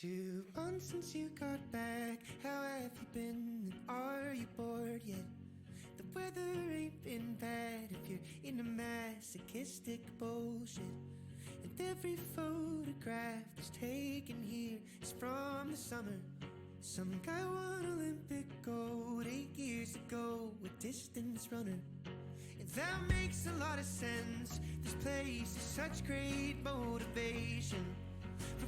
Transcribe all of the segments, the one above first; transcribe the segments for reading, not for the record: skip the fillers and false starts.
2 months since you got back. How have you been? Are you bored yet? The weather ain't been bad if you're into masochistic bullshit. And every photograph that's taken here is from the summer. Some guy won Olympic gold 8 years ago, a distance runner. And that makes a lot of sense. This place is such great motivation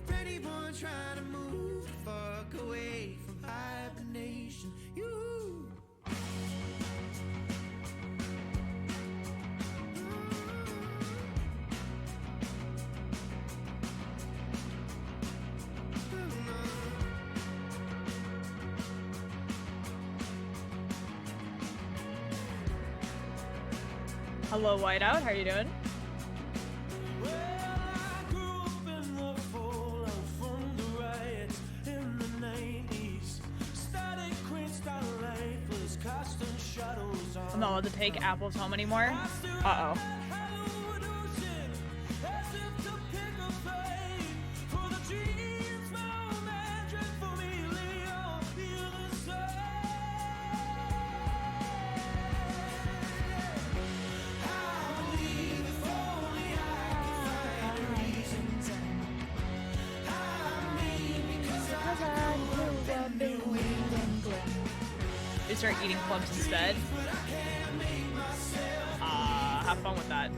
for anyone trying to move the fuck away from hibernation. You. Hello, Whiteout. How are you doing? I'm not allowed to take apples home anymore. Uh-oh. They start eating clumps instead. Have fun with that.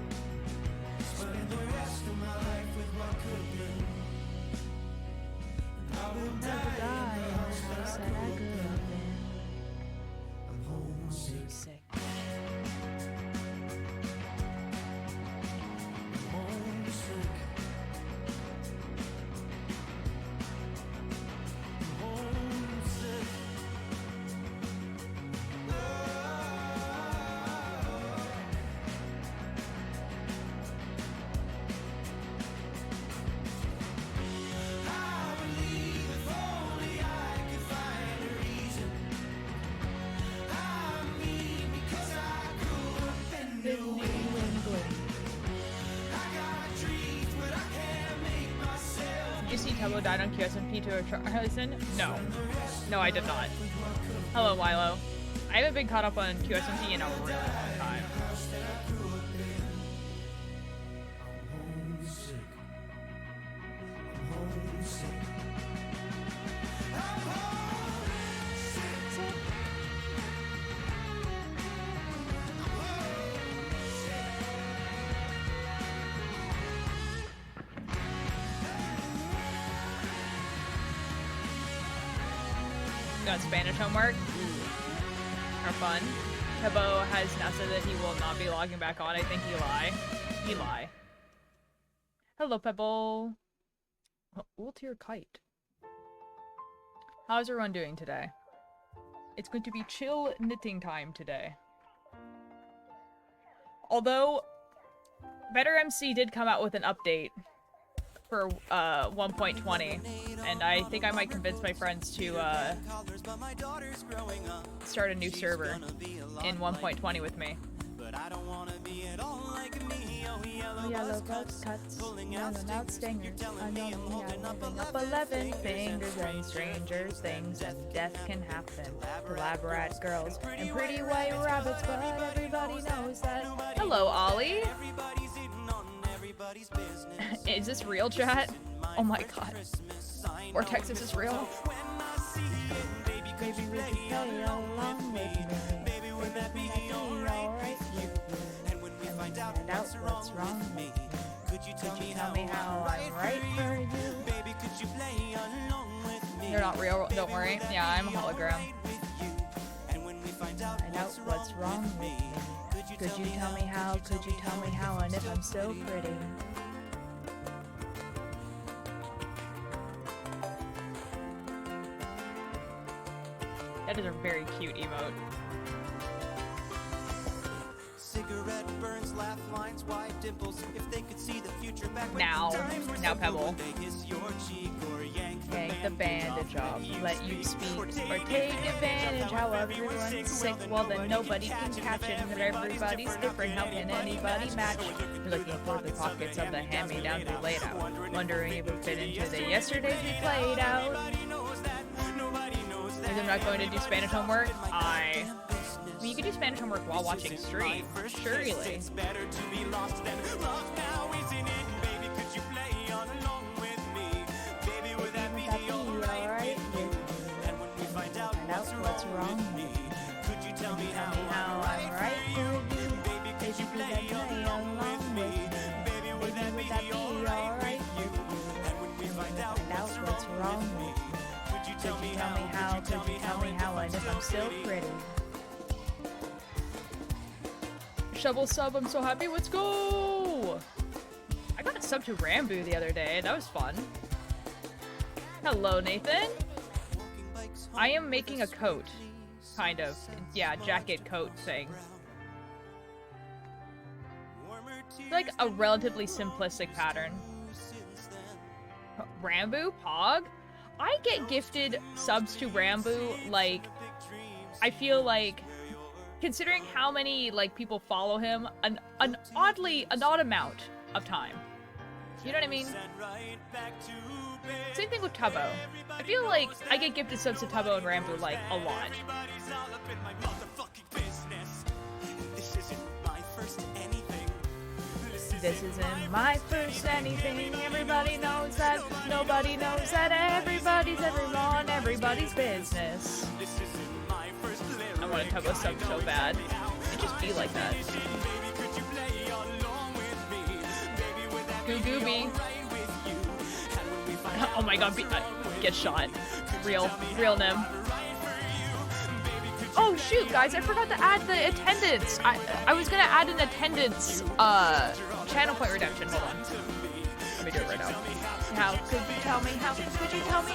Sick. Did you see Tubbo died on QSMP to a Charlison? No. No, I did not. Hello, Milo. I haven't been caught up on QSMP in a really long time. Got Spanish homework. Are fun. Tubbo has now said that he will not be logging back on. I think he lie. Hello, Pebble. Ult your kite. How's everyone doing today? It's going to be chill knitting time today. Although, Better MC did come out with an update for 1.20, and I think I might convince my friends to start a new server in 1.20 with me. Yellow cuts, yellow out stingers, unknowing up 11 fingers and stranger things, and death can happen. Collaborate girls and pretty white rabbits, but everybody knows that. Hello, Ollie. Is this real, chat? Oh my god. Or Texas is real? Baby, would you play along with me? Baby, would that be alright with you? And when we find out what's wrong with me, could you tell me how I'm right for you? Baby, could you play along with me? They're not real, don't worry. Yeah, I'm a hologram. And when we find out what's wrong with me, could you tell me how? Could you tell me how? And if I'm so pretty. That is a very cute emote. Cigarette burns, laugh lines, wide dimples. If they could see the future back now Pebble. Yank the bandage off, let you speak, or take advantage how everyone's sick. Well, then nobody can catch it, and everybody's different. How can anybody match? You're looking for the pockets of the hand-me-downs we laid out, wondering if it fit into the yesterdays we played out. Because I'm not going to do Spanish homework. I mean, you can do Spanish homework while watching stream, surely. What's wrong with me? Could you tell me how I'm right for you? Baby, could you play along with me? Baby, would that be alright with you? And when we find out what's wrong with me, could you tell me how? Could you tell me how? And if I'm still pretty. Shovel sub, I'm so happy. Let's go! I got a sub to Rambo the other day. That was fun. Hello, Nathan. I am making a coat. Kind of. Yeah, jacket coat thing. It's like a relatively simplistic pattern. Rambo? Pog? I get gifted subs to Rambo, like, I feel like, considering how many, like, people follow him, an odd amount of time. You know what I mean? Same thing with Tubbo. I feel like I get gifted subs to Tubbo and Rambo, like, a lot. This isn't my first anything. Everybody knows that. Nobody knows that. Everybody's everyone. Everybody's business. I want a Tubbo sub so bad. It just be like that. Goo Gooby. Oh my god, get shot. Real Nim. Oh shoot, guys, I forgot to add the attendance. I was gonna add an attendance channel point redemption. Hold on. Let me do it right now. How could you tell me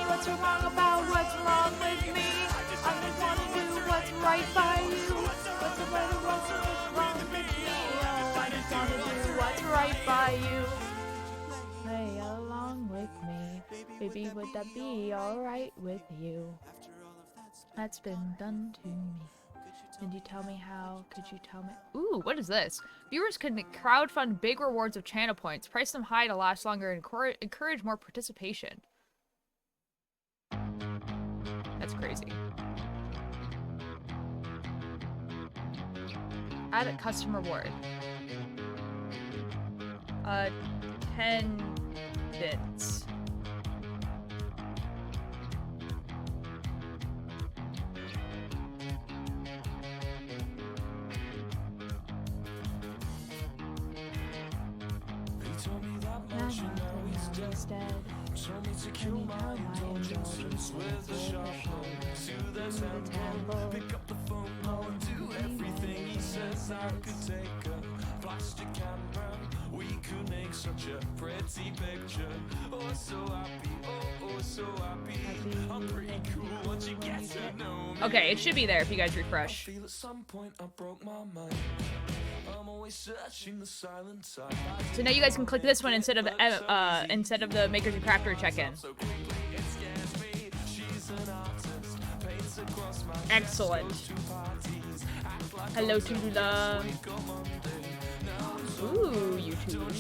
what's so wrong about what's wrong with me? I just wanna do what's right by you. What's wrong with me? Oh, I just wanna do what's right by you. Play along with me. Baby, would that be alright with you? That's been done to me. Could you tell me how? Could you tell me? Ooh, what is this? Viewers can crowdfund big rewards of channel points, price them high to last longer, and encourage more participation. That's crazy. Add a custom reward. Attendance. Pick up the phone, I'll do everything he says. I could take a plastic camera. We could make such a pretty picture. Oh, so happy, oh, so happy. I'm pretty cool once you get to know me. Okay, it should be there if you guys refresh. I feel at some point I broke my mind. I'm always searching the silent side. So now you guys can click this one instead of the Makers and Crafters check-in. Excellent. Hello, Tulula. Ooh, YouTube.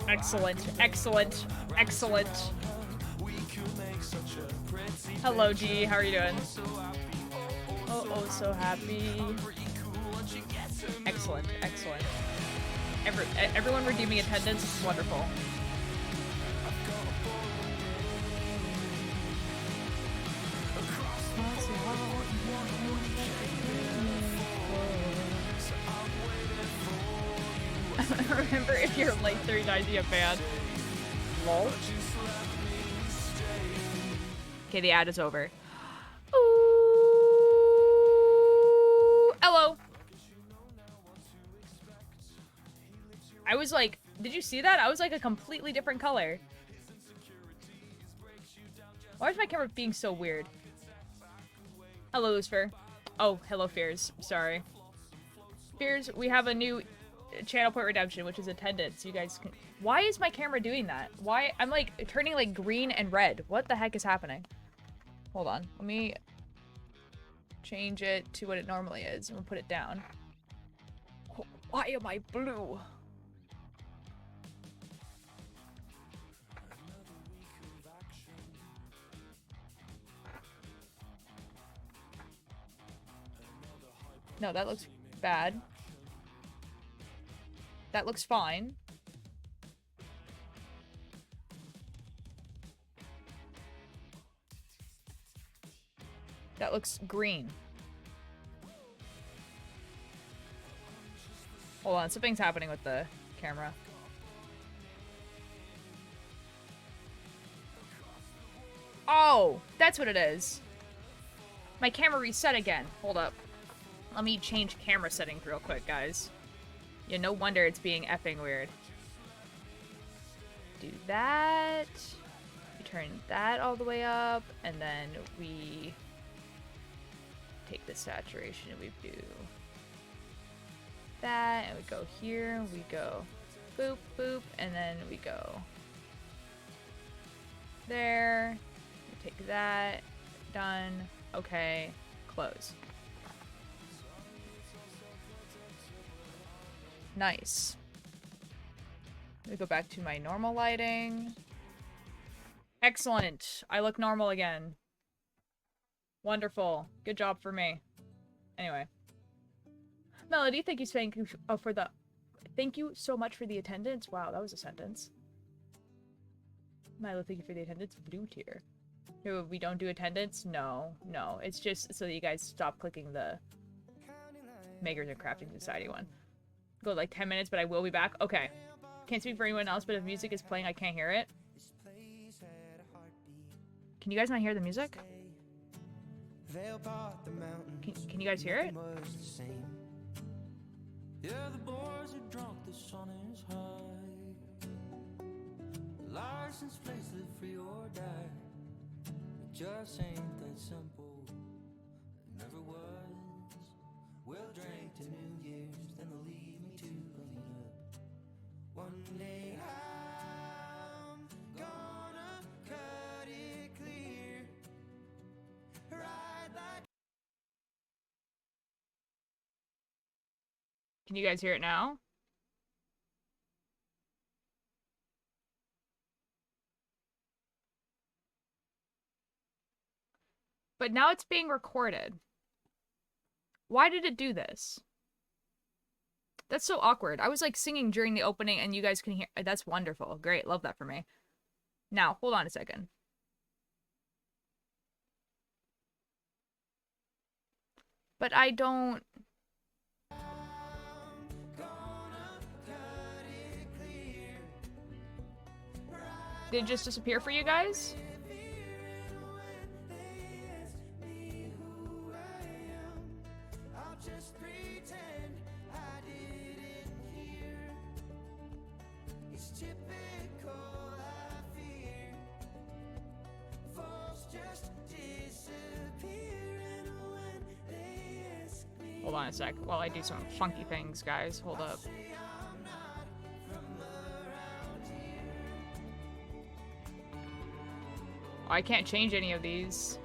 Excellent, excellent, excellent. Hello, G. How are you doing? Oh, so happy. Excellent, excellent. Everyone redeeming attendance is wonderful. Remember, if you're late 39, you fan. Lol. Okay, the ad is over. Ooh, hello. I was like, did you see that? I was like a completely different color. Why is my camera being so weird? Hello, Lucifer. Oh, hello, Fears. Sorry. Fears, we have a new channel point redemption, which is attendance. You guys can Why is my camera doing that? Why? I'm like turning like green and red. What the heck is happening? Hold on. Let me change it to what it normally is. I'm gonna put it down. Oh, why am I blue? No, that looks bad. That looks fine. That looks green. Hold on, something's happening with the camera. Oh, that's what it is. My camera reset again. Hold up. Let me change camera settings real quick, guys. Yeah, no wonder it's being effing weird. Do that. We turn that all the way up, and then we take the saturation and we do that, and we go here, we go boop, boop, and then we go there. We take that. Done. Okay. Close. Nice. Let me go back to my normal lighting. Excellent. I look normal again. Wonderful. Good job for me. Anyway. Melody, thank you for the thank you so much for the attendance. Wow, that was a sentence. Milo, thank you for the attendance. Blue tier. No, we don't do attendance? No. No. It's just so that you guys stop clicking the Makers and Crafting Society one. Go like 10 minutes, but I will be back. Okay. Can't speak for anyone else, but if music is playing, I can't hear it. Can you guys not hear the music? Can you guys hear it? Yeah, the boys are drunk, the sun is high. License plates live free or die. It just ain't that simple. It never was. We'll drink to New Year's, then they'll leave me to clean up. One day I'm gonna cut it clear. Ride like. Can you guys hear it now? But now it's being recorded. Why did it do this? That's so awkward. I was like singing during the opening and you guys can hear. That's wonderful. Great. Love that for me. Now, hold on a second. But I don't... Did it just disappear for you guys? Hold on a sec while I do some funky things, guys. Hold up. Oh, I can't change any of these.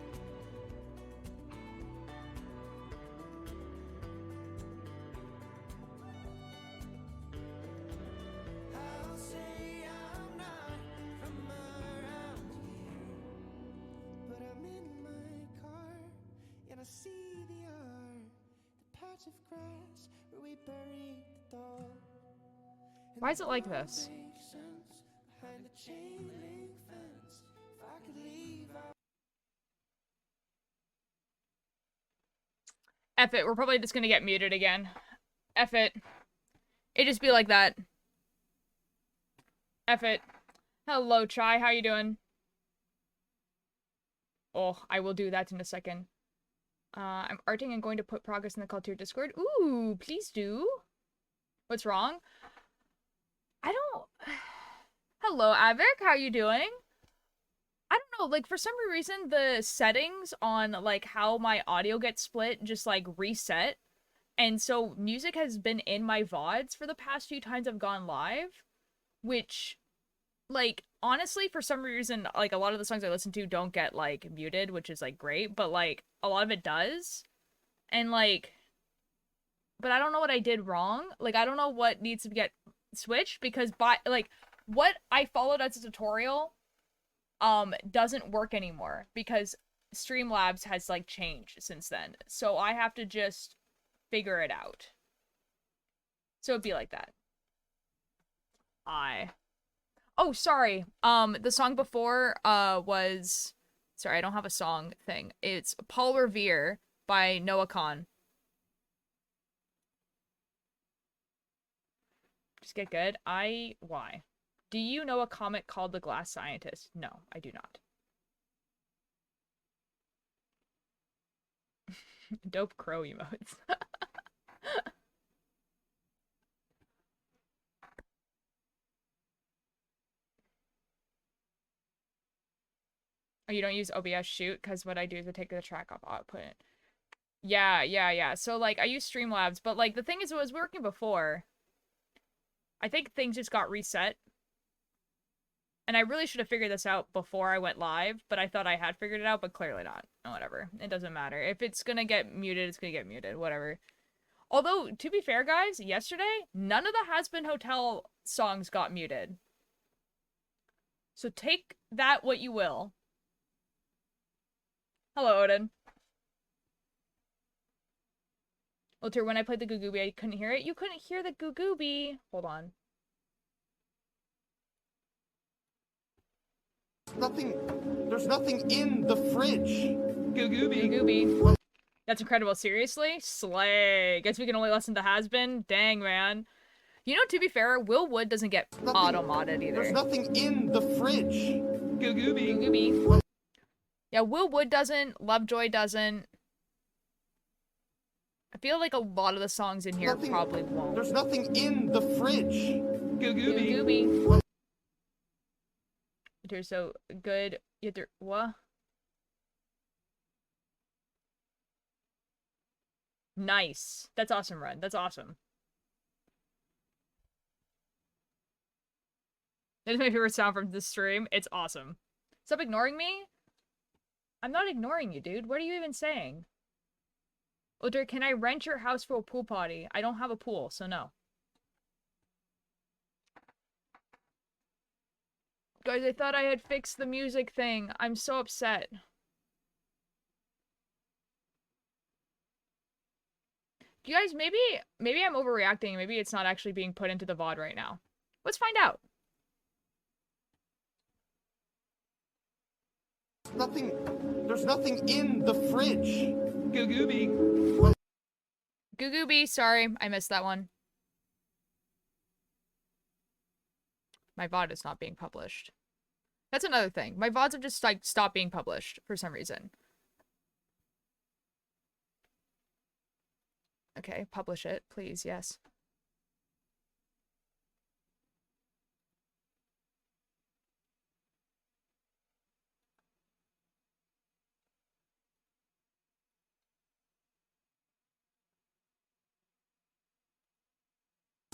Why is it like this? F it, we're probably just gonna get muted again. F it. It just be like that. F it. Hello, Chai, how you doing? Oh, I will do that in a second. I'm arting and going to put progress in the call to your Discord. Ooh, please do. What's wrong? I don't... Hello, Avik, how you doing? I don't know, like, for some reason, the settings on, like, how my audio gets split just, like, reset. And so music has been in my VODs for the past few times I've gone live. which, like, honestly, for some reason, like, a lot of the songs I listen to don't get, like, muted, which is, like, great, but, like, a lot of it does. And, like, but I don't know what I did wrong. Like, I don't know what needs to get switched, because what I followed as a tutorial, doesn't work anymore, because Streamlabs has, like, changed since then. So I have to just figure it out. So it'd be like that. Oh, sorry. The song before, was... Sorry, I don't have a song thing. It's Paul Revere by Noah Kahn. Just get good. Why? Do you know a comic called The Glass Scientist? No, I do not. Dope crow emotes. Oh, you don't use OBS? Shoot, because what I do is I take the track off output. Yeah. So, like, I use Streamlabs, but, like, the thing is, it was working before. I think things just got reset. And I really should have figured this out before I went live, but I thought I had figured it out, but clearly not. Oh, whatever. It doesn't matter. If it's gonna get muted, it's gonna get muted. Whatever. Although, to be fair, guys, yesterday, none of the Has Been Hotel songs got muted. So take that what you will. Hello, Odin. Ulter, when I played the Gugooby, I couldn't hear it. You couldn't hear the Gugooby. Hold on. There's nothing in the fridge. Gugooby. That's incredible. Seriously? Slay. Guess we can only listen to Has Been? Dang, man. You know, to be fair, Will Wood doesn't get auto-modded either. There's nothing in the fridge. Gugooby. Yeah, Will Wood doesn't. Lovejoy doesn't. I feel like a lot of the songs in here probably won't. There's nothing in the fridge. Gugooby. You're so good. What? Nice. That's awesome, Run. That's awesome. That is my favorite sound from this stream. It's awesome. Stop ignoring me? I'm not ignoring you, dude. What are you even saying? Ulter, can I rent your house for a pool party? I don't have a pool, so no. Guys, I thought I had fixed the music thing. I'm so upset. You guys, maybe I'm overreacting. Maybe it's not actually being put into the VOD right now. Let's find out. There's nothing in the fridge. Gugooby. Gugooby, sorry, I missed that one. My VOD is not being published. That's another thing. My VODs have just, like, stopped being published for some reason. Okay, publish it, please, yes.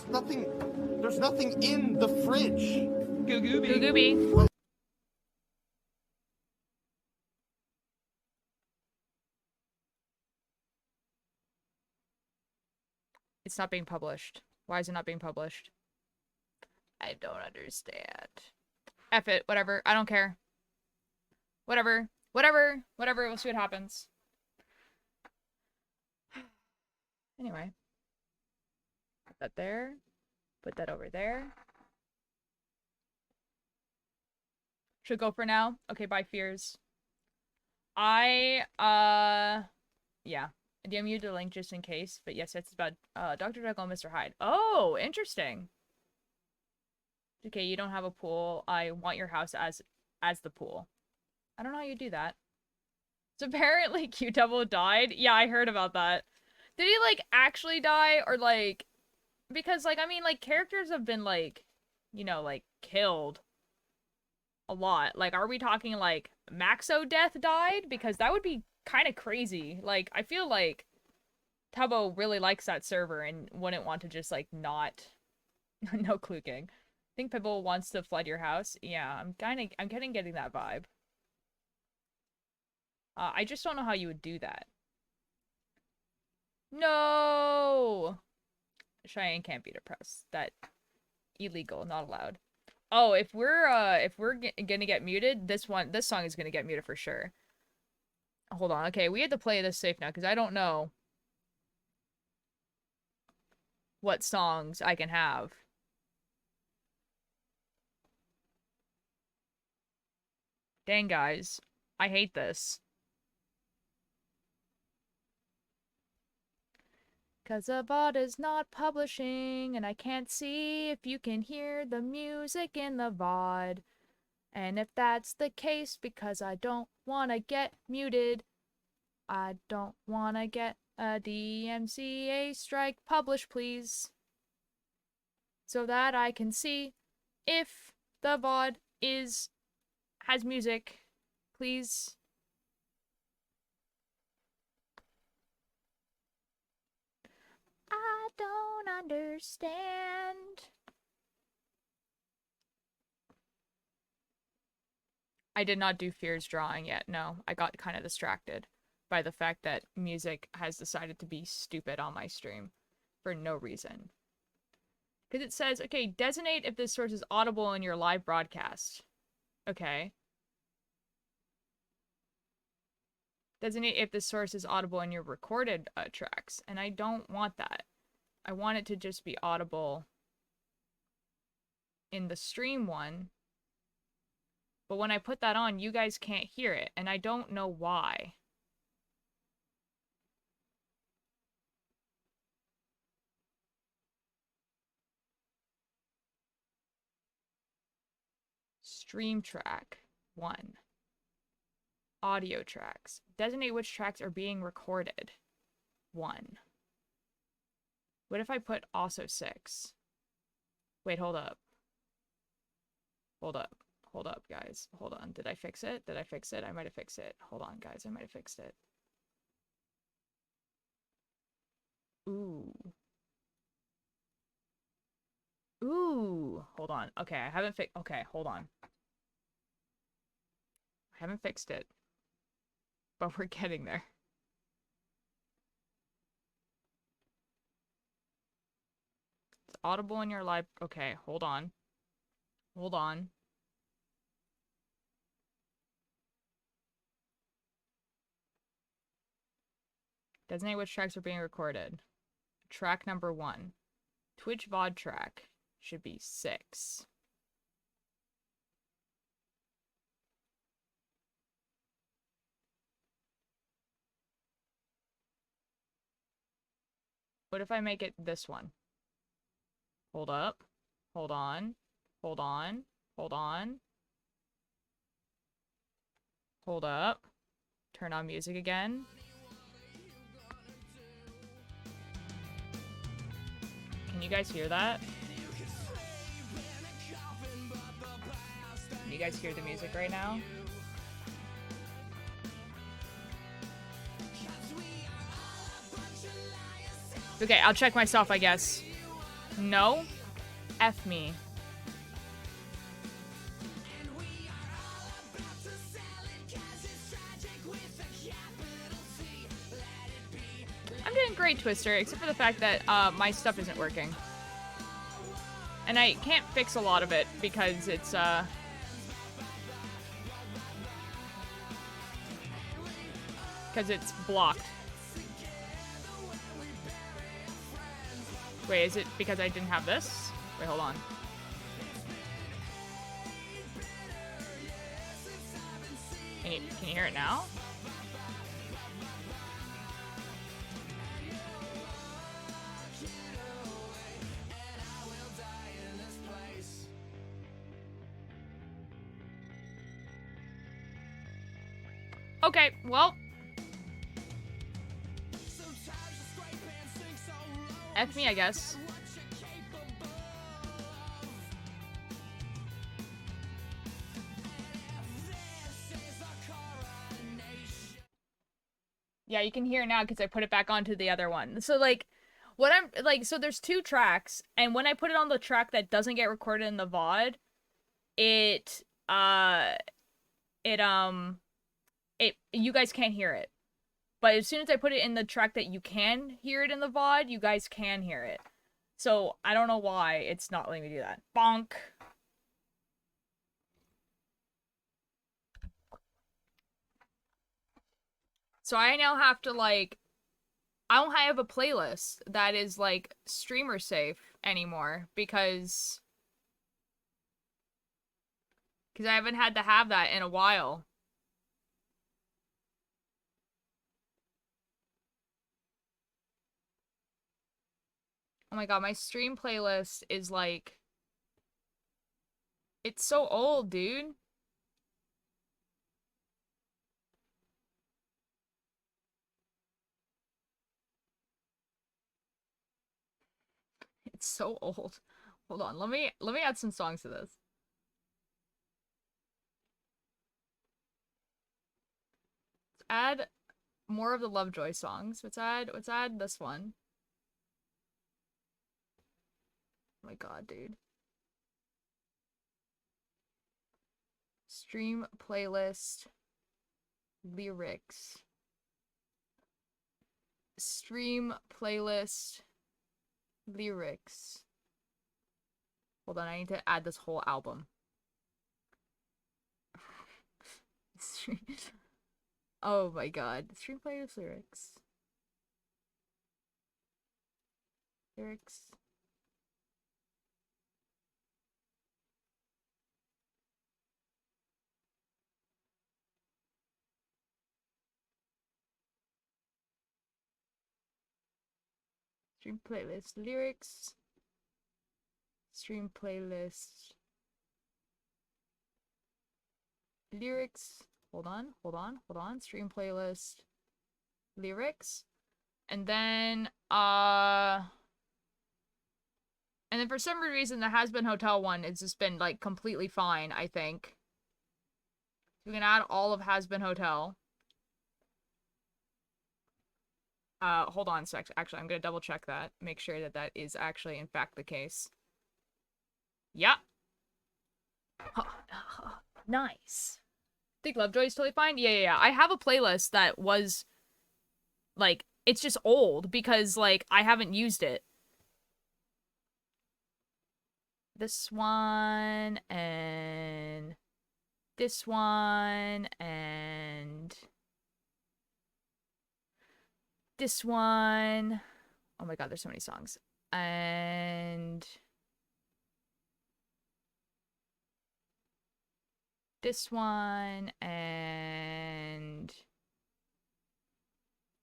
There's nothing in the fridge. Gugooby. It's not being published. Why is it not being published? I don't understand. F it, whatever. I don't care. Whatever. We'll see what happens. Anyway. Put that there. Put that over there. Should go for now? Okay, bye, Fears. Yeah. DM you the link just in case, but yes, it's about Dr. Jekyll and Mr. Hyde. Oh, interesting. Okay, you don't have a pool. I want your house as the pool. I don't know how you do that. So apparently Q-Double died. Yeah, I heard about that. Did he, like, actually die? Or, like... Because, like, I mean, like, characters have been, like, you know, like, killed a lot. Like, are we talking, like, Maxo Death died? Because that would be kind of crazy. Like, I feel like Tubbo really likes that server and wouldn't want to just, like, not... no cluking. Think Pitbull wants to flood your house? Yeah, I'm kind of getting that vibe. I just don't know how you would do that. No! Cheyenne can't be depressed. That illegal, not allowed. Oh, if we're gonna get muted, this song is gonna get muted for sure. Hold on. Okay, we have to play this safe now because I don't know what songs I can have. Dang, guys. I hate this. Cause the VOD is not publishing, and I can't see if you can hear the music in the VOD. And if that's the case, because I don't wanna get muted, I don't wanna get a DMCA strike. Publish, please. So that I can see if the VOD has music. Please. I don't understand. I did not do Fear's drawing yet. No, I got kind of distracted by the fact that music has decided to be stupid on my stream for no reason. Because it says, okay, designate if this source is audible in your live broadcast. Okay. Designate if this source is audible in your recorded tracks. And I don't want that. I want it to just be audible in the stream one. But when I put that on, you guys can't hear it. And I don't know why. Stream track 1. Audio tracks. Designate which tracks are being recorded. 1. What if I put also 6? Wait, hold up. Hold up. Hold up, guys. Hold on. Did I fix it? Did I fix it? I might have fixed it. Hold on, guys. I might have fixed it. Ooh. Ooh. Hold on. Okay, I haven't fixed... Okay, hold on. I haven't fixed it. But we're getting there. It's audible in your live... Okay, hold on. Hold on. Designate which tracks are being recorded. Track number 1. Twitch VOD track should be 6. What if I make it this one? Hold up. Hold on. Hold on. Hold on. Hold up. Turn on music again. Can you guys hear that? Can you guys hear the music right now? Okay, I'll check myself, I guess. No? F me. I'm doing great, Twister, except for the fact that my stuff isn't working. And I can't fix a lot of it because it's blocked. Wait, is it because I didn't have this? Wait, hold on. Can you hear it now? Okay, well. F me, I guess. Yeah, you can hear it now because I put it back onto the other one. So, like, What I'm like, so there's 2 tracks, and when I put it on the track that doesn't get recorded in the VOD, it it you guys can't hear it. But as soon as I put it in the track that you can hear it in the VOD, you guys can hear it. So I don't know why it's not letting me do that. Bonk. So I now have to like, I don't have a playlist that is like streamer safe anymore because I haven't had to have that in a while. Oh my god, my stream playlist is like, it's so old, dude. It's so old. Hold on, let me add some songs to this. Let's add more of the Lovejoy songs. Let's add this one. Oh my god, dude. Stream playlist lyrics. Stream playlist lyrics. Hold on, I need to add this whole album. Oh my god. Stream playlist lyrics. Lyrics. Stream playlist lyrics. Stream playlist lyrics. Hold on. Stream playlist lyrics. And then for some reason the Has Been Hotel one has just been like completely fine, I think. We can add all of Has Been Hotel. Hold on a sec. Actually, I'm gonna double check that. Make sure that that is actually in fact the case. Yeah. Nice. Think Lovejoy is totally fine? Yeah. I have a playlist that was, like, it's just old because, like, I haven't used it. This one, and this one, and this one. Oh my god, there's so many songs. And this one, and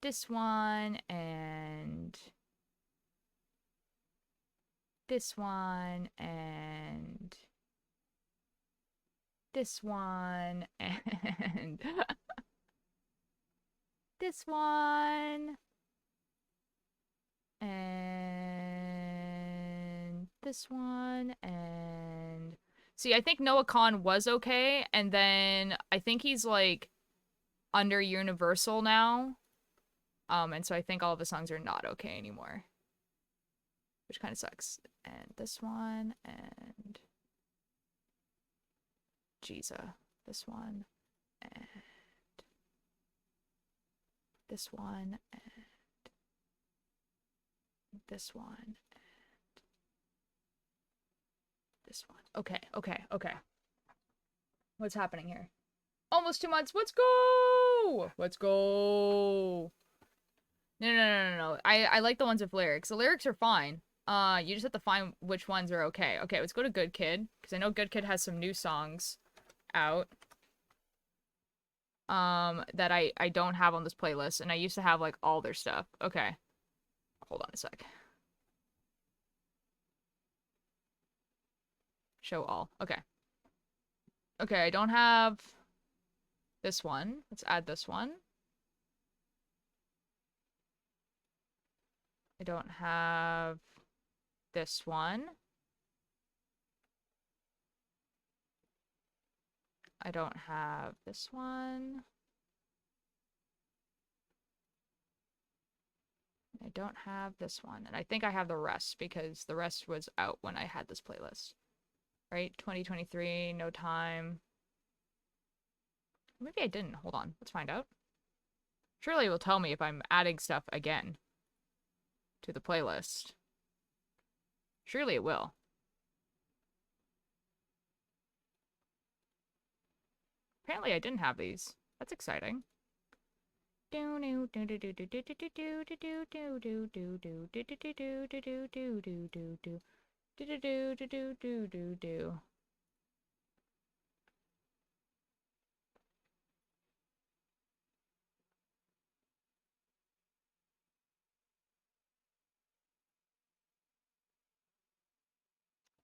this one, and this one, and this one, and this one, and this one, and see, I think Noah Khan was okay, and then I think he's like under Universal now. And so I think all of the songs are not okay anymore, which kind of sucks. And this one, and Jesus, this one, and this one, and this one, and this one. Okay. What's happening here? Almost 2 months. Let's go! No. I like the ones with lyrics. The lyrics are fine. You just have to find which ones are okay. Okay, let's go to Good Kid, because I know Good Kid has some new songs out. That I don't have on this playlist, and I used to have, like, all their stuff. Okay. Hold on a sec. Show all. Okay. Okay, I don't have this one. Let's add this one. I don't have this one. I don't have this one. I don't have this one. And I think I have the rest because the rest was out when I had this playlist. Right? 2023, No Time. Maybe I didn't. Hold on. Let's find out. Surely it will tell me if I'm adding stuff again to the playlist. Surely it will. Apparently I didn't have these. That's exciting.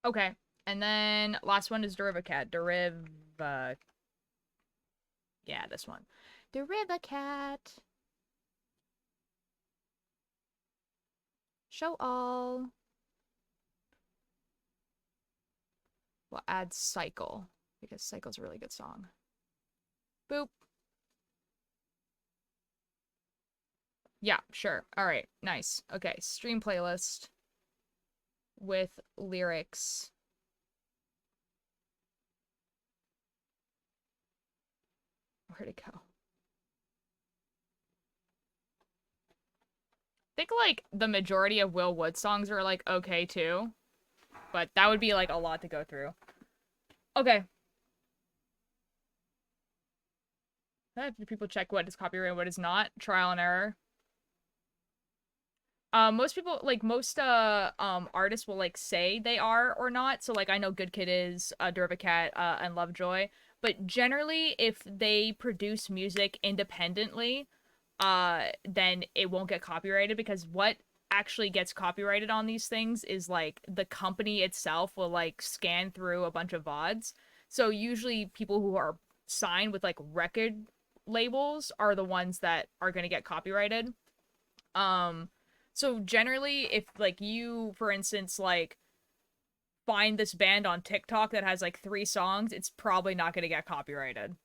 Okay, and then last one is Derivacat. Yeah, this one. Derivacat. Show all. We'll add Cycle, because Cycle's a really good song. Boop. Yeah, sure. Alright, nice. Okay, stream playlist with lyrics. Where'd it go? I think, like, the majority of Will Wood songs are, like, okay, too. But that would be, like, a lot to go through. Okay. People check what is copyright and what is not. Trial and error. Most people, like, most, artists will, like, say they are or not. So, like, I know Good Kid is, Derivacat, and Lovejoy. But generally, if they produce music independently, then it won't get copyrighted, because what actually gets copyrighted on these things is, like, the company itself will, like, scan through a bunch of VODs. So usually people who are signed with, like, record labels are the ones that are going to get copyrighted. So generally, if, like, you, for instance, like, find this band on TikTok that has, like, 3 songs, it's probably not going to get copyrighted.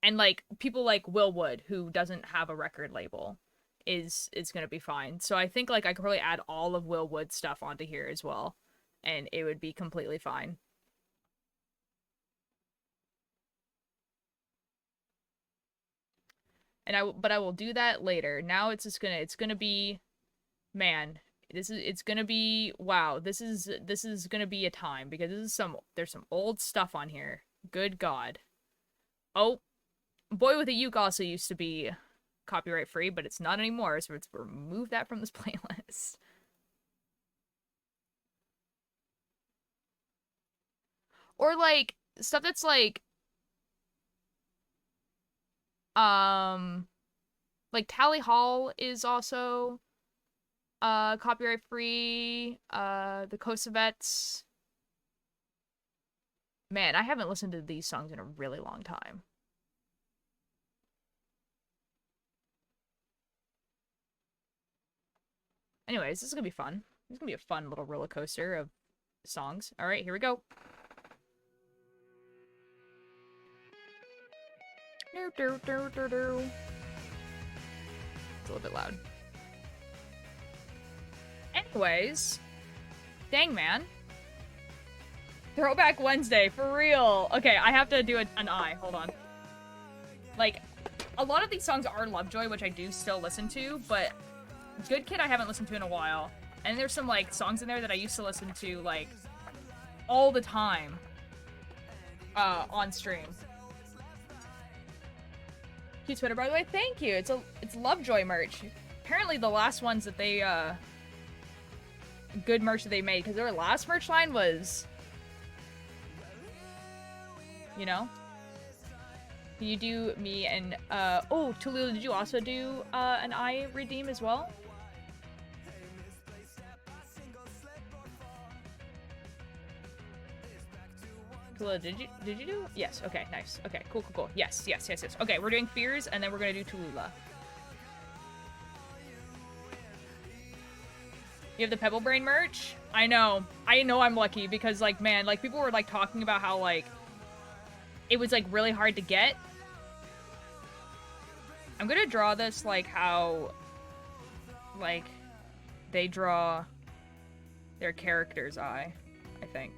And, like, people like Will Wood, who doesn't have a record label, is gonna be fine. So I think, like, I could probably add all of Will Wood's stuff onto here as well, and it would be completely fine. And but I will do that later. Now it's gonna be, man, it's gonna be, wow, this is gonna be a time, because there's some old stuff on here. Good God. Oh, Boy with a Uke also used to be copyright free, but it's not anymore, so let's remove that from this playlist. Or, like, stuff that's, like Tally Hall is also copyright free. The Kosovets. Man, I haven't listened to these songs in a really long time. Anyways, this is gonna be fun. This is gonna be a fun little roller coaster of songs. Alright, here we go. It's a little bit loud. Anyways. Dang, man. Throwback Wednesday, for real. Okay, I have to do an eye. Hold on. Like, a lot of these songs are Lovejoy, which I do still listen to, but Good Kid I haven't listened to in a while. And there's some, like, songs in there that I used to listen to, like, all the time on stream. Cute sweater, by the way. Thank you. It's Lovejoy merch. Apparently the last ones that they, good merch that they made, because their last merch line was, you know? Can you do me and, oh, Tulula, did you also do, an eye redeem as well? Tulula, did you do? Yes, okay, nice. Okay, cool. Yes. Okay, we're doing Fears, and then we're gonna do Tulula. You have the Pebble Brain merch? I know I'm lucky, because, like, man, like, people were, like, talking about how, like, it was, like, really hard to get. I'm gonna draw this like how, like, they draw their character's eye, I think.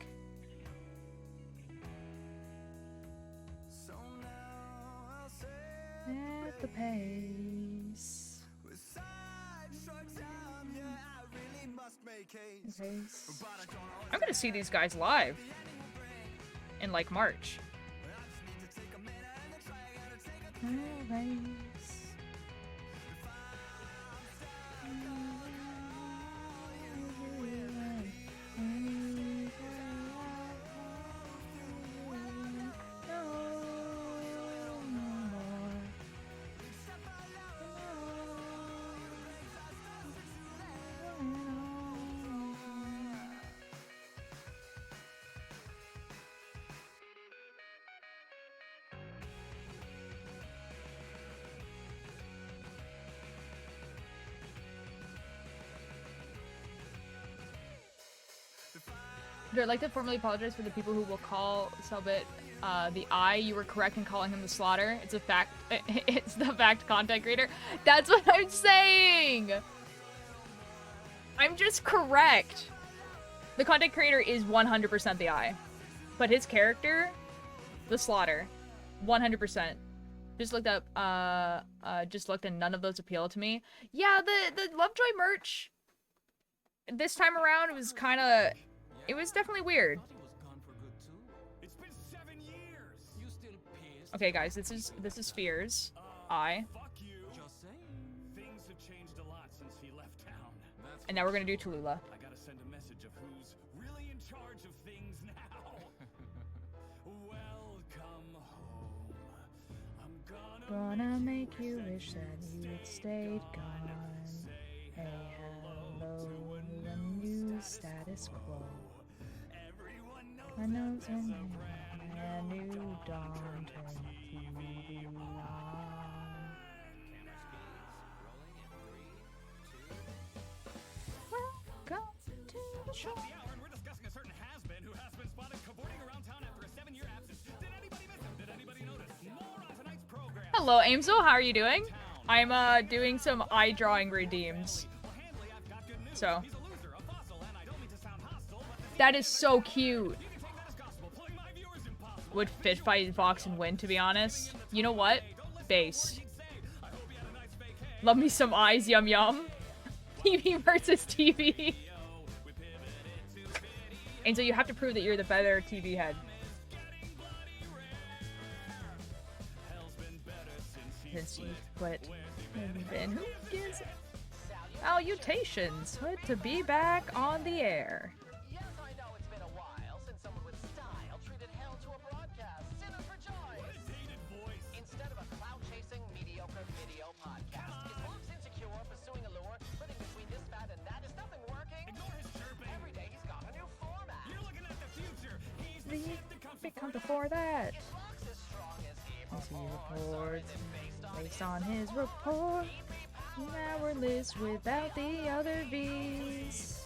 At the pace. I'm gonna see these guys live in like March. I'd like to formally apologize for the people who will call Selbit the Eye. You were correct in calling him the Slaughter. It's a fact. It's the fact, content creator. That's what I'm saying. I'm just correct. The content creator is 100% the Eye, but his character, the Slaughter, 100%. Just looked up. Just looked, and none of those appeal to me. Yeah, the Lovejoy merch this time around was kind of. It was definitely weird. Okay, guys, this is Sphere's eye. And now we're gonna do Tallulah. I gotta send a message of who's really in charge of things now. Welcome home. I'm Gonna make you wish that you'd stayed gone. Hey, hello, the new status quo. I know it's a new dawn turn TV on. Welcome to the show. The hour, and we're discussing a certain has-been who has been spotted cavorting around town after a 7-year absence. Did anybody miss him? Did anybody notice? More on tonight's program. Hello, Aimsel. How are you doing? I'm doing some eye drawing redeems. So that is so cute. Would fit fight Vox and win, to be honest. You know what? Base. Love me some eyes, yum yum. TV versus TV. And so you have to prove that you're the better TV head. Since you quit. And then who gives salutations? Good to be back on the air. Come before that. As he reports, based on his report, our list without the other V's.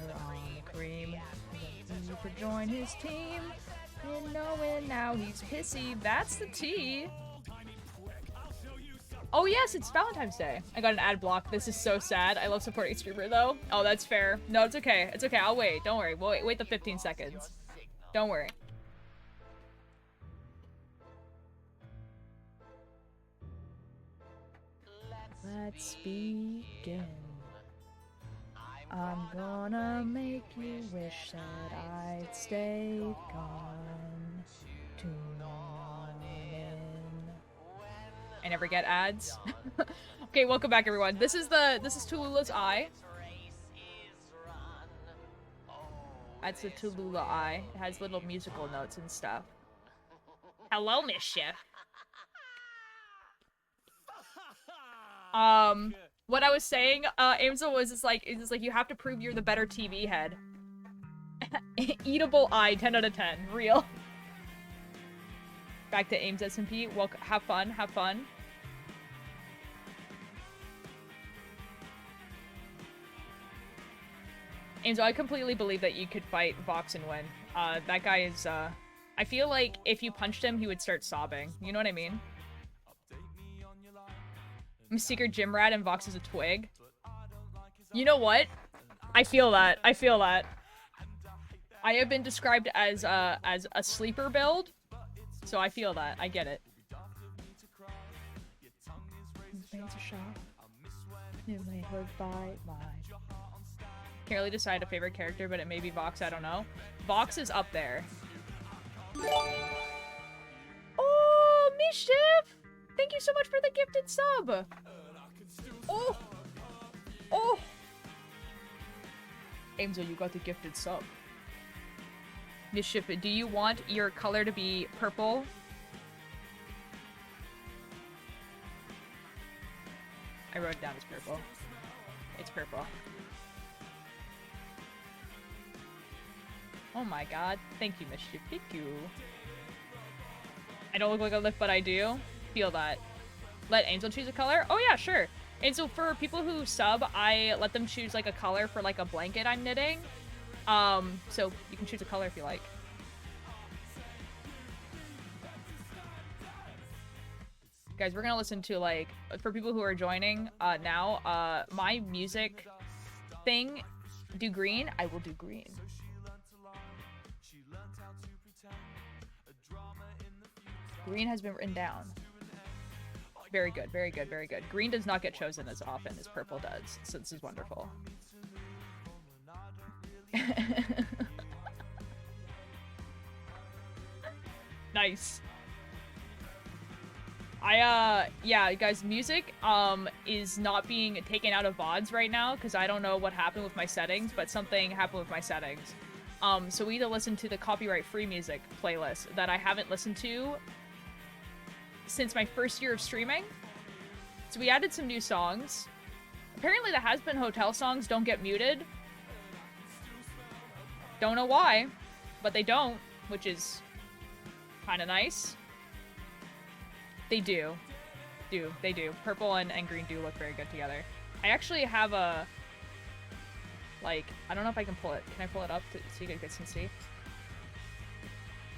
We're on the cream. He could join his team. And knowing now he's pissy, that's the T. Oh yes, it's Valentine's Day. I got an ad block. This is so sad. I love supporting a streamer though. Oh, that's fair. No, it's okay. It's okay. I'll wait. Don't worry. We'll wait the 15 seconds. Don't worry. Let's begin. I'm gonna make you wish that I'd stay gone. Tune in. I never get ads. Okay, welcome back everyone. This is Tallulah's eye. That's the Tallulah eye. It has little musical notes and stuff. Hello, Mischief. What I was saying, Amsel was it's like you have to prove you're the better TV head. Eatable eye, 10 out of 10. Real. Back to Ames SMP. Welcome. Have fun. Have fun. Ames, I completely believe that you could fight Vox and win. That guy is, I feel like if you punched him, he would start sobbing. You know what I mean? I'm a secret gym rat and Vox is a twig. You know what? I feel that. I feel that. I have been described as a sleeper build, so I feel that. I get it. Can't really decide a favorite character, but it may be Vox. I don't know. Vox is up there. Oh, Mischief! Thank you so much for the gifted sub. Oh, oh. Aimzo, you got the gifted sub. Mischief, do you want your color to be purple? I wrote it down as purple. It's purple. Oh my god. Thank you, Mischief. Thank you. I don't look like a lift, but I do. Feel that. Let Angel choose a color? Oh yeah, sure. And so for people who sub, I let them choose like a color for like a blanket I'm knitting. So you can choose a color if you like. Guys, we're gonna listen to like, for people who are joining now, my music thing, do green, I will do green. Green has been written down. Very good, very good, very good. Green does not get chosen as often as purple does, so this is wonderful. Nice. Yeah, guys, music, is not being taken out of VODs right now, because I don't know what happened with my settings, but something happened with my settings. So we need to listen to the copyright-free music playlist that I haven't listened to since my first year of streaming. So we added some new songs. Apparently the Has Been Hotel songs don't get muted. Don't know why, but they don't, which is kind of nice. They do. They do. Purple and green do look very good together. I actually have a, like, I don't know if I can pull it. Can I pull it up so you guys can see?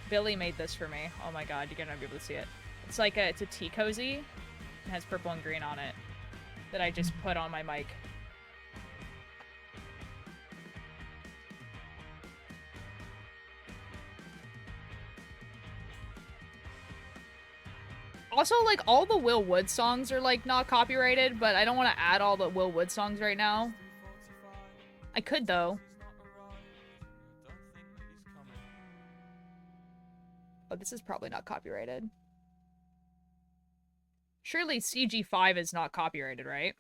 Billy made this for me. Oh my god, you're gonna be able to see it. It's like it's a tea cozy. It has purple and green on it that I just put on my mic. Also, like, all the Will Wood songs are, like, not copyrighted, but I don't want to add all the Will Wood songs right now. I could, though. Oh, this is probably not copyrighted. Surely CG5 is not copyrighted, right?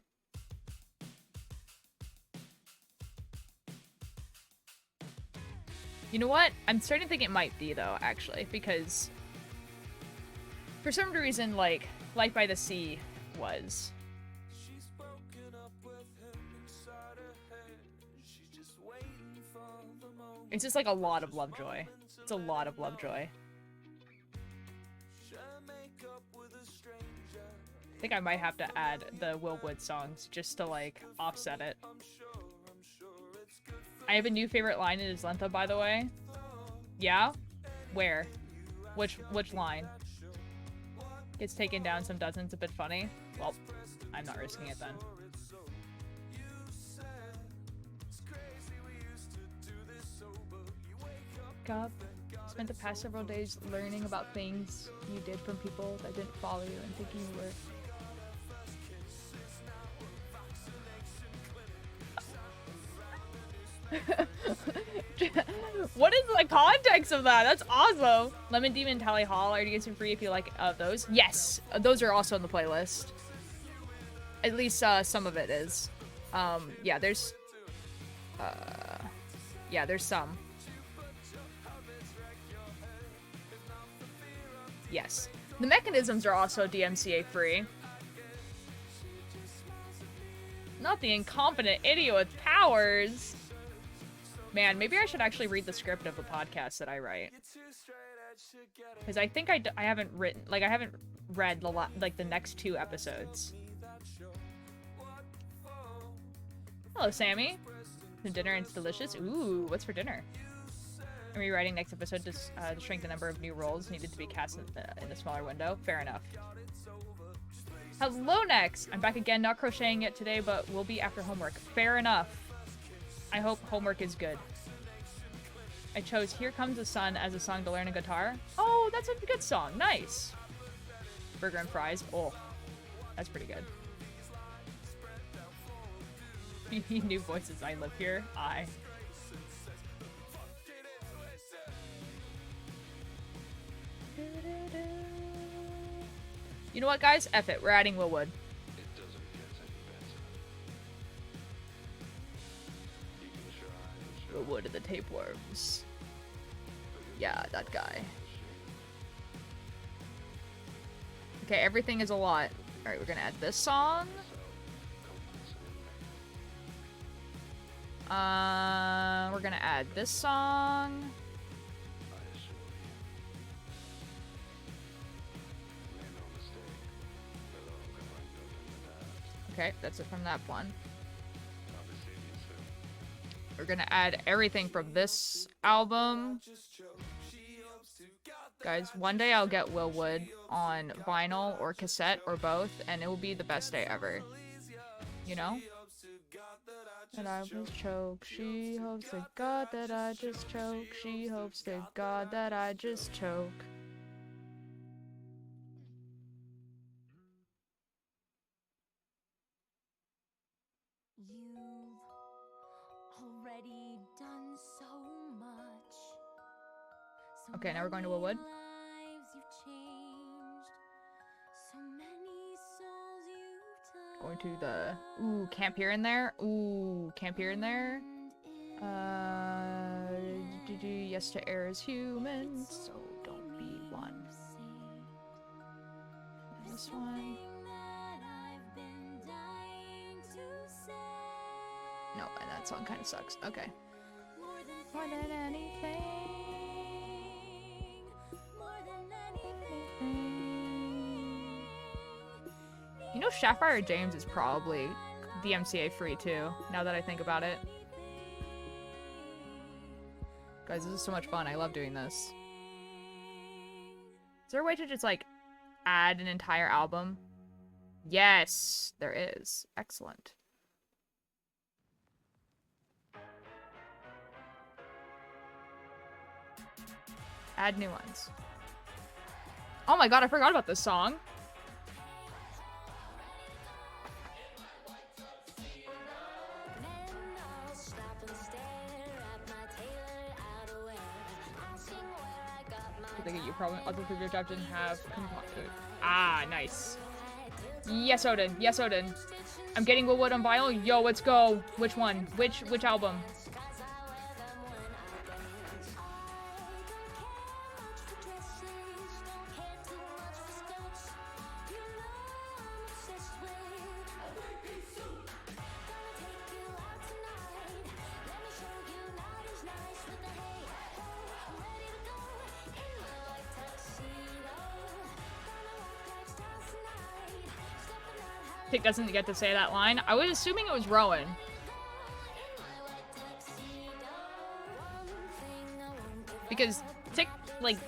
You know what? I'm starting to think it might be, though, actually, because for some reason, like, Life by the Sea was. It's just like a lot of Lovejoy. It's a lot of Lovejoy. I think I might have to add the Will Wood songs just to, like, offset it. I have a new favorite line in Islenta, by the way. Yeah? Where? Which line? Gets taken down some dozens, a bit funny. Well, I'm not risking it then. Up. Spent the past several days learning about things you did from people that didn't follow you and thinking you were. What is the context of that? That's awesome. Lemon Demon Tally Hall are getting some free if you like those. Yes, those are also on the playlist. At least some of it is. Yeah, there's some. Yes. The mechanisms are also DMCA free. Not the incompetent idiot with powers. Man, maybe I should actually read the script of the podcast that I write. Because I think I haven't written, like, I haven't read the next 2 episodes. Hello, Sammy. The dinner and it's delicious. Ooh, what's for dinner? I'm rewriting next episode to shrink the number of new roles needed to be cast in a smaller window. Fair enough. Hello, Nex. I'm back again, not crocheting yet today, but will be after homework. Fair enough. I hope homework is good. I chose Here Comes the Sun as a song to learn a guitar. Oh, that's a good song. Nice. Burger and fries. Oh, that's pretty good. New voices. I live here. I. You know what, guys? F it. We're adding Willwood. Willwood of the tapeworms. Yeah, that guy. Okay, everything is a lot. Alright, we're gonna add this song. We're gonna add this song. Okay, that's it from that one. We're gonna add everything from this album. Guys, one day I'll get Willwood on vinyl or cassette or both, and it will be the best day ever. You know? And I was choked. She hopes to God that I just choke. She hopes to God that I just choke. You've already done so much. So Okay, now we're going to Willwood. lives you've changed. So many souls you've Going to the... Ooh, camp here and there. Ooh, camp here and there. Yes to err is human, so don't be one. And this one. No, and that song kind of sucks. Okay. More than anything. You know, Sapphire James is probably DMCA free too, now that I think about it. Guys, this is so much fun. I love doing this. Is there a way to just, like, add an entire album? Yes, there is. Excellent. Add new ones. Oh my god, I forgot about this song. I think you probably other previous job didn't have. Ah, nice. Yes, Odin. Yes, Odin. I'm getting Willwood on vinyl. Yo, let's go. Which one? Which album? Tick doesn't get to say that line. I was assuming it was Rowan. Because Tick, like,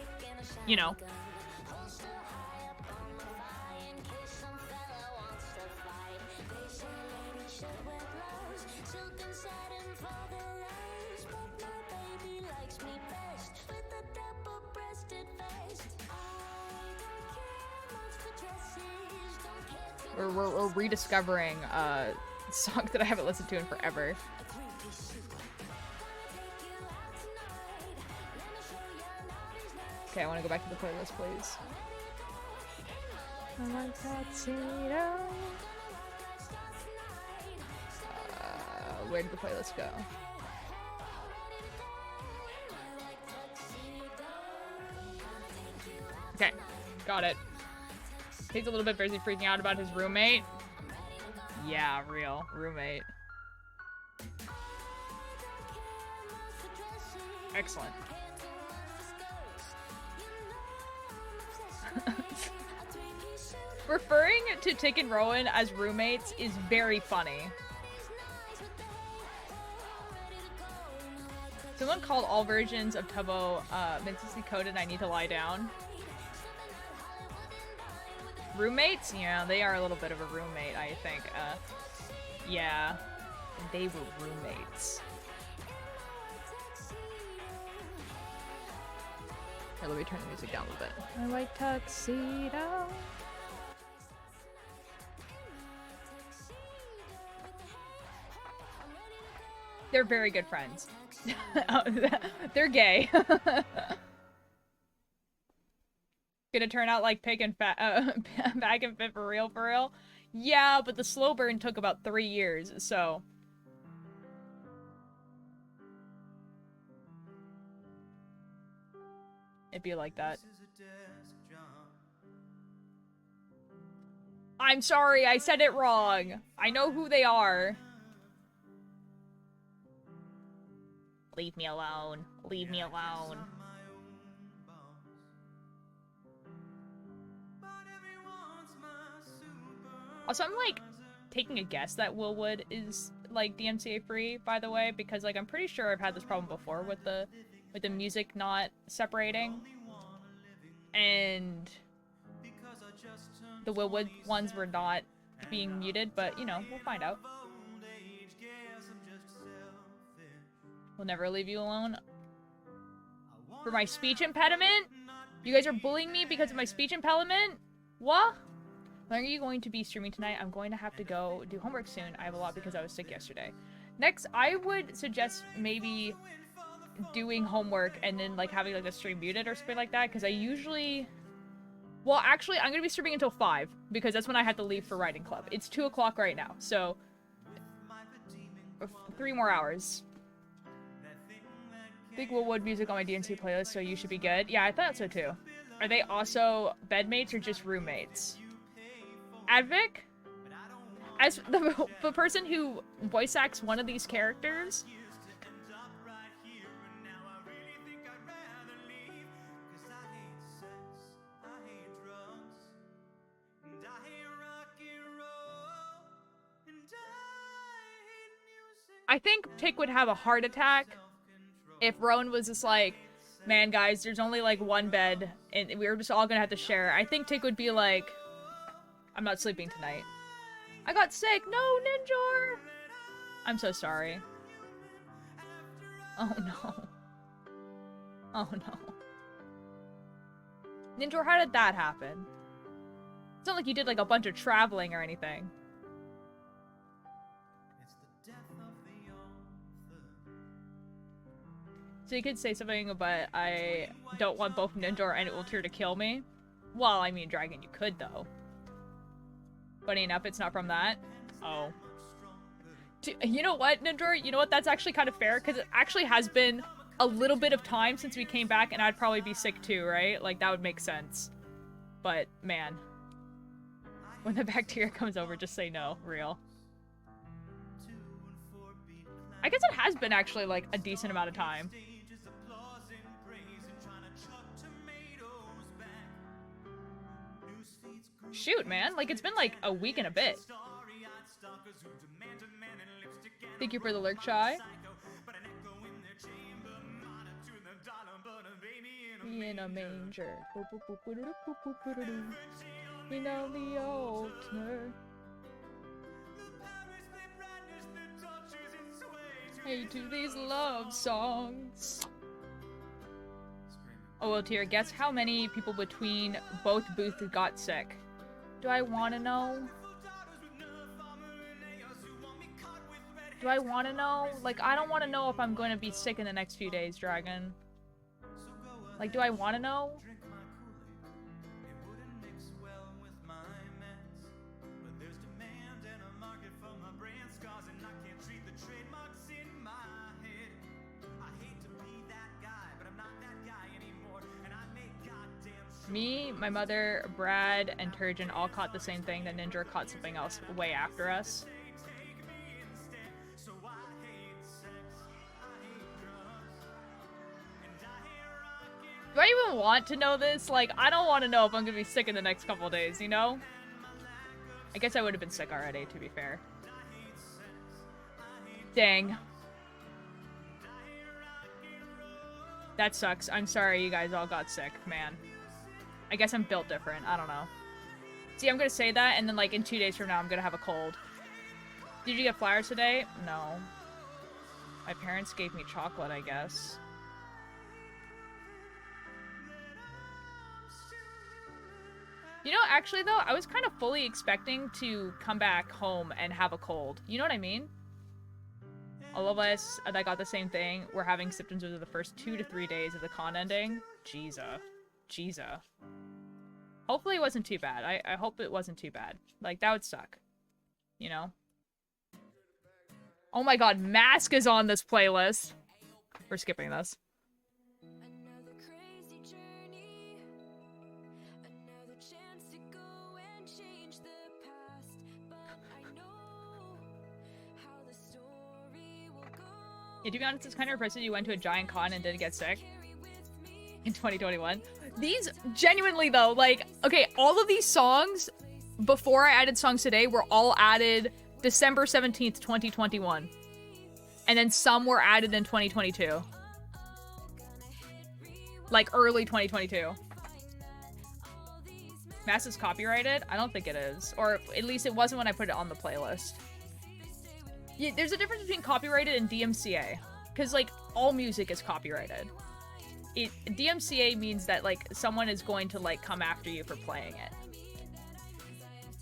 you know. We're rediscovering songs that I haven't listened to in forever. Okay, I want to go back to the playlist, please. I like that Tito. Where did the playlist go? Okay, got it. He's a little bit busy freaking out about his roommate. Yeah, real. Roommate. Excellent. Referring to Tick and Rowan as roommates is very funny. Someone called all versions of Tubbo mentally coded I need to lie down. Roommates? Yeah, they are a little bit of a roommate, I think. Yeah. They were roommates. Here, let me turn the music down a little bit. I like tuxedo. They're very good friends. They're gay. Gonna turn out like Pig and Bag and Fit for real? Yeah, but the slow burn took about 3 years, so... It'd be like that. I'm sorry, I said it wrong. I know who they are. Leave me alone. Leave me alone. Also, I'm like taking a guess that Willwood is like DMCA free, by the way, because like I'm pretty sure I've had this problem before with the music not separating, and the Willwood ones were not being muted, but you know, we'll find out. We'll never leave you alone. For my speech impediment? You guys are bullying me because of my speech impediment? What? When are you going to be streaming tonight? I'm going to have to go do homework soon. I have a lot because I was sick yesterday. Next, I would suggest maybe doing homework and then like having like a stream muted or something like that, because I usually... Well, actually, I'm going to be streaming until 5 because that's when I have to leave for writing club. It's 2 o'clock right now, so 3 more hours. Big Willwood music on my DNC playlist, so you should be good. Yeah, I thought so too. Are they also bedmates or just roommates? Advic? As the person who voice acts one of these characters, I think Tick would have a heart attack if Rowan was just like, man, guys, there's only like one bed and we're just all gonna have to share. I think Tick would be like, I'm not sleeping tonight. I got sick. No, Ninjor! I'm so sorry. Oh no. Oh no. Ninjor, how did that happen? It's not like you did like a bunch of traveling or anything. So you could say something, but I don't want both Ninjor and Ultir to kill me. Well, I mean, Dragon, you could, though. Funny enough, it's not from that. Oh. You know what, Ninjor? You know what? That's actually kind of fair, because it actually has been a little bit of time since we came back, and I'd probably be sick too, right? Like, that would make sense. But, man. When the bacteria comes over, just say no. Real. I guess it has been actually, like, a decent amount of time. Shoot, man. Like, it's been, like, a week and a bit. Thank you for the lurk, Shy. In a manger. You know the altar. Hey, to these love songs. Oh, well, Tier, guess how many people between both booths got sick? Do I want to know? Do I want to know? Like, I don't want to know if I'm going to be sick in the next few days, Dragon. Like, do I want to know? Me, my mother, Brad, and Turgeon all caught the same thing. That Ninja caught something else way after us. Do I even want to know this? Like, I don't want to know if I'm gonna be sick in the next couple days, you know? I guess I would have been sick already, to be fair. Dang. That sucks. I'm sorry you guys all got sick, man. I guess I'm built different. I don't know. See, I'm gonna say that, and then, like, in 2 days from now, I'm gonna have a cold. Did you get flowers today? No. My parents gave me chocolate, I guess. You know, actually, though, I was kind of fully expecting to come back home and have a cold. You know what I mean? All of us that got the same thing were having symptoms within the first 2 to 3 days of the con ending. Jesus. Hopefully it wasn't too bad. I hope it wasn't too bad. Like, that would suck. You know? Oh my god, Mask is on this playlist. We're skipping this. Another crazy journey, another chance to go and change the past. But I know how the story will go. Yeah, to be honest, it's kind of impressive you went to a giant con and didn't get sick in 2021. These, genuinely though, like, okay, all of these songs, before I added songs today, were all added December 17th, 2021. And then some were added in 2022. Like, early 2022. Mass is copyrighted? I don't think it is. Or at least it wasn't when I put it on the playlist. Yeah, there's a difference between copyrighted and DMCA. Because, like, all music is copyrighted. DMCA means that, like, someone is going to, like, come after you for playing it.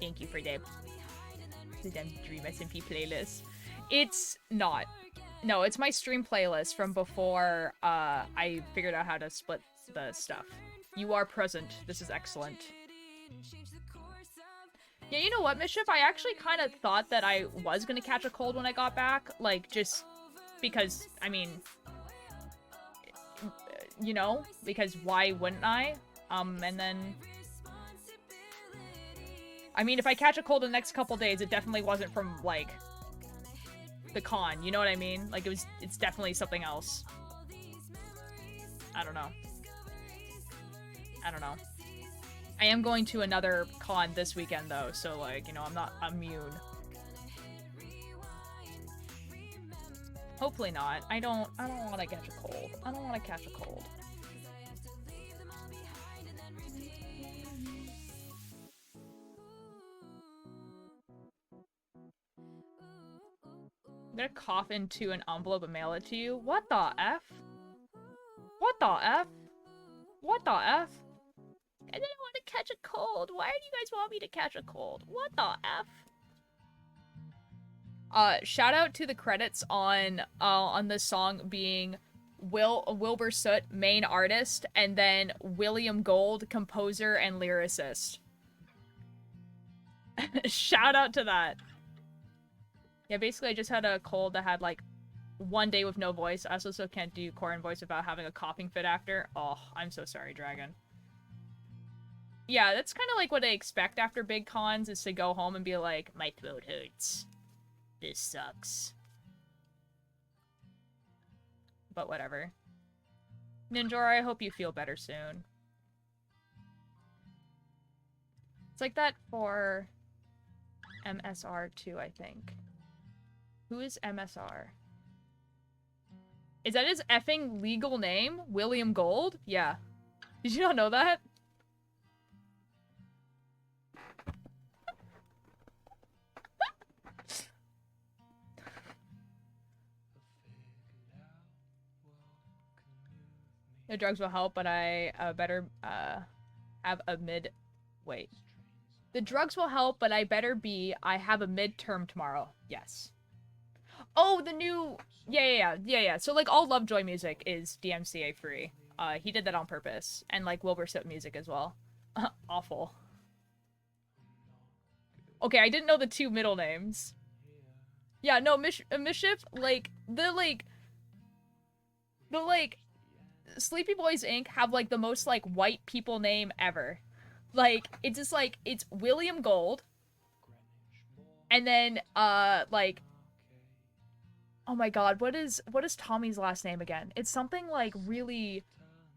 Thank you for the Dream SMP playlist. It's not. No, it's my stream playlist from before I figured out how to split the stuff. You are present. This is excellent. Yeah, you know what, Mischief? I actually kind of thought that I was going to catch a cold when I got back. Like, just because, I mean, you know, because why wouldn't I? And then... I mean, if I catch a cold in the next couple days, it definitely wasn't from, like, the con, you know what I mean? Like, it's definitely something else. I don't know. I am going to another con this weekend, though, so, like, you know, I'm not immune. Hopefully not. I don't want to catch a cold. I don't want to catch a cold. I'm gonna cough into an envelope and mail it to you. What the F? What the F? What the F? I didn't want to catch a cold. Why do you guys want me to catch a cold? What the F? Shout out to the credits on this song being Wilbur Soot, main artist, and then William Gold, composer and lyricist. Shout out to that. Yeah, basically I just had a cold that had like 1 day with no voice. I also still can't do Corin voice without having a coughing fit after. Oh, I'm so sorry, Dragon. Yeah, that's kind of like what I expect after big cons, is to go home and be like, my throat hurts. This sucks. But whatever. Ninjora, I hope you feel better soon. It's like that for MSR too, I think. Who is MSR? Is that his effing legal name? William Gold? Yeah. Did you not know that? The drugs will help, but I better have a mid... Wait. The drugs will help, but I I have a midterm tomorrow. Yes. Oh, the new... Yeah. So, like, all Lovejoy music is DMCA free. He did that on purpose. And, like, Wilbur Soot music as well. Awful. Okay, I didn't know the 2 middle names. Yeah, no, Mischief, like, the Sleepy Boys Inc. have, like, the most, like, white people name ever. Like, it's just, like, it's William Gold. And then, like... Oh my god, what is Tommy's last name again? It's something, like, really,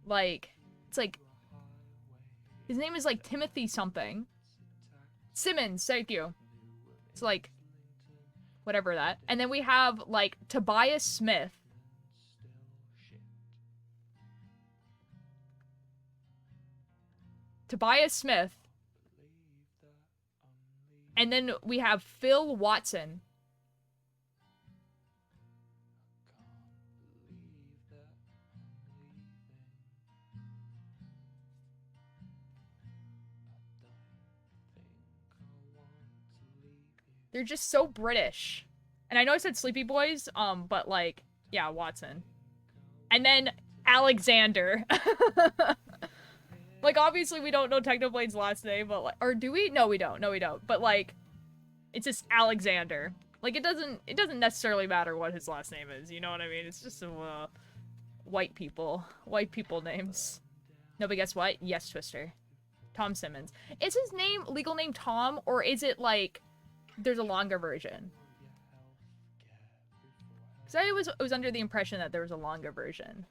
like... It's, like... His name is, like, Timothy something. Simmons, thank you. It's, like... Whatever that. And then we have, like, Tobias Smith. Tobias Smith. And then we have Phil Watson. They're just so British. And I know I said Sleepy Boys, but like, yeah, Watson. And then Alexander. Like, obviously we don't know Technoblade's last name, but like, or do we? No, we don't. No, we don't. But like, it's just Alexander. Like, it doesn't necessarily matter what his last name is, you know what I mean? It's just some, white people names. No, but guess what? Yes, Twister. Tom Simmons. Is his name, legal name Tom, or is it like, there's a longer version? Because I was under the impression that there was a longer version.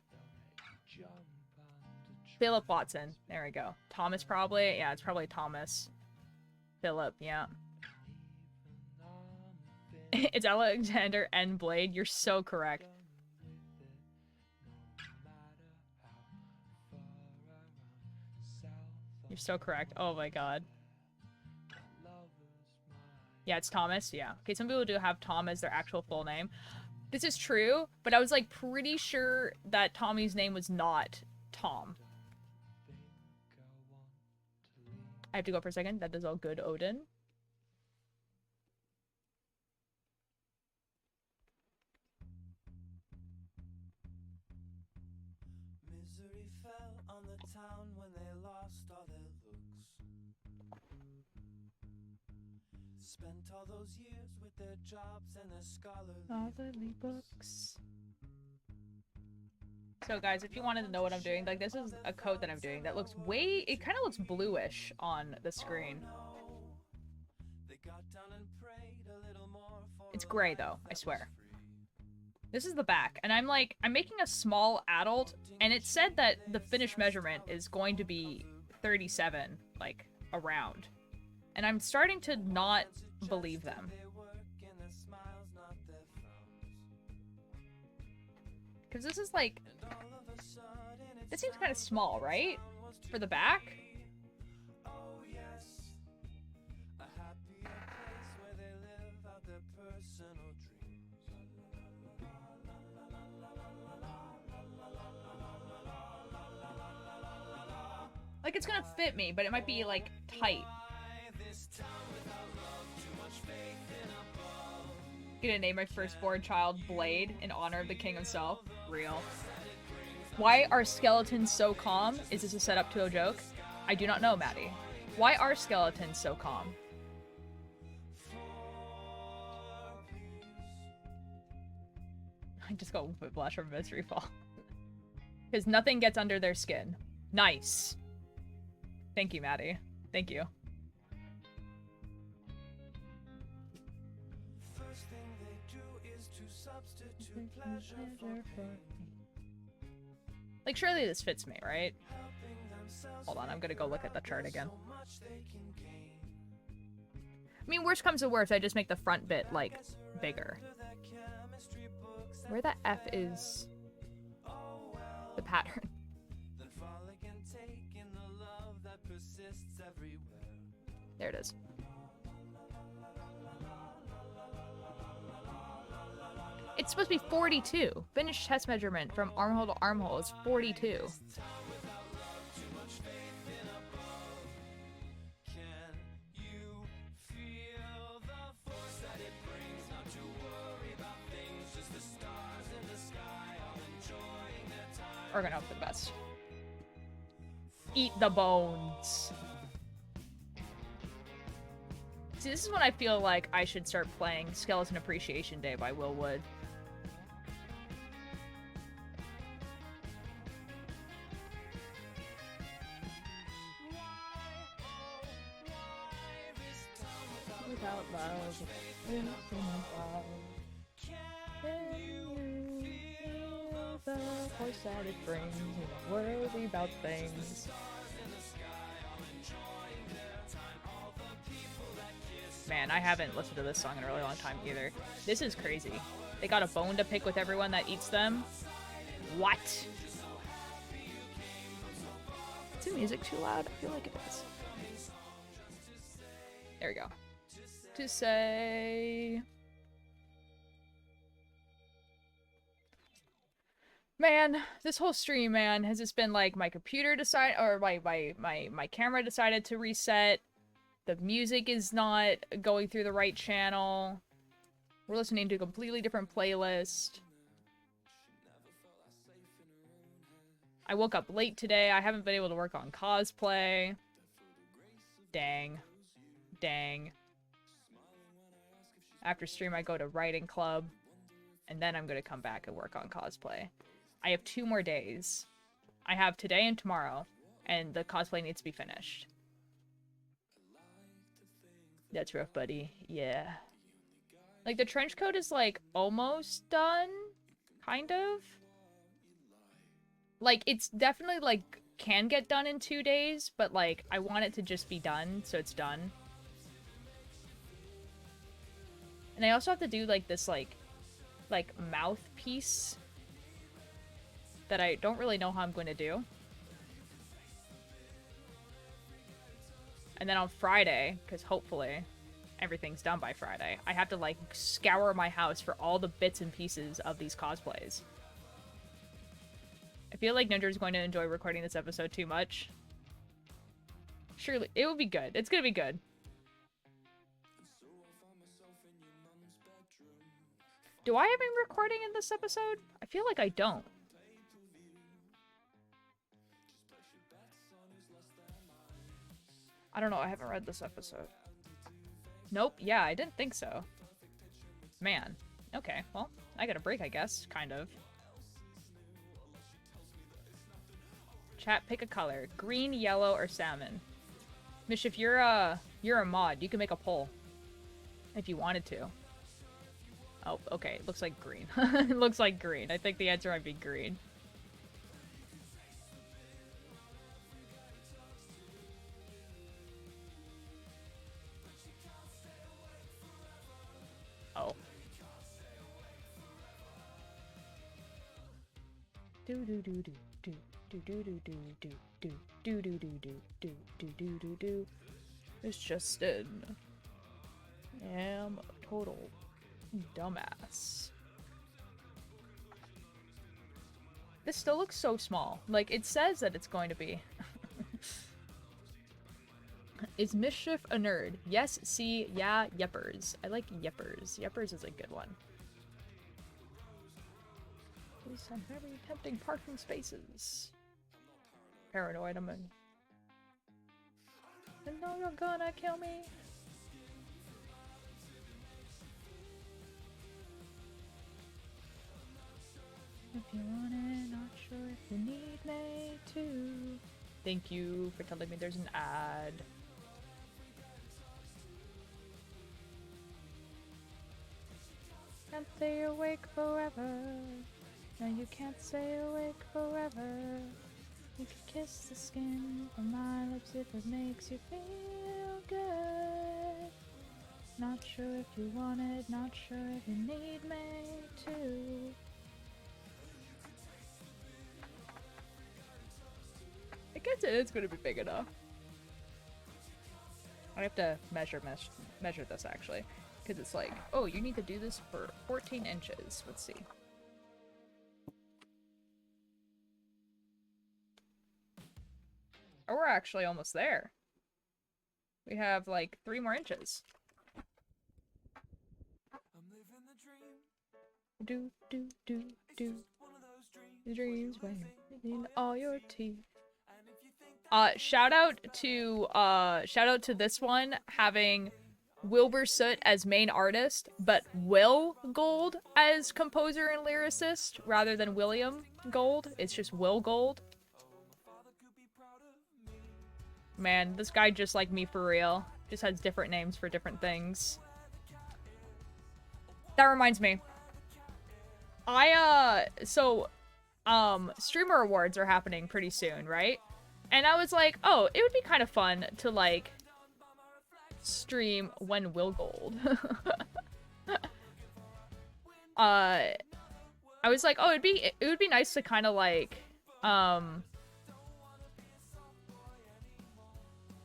Philip Watson. There we go. Thomas probably. Yeah, it's probably Thomas. Philip, yeah. It's Alexander N. Blade. You're so correct. You're so correct. Oh my god. Yeah, it's Thomas. Yeah. Okay, some people do have Tom as their actual full name. This is true, but I was like pretty sure that Tommy's name was not Tom. I have to go for a second. That is all good, Odin. Misery fell on the town when they lost all their looks. Spent all those years with their jobs and their scholarly books. So guys, if you wanted to know what I'm doing, like this is a code that I'm doing that looks way, it kind of looks bluish on the screen. It's gray though, I swear. This is the back, and I'm making a small adult, and it said that the finished measurement is going to be 37, like, around. And I'm starting to not believe them. Because this is like, this seems kind of small, right? For the back? Like, it's gonna fit me, but it might be, like, tight. Gonna name my firstborn child Blade in honor of the king himself. Real. Why are skeletons so calm? Is this a setup to a joke? I do not know, Maddie. Why are skeletons so calm? I just got whiplash from Mystery Fall. Because nothing gets under their skin. Nice. Thank you, Maddie. Thank you. First thing they do is to substitute pleasure for like, surely this fits me, right? Hold on, I'm gonna go look at the chart again. I mean, worst comes to worst, I just make the front bit, like, bigger. Where the F is the pattern? There it is. It's supposed to be 42. Finished test measurement from armhole to armhole is 42. We're gonna hope for the best. Eat the bones. See, this is when I feel like I should start playing Skeleton Appreciation Day by Will Wood. Without love, can you feel the force that it brings in a world without things? Man, I haven't listened to this song in a really long time either. This is crazy. They got a bone to pick with everyone that eats them? What? Is the music too loud? I feel like it is. There we go. to say. Man, this whole stream, man, has just been like my computer decided, or my camera decided to reset. The music is not going through the right channel. We're listening to a completely different playlist. I woke up late today. I haven't been able to work on cosplay. Dang. Dang. After stream, I go to writing club. And then I'm going to come back and work on cosplay. I have 2 more days. I have today and tomorrow. And the cosplay needs to be finished. That's rough, buddy. Yeah. Like, the trench coat is, like, almost done. Kind of. Like, it's definitely, like, can get done in 2 days. But, like, I want it to just be done, so it's done. And I also have to do, like, this, like mouthpiece that I don't really know how I'm going to do. And then on Friday, because hopefully everything's done by Friday, I have to, like, scour my house for all the bits and pieces of these cosplays. I feel like Ninja's going to enjoy recording this episode too much. Surely, it will be good. It's gonna be good. Do I have him recording in this episode? I feel like I don't. I don't know, I haven't read this episode. Nope, yeah, I didn't think so. Man. Okay, well, I got a break, I guess, kind of. Chat, pick a color. Green, yellow, or salmon. Mish, if you're a mod, you can make a poll. If you wanted to. Oh, okay, it looks like green. It looks like green. I think the answer might be green. Oh. Do do do do do do do do do do do do do do do do do do do do. It's Justin. Am a total dumbass. This still looks so small. Like, it says that it's going to be. Is Mischief a nerd? Yes, see, yeah, yeppers. I like yeppers. Yeppers is a good one. These some very tempting parking spaces. Paranoid, I'm in. I know you're gonna kill me. If you want it, not sure if you need me to. Thank you for telling me there's an ad. Can't stay awake forever. No, you can't stay awake forever. You could kiss the skin from my lips if it makes you feel good. Not sure if you want it, not sure if you need me to. I guess it is going to be big enough. I have to measure this actually, because it's like, oh, you need to do this for 14 inches. Let's see. Oh, we're actually almost there. We have like 3 more inches. Do do do do. The dreams when in all your teeth. Shout out to this one having Wilbur Soot as main artist, but Will Gold as composer and lyricist rather than William Gold. It's just Will Gold. Man, this guy just like me for real. Just has different names for different things. That reminds me. Streamer awards are happening pretty soon, right? And I was like, oh, it would be kind of fun to, like, stream when Will Gold. I was like, oh, it would be nice to kind of, like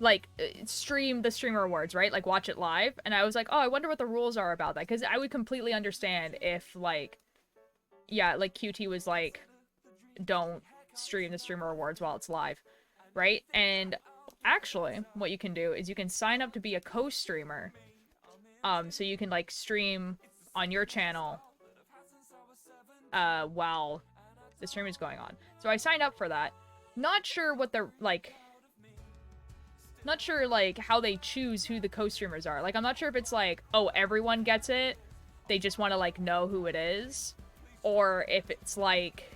like stream the streamer awards, right? Like watch it live. And I was like, oh, I wonder what the rules are about that, because I would completely understand if like, yeah, like QT was like, don't stream the streamer awards while it's live, right? And actually what you can do is you can sign up to be a co-streamer, so you can like stream on your channel while the stream is going on. So I signed up for that. Not sure what they're like, not sure like how they choose who the co-streamers are. Like I'm not sure if it's like, oh, everyone gets it, they just want to like know who it is, or if it's like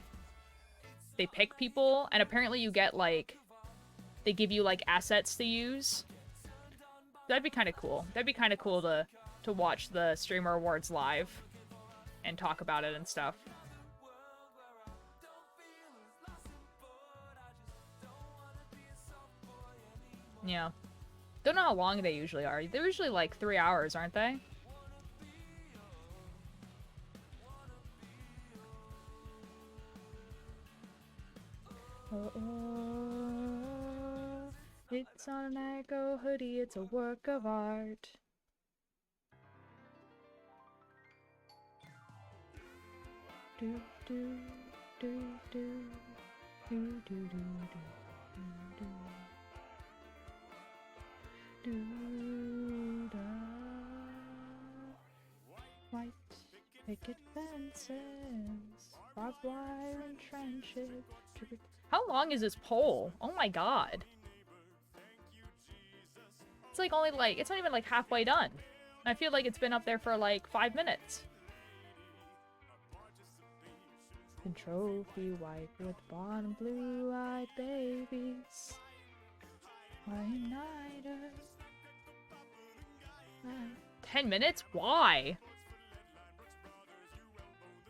they pick people, and apparently you get like, they give you like assets to use. That'd be kind of cool. That'd be kind of cool to watch the streamer awards live and talk about it and stuff. Yeah. Don't know how long they usually are. They're usually like 3 hours, aren't they? Oh, it's on an Echo hoodie, it's a work of art. Do do do do do do do do do do da. White picket fences, barbed wire and trenches. How long is this pole? Oh my god. It's like only like, it's not even like halfway done. I feel like it's been up there for like 5 minutes. And trophy wife with blonde blue-eyed babies. Why unite 10 minutes? Why?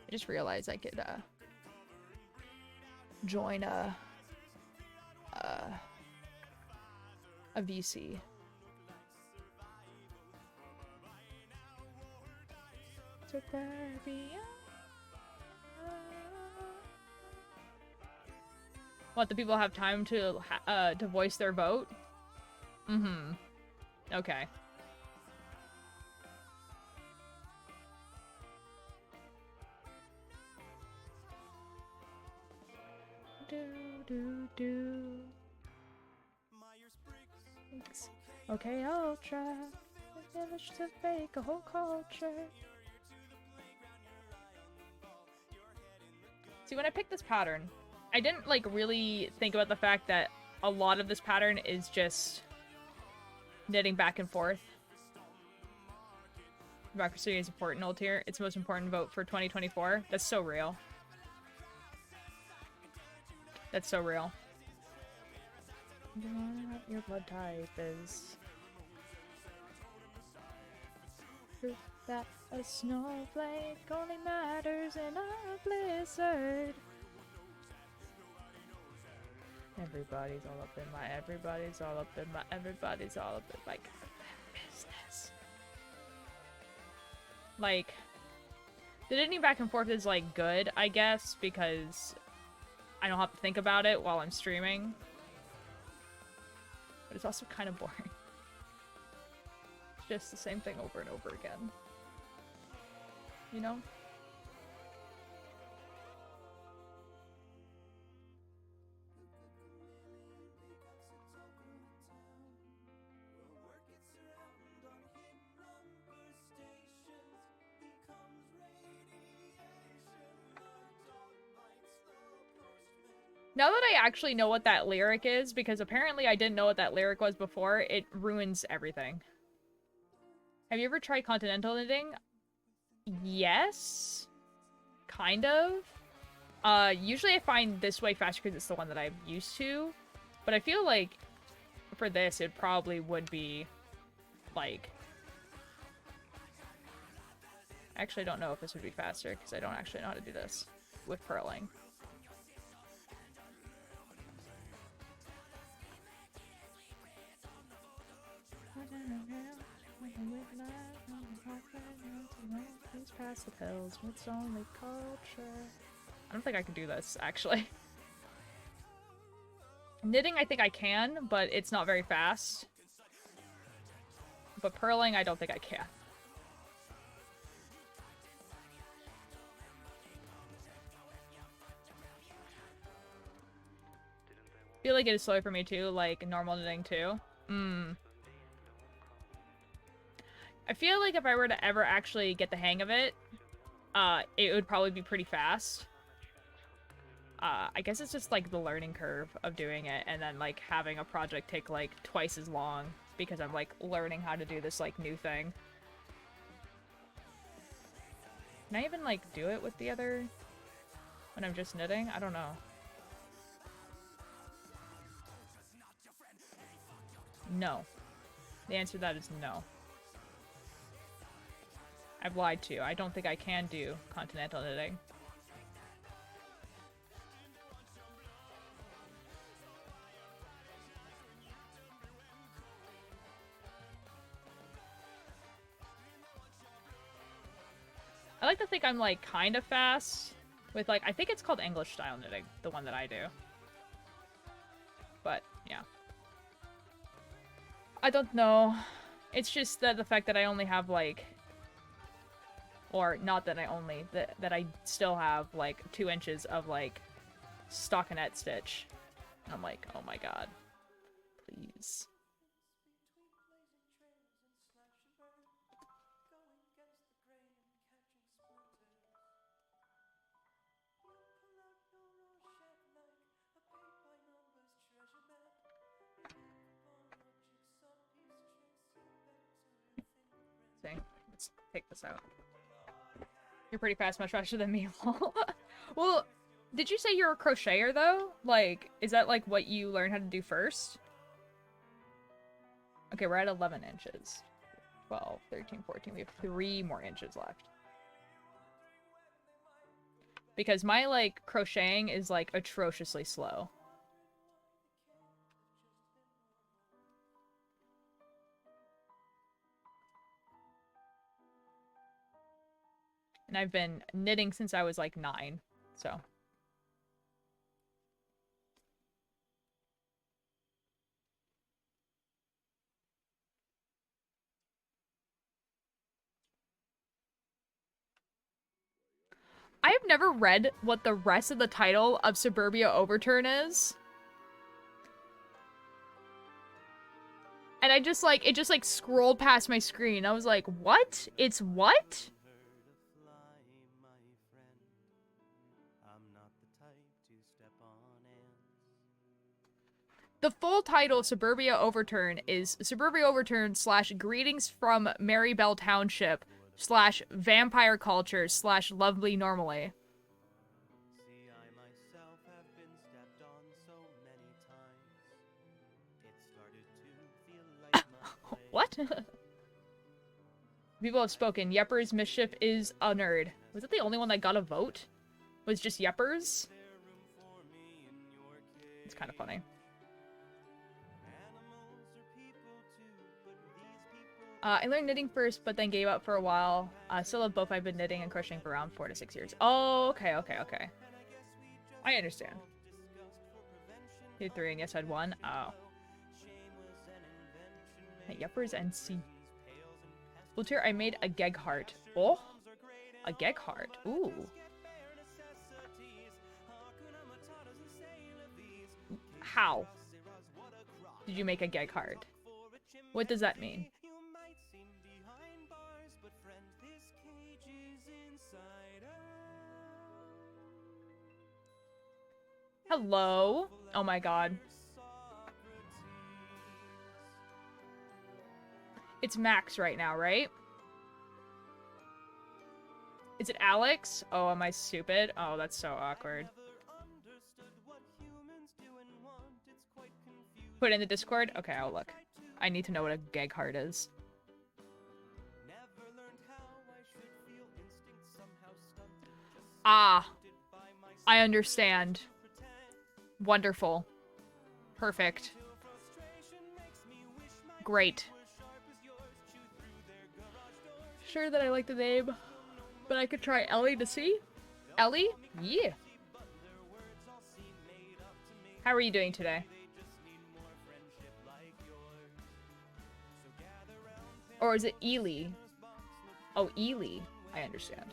I just realized I could join a VC. Suburbia. What, the people have time to voice their vote? Mm-hmm. Okay. Do. Thanks. Okay, Ultra. I managed to fake a whole culture. See, when I picked this pattern, I didn't like really think about the fact that a lot of this pattern is just knitting back and forth. Democracy is important, old tier. It's the most important vote for 2024. That's so real. That's so real. Your blood type is proof that a snowflake only matters in a blizzard. Everybody's all up in my business. Like, the knitting back and forth is like good, I guess, because I don't have to think about it while I'm streaming. But it's also kind of boring. It's just the same thing over and over again. You know? Now that I actually know what that lyric is, because apparently I didn't know what that lyric was before, it ruins everything. Have you ever tried continental knitting? Yes. Kind of. Usually I find this way faster because it's the one that I'm used to. But I feel like for this, it probably would be like... I actually don't know if this would be faster because I don't actually know how to do this with purling. Please pass the pills. It's only culture. I don't think I can do this, actually. Knitting, I think I can, but it's not very fast. But purling, I don't think I can. I feel like it is slow for me too, like normal knitting too. I feel like if I were to ever actually get the hang of it, it would probably be pretty fast. I guess it's just like the learning curve of doing it and then like having a project take like twice as long because I'm like learning how to do this like new thing. Can I even like do it with the other when I'm just knitting? I don't know. No. The answer to that is no. I've lied to you. I don't think I can do continental knitting. I like to think I'm like kind of fast with like, I think it's called English style knitting, the one that I do. But yeah. I don't know. It's just that the fact that I only have like, or not that I only, that I still have like 2 inches of like stockinette stitch. And I'm like, oh my god. Please. Let's take this out. You're pretty fast, much faster than me. Well, did you say you're a crocheter though? Like, is that like what you learned how to do first? Okay, we're at 11 inches. 12, 13, 14. We have 3 more inches left. Because my like crocheting is like atrociously slow. And I've been knitting since I was like 9, so. I have never read what the rest of the title of Suburbia Overturn is. And I just like, it just like scrolled past my screen. I was like, what? It's what? The full title of Suburbia Overturn is Suburbia Overturn / Greetings from Marybelle Township / Vampire Culture / Lovely Normally. What? People have spoken. Yepper's Mischief is a nerd. Was it the only one that got a vote? Was just Yepper's? It's kind of funny. I learned knitting first, but then gave up for a while. Still love both. I've been knitting and crocheting for around 4 to 6 years. Oh, okay. I understand. You had 3 and yes, I had 1. Oh. Yepper's NC. Splatoon, I made a geg heart. Oh, a geg heart. Ooh. How did you make a geg heart? What does that mean? Hello? Oh my god. It's Max right now, right? Is it Alex? Oh, am I stupid? Oh, that's so awkward. Put it in the Discord? Okay, I'll look. I need to know what a geg heart is. Ah. I understand. Wonderful. Perfect. Great. Sure that I like the name, but I could try Ellie to see. Ellie? Yeah. How are you doing today? Or is it Ely? Oh, Ely. I understand.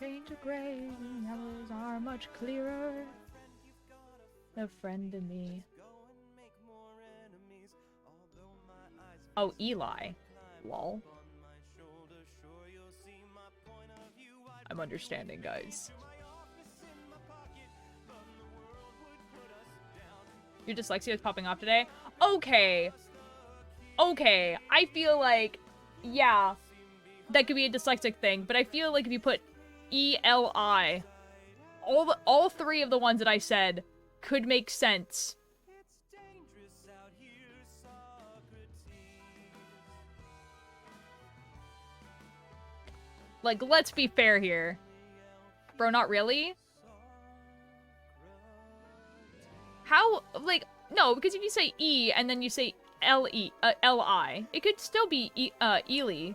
Change of gray, yellows are much clearer. A friend in me. Oh, Eli. Lol. I'm understanding, guys. Your dyslexia is popping off today? Okay. Okay. I feel like, yeah, that could be a dyslexic thing, but I feel like if you put E-L-I, all three of the ones that I said could make sense. Like, let's be fair here. Bro, not really? How, like, no, because if you say E and then you say L-I, it could still be Ely.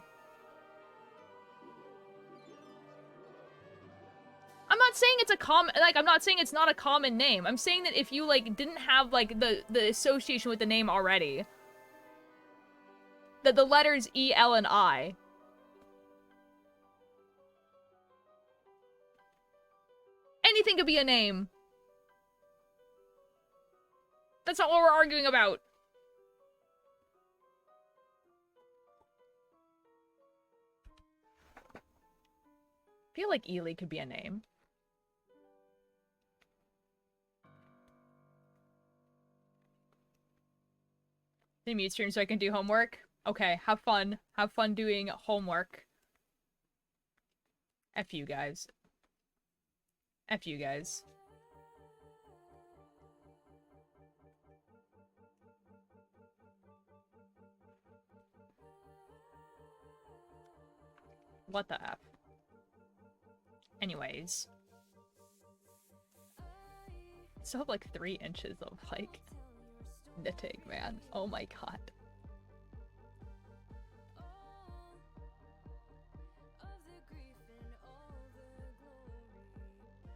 I'm not saying it's a common, like, I'm not saying it's not a common name. I'm saying that if you, like, didn't have, like, the association with the name already, that the letters E, L, and I. Anything could be a name. That's not what we're arguing about. I feel like Ely could be a name. They mute stream so I can do homework. Okay, have fun. Have fun doing homework. F you guys. F you guys. What the F? Anyways. So have like 3 inches of like knitting, man. Oh my god.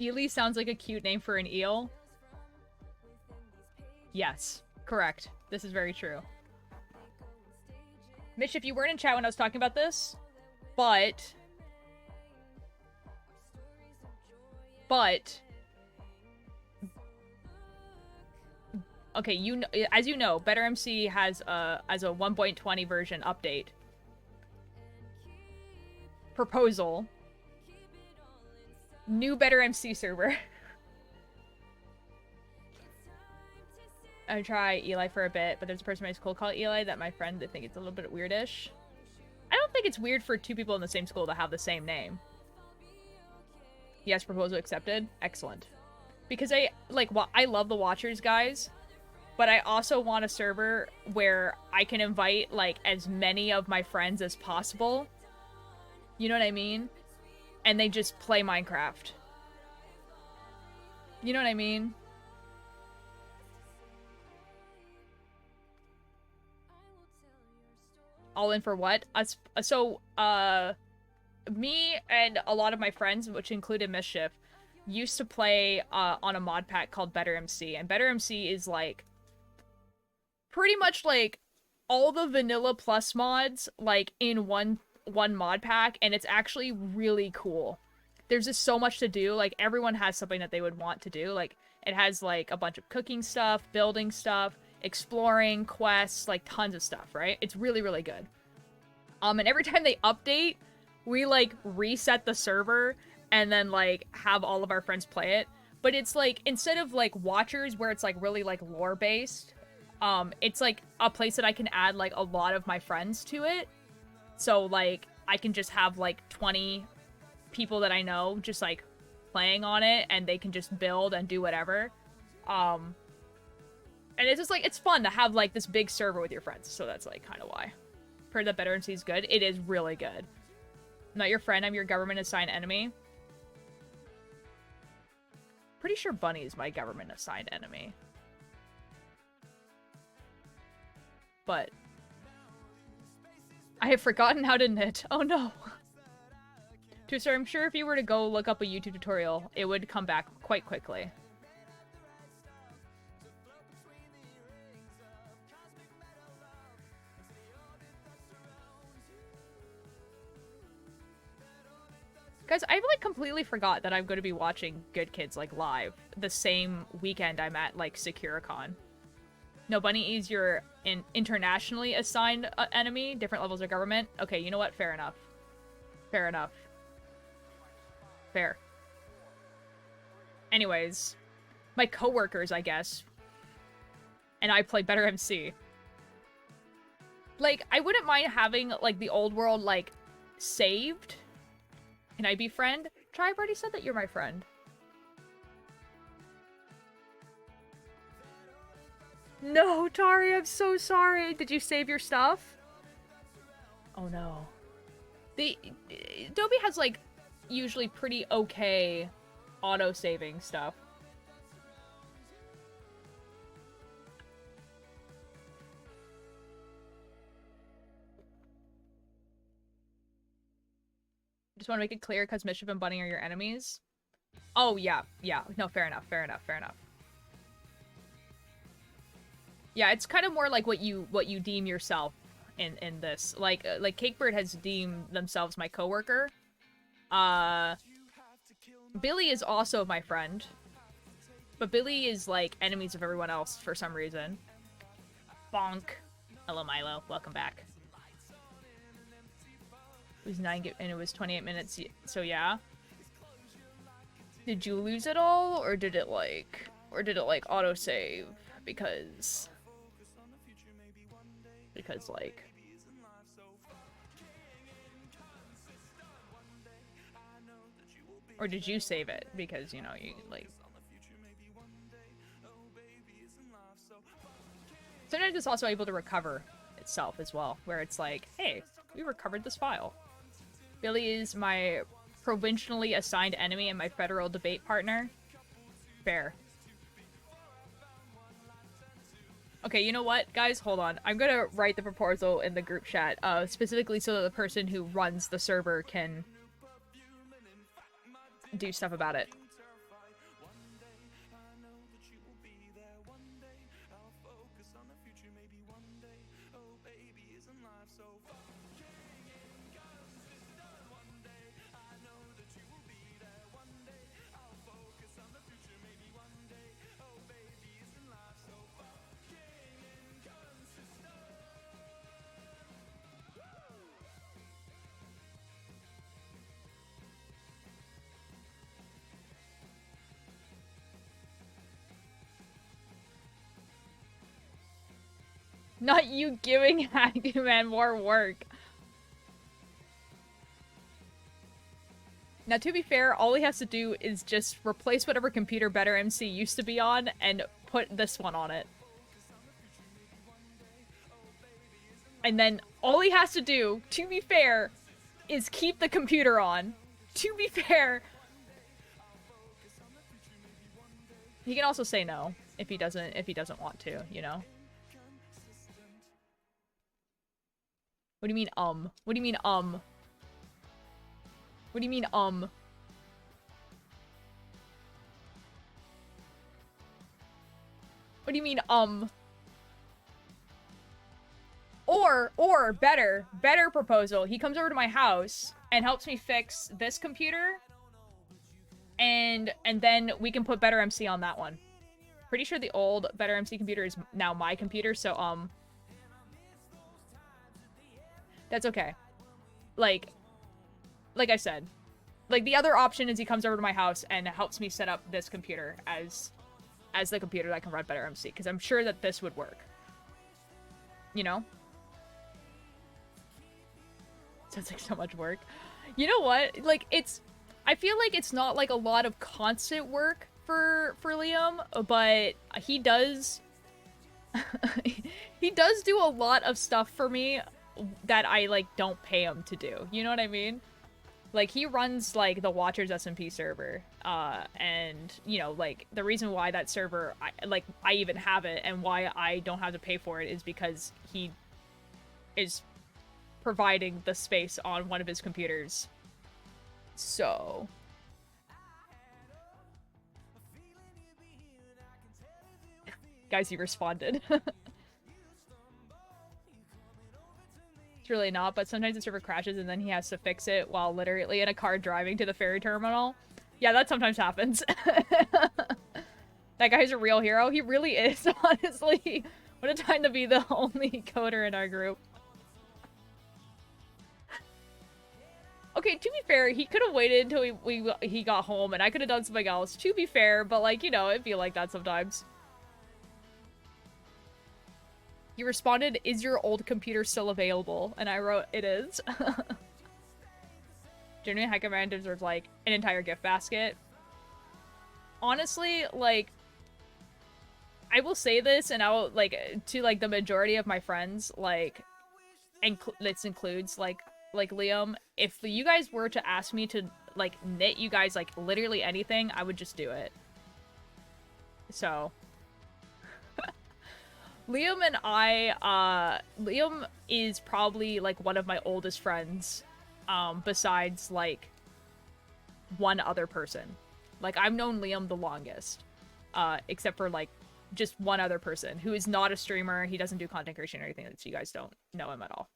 Ely sounds like a cute name for an eel. Yes, correct. This is very true. Mitch, if you weren't in chat when I was talking about this, but okay, you know, as you know, Better MC has a 1.20 version update proposal. New Better MC server. I try Eli for a bit, but there's a person in my school called Eli that my friend, they think it's a little bit weirdish. I don't think it's weird for 2 people in the same school to have the same name. Yes, proposal accepted. Excellent. Because I love the Watchers guys, but I also want a server where I can invite like as many of my friends as possible. You know what I mean? And they just play Minecraft. You know what I mean? All in for what? Me and a lot of my friends, which included Mischief, used to play on a mod pack called Better MC, and Better MC is like pretty much like all the vanilla plus mods like in one mod pack, and it's actually really cool. There's just so much to do. Like, everyone has something that they would want to do. Like, it has like a bunch of cooking stuff, building stuff, exploring, quests, like tons of stuff, right? It's really, really good. And every time they update, we like reset the server and then like have all of our friends play it. But it's like, instead of like Watchers where it's like really like lore based, it's like a place that I can add like a lot of my friends to it. So like I can just have like 20 people that I know just like playing on it, and they can just build and do whatever. And it's just like, it's fun to have like this big server with your friends. So that's like kind of why. Heard that Better MC is good. It is really good. I'm not your friend, I'm your government assigned enemy. Pretty sure Bunny is my government assigned enemy. But I have forgotten how to knit. Oh no. So I'm sure if you were to go look up a YouTube tutorial, it would come back quite quickly. Guys, I like completely forgot that I'm going to be watching Good Kids like live the same weekend I'm at like SecuraCon. No, Bunny is your internationally assigned enemy, different levels of government. Okay, you know what? Fair enough. Fair enough. Fair. Anyways, my coworkers, I guess, and I play better MC. Like, I wouldn't mind having like the old world like saved. Can I be friend? Tribe already said that you're my friend. No, Tari, I'm so sorry. Did you save your stuff? Oh no. Adobe has like usually pretty okay auto-saving stuff. Just want to make it clear because Mischief and Bunny are your enemies. Oh yeah, yeah. No, fair enough, fair enough, fair enough. Yeah, it's kind of more like what you deem yourself in this. Like Cakebird has deemed themselves my coworker. Billy is also my friend. But Billy is like enemies of everyone else for some reason. Bonk. Hello Milo, welcome back. It was 9 and it was 28 minutes, so yeah. Did you lose it all or did it like autosave? Because like or did you save it? Because you know you like sometimes it's also able to recover itself as well, where it's like, hey, we recovered this file. Billy is my provincially assigned enemy and my federal debate partner. Fair. Okay, you know what, guys? Hold on. I'm gonna write the proposal in the group chat, specifically so that the person who runs the server can do stuff about it. Not you giving Hackman more work. Now, to be fair, all he has to do is just replace whatever computer Better MC used to be on and put this one on it. And then all he has to do, to be fair, is keep the computer on. To be fair. He can also say no if he doesn't want to, you know? What do you mean, What do you mean, What do you mean, What do you mean, Or, better proposal. He comes over to my house and helps me fix this computer. And then we can put Better MC on that one. Pretty sure the old Better MC computer is now my computer, so, that's okay. Like I said, like the other option is he comes over to my house and helps me set up this computer as the computer that can run Better MC, because I'm sure that this would work. You know? Sounds like so much work. You know what? Like I feel like it's not like a lot of constant work for Liam, but he does he does do a lot of stuff for me that I, like, don't pay him to do. You know what I mean? Like, he runs, like, the Watchers SMP server, and, you know, like, the reason why that server, I even have it, and why I don't have to pay for it is because he is providing the space on one of his computers. So... Guys, he responded. It's really not, but sometimes the server crashes and then he has to fix it while literally in a car driving to the ferry terminal. Yeah, that sometimes happens. That guy's a real hero. He really is, honestly. What a time to be the only coder in our group. Okay, to be fair, he could have waited until he got home and I could have done something else. To be fair, but like, you know, it'd be like that sometimes. You responded, "Is your old computer still available?" And I wrote, "It is." Genuine Hacker Man deserves like an entire gift basket. Honestly, like, I will say this, and I will, like, to, like, the majority of my friends, like, and this includes, like Liam, if you guys were to ask me to, like, knit you guys, like, literally anything, I would just do it. So. Liam and I, Liam is probably, like, one of my oldest friends, besides, like, one other person. Like, I've known Liam the longest, except for, like, just one other person who is not a streamer. He doesn't do content creation or anything, so you guys don't know him at all.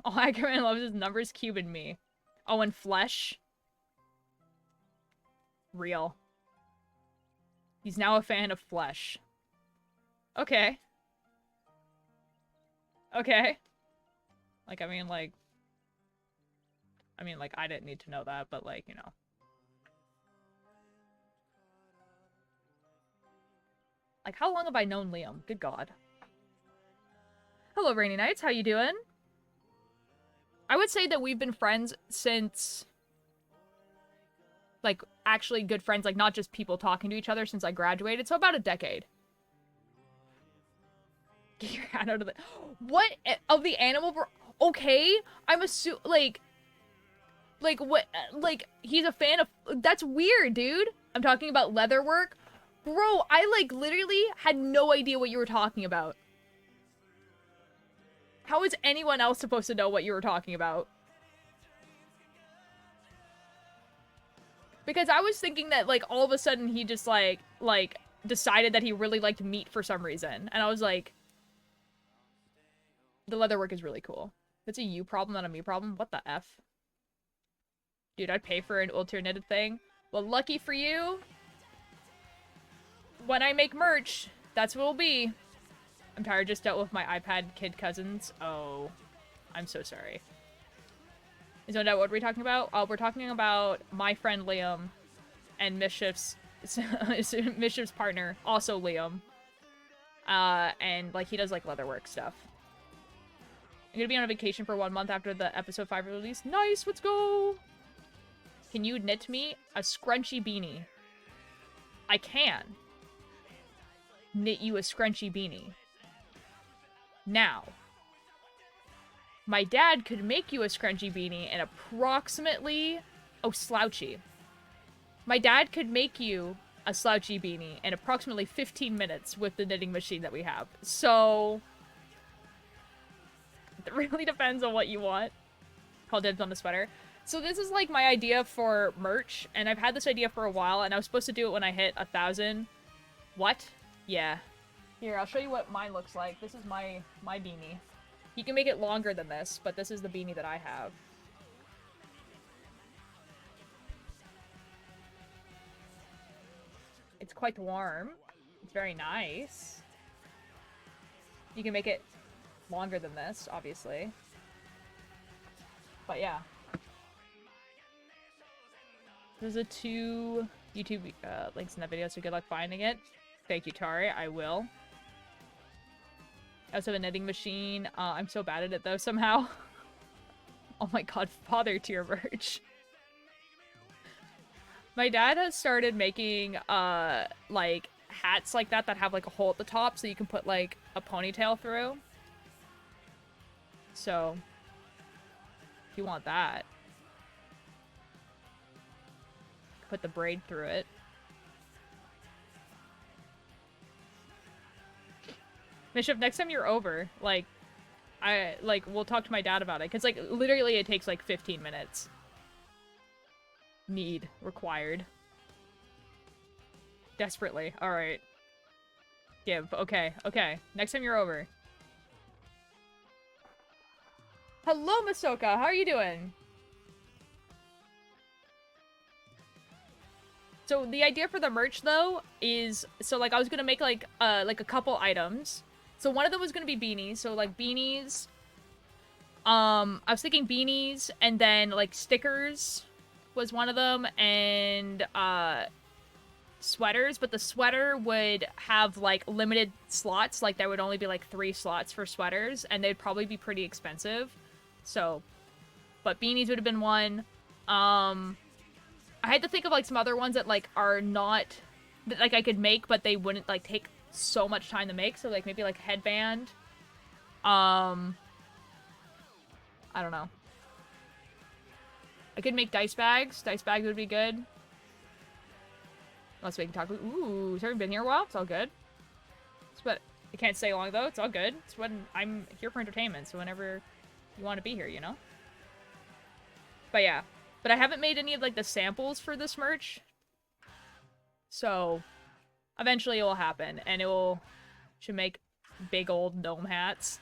All Ackerman loves is numbers, cube, and me. Oh, and flesh. Real. He's now a fan of flesh. Okay. Okay. Like, I mean, like, I didn't need to know that, but, like, you know. Like, how long have I known Liam? Good God. Hello, Rainy Nights. How you doing? I would say that we've been friends since, like, actually good friends, like, not just people talking to each other since I graduated, so about a decade. Get your hat out of the... What? Of the animal... Okay, I'm like, what? Like, he's a fan of... That's weird, dude. I'm talking about leatherwork. Bro, I, like, literally had no idea what you were talking about. How is anyone else supposed to know what you were talking about? Because I was thinking that, like, all of a sudden he just, like, decided that he really liked meat for some reason. And I was like... The leatherwork is really cool. It's a you problem, not a me problem. What the F? Dude, I'd pay for an alternative thing. Well, lucky for you... When I make merch, that's what it'll be. I'm tired, just dealt with my iPad kid cousins. Oh, I'm so sorry. Is no doubt what we're talking about? We're talking about my friend Liam and Mischief's partner, also Liam. And like he does like leatherwork stuff. I'm gonna be on a vacation for 1 month after the episode 5 release. Nice, let's go! Can you knit me a scrunchy beanie? I can. Knit you a scrunchy beanie. Now, my dad could make you a scrunchy beanie in approximately... Oh, slouchy. My dad could make you a slouchy beanie in approximately 15 minutes with the knitting machine that we have. So, it really depends on what you want. Call dibs on the sweater. So this is like my idea for merch, and I've had this idea for a while, and I was supposed to do it when I hit 1,000. What? Yeah. Here, I'll show you what mine looks like. This is my beanie. You can make it longer than this, but this is the beanie that I have. It's quite warm. It's very nice. You can make it longer than this, obviously. But yeah. There's a 2 YouTube links in that video, so good luck finding it. Thank you, Tari. I will. I also have a knitting machine. I'm so bad at it, though, somehow. Oh my god, father tier merch. My dad has started making, like, hats like that have, like, a hole at the top so you can put, like, a ponytail through. So, if you want that, put the braid through it. Bishop, next time you're over, like, we'll talk to my dad about it. Because, like, literally it takes, like, 15 minutes. Need. Required. Desperately. Alright. Give. Okay. Okay. Next time you're over. Hello, Masoka. How are you doing? So the idea for the merch though is so like I was gonna make like a couple items. So one of them was gonna be beanies. So like beanies. I was thinking beanies and then like stickers was one of them and sweaters, but the sweater would have like limited slots. Like there would only be like 3 slots for sweaters and they'd probably be pretty expensive. So, but beanies would have been one. I had to think of like some other ones that like are not that like I could make, but they wouldn't like take so much time to make. So like maybe like headband. I don't know. I could make dice bags. Dice bags would be good. Unless we can talk. Ooh, has everyone been here a while? It's all good. It's what I can't stay long though. It's all good. It's when I'm here for entertainment. So whenever you want to be here, you know. But yeah. But I haven't made any of, like, the samples for this merch. So, eventually it will happen. And it will... should make big old gnome hats.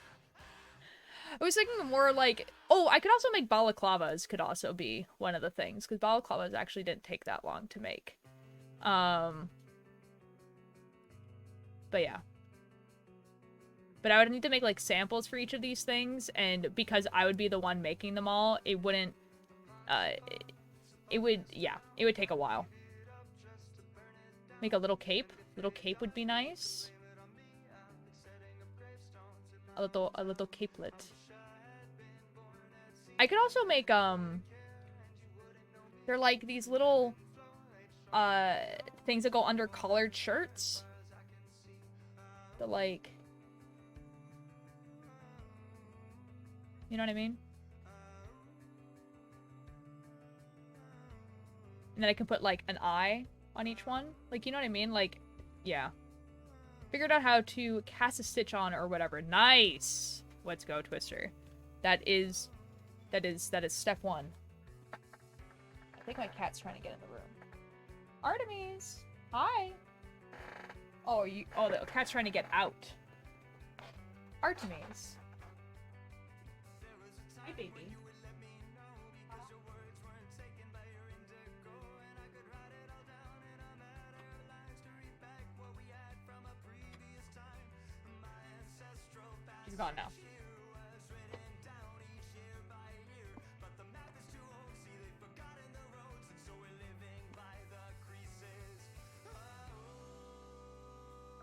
I was thinking more, like... Oh, I could also make balaclavas could also be one of the things. Because balaclavas actually didn't take that long to make. But yeah. But I would need to make, like, samples for each of these things. And because I would be the one making them all, it wouldn't... it would take a while. Make a little cape. Little cape would be nice. A little capelet. I could also make, they're like these little, things that go under collared shirts. The like, you know what I mean? And then I can put, like, an eye on each one. Like, you know what I mean? Like, yeah. Figured out how to cast a stitch on or whatever. Nice! Let's go, Twister. That is step 1. I think my cat's trying to get in the room. Artemis! Hi! Oh, the cat's trying to get out. Artemis. Hi, baby. She's gone now.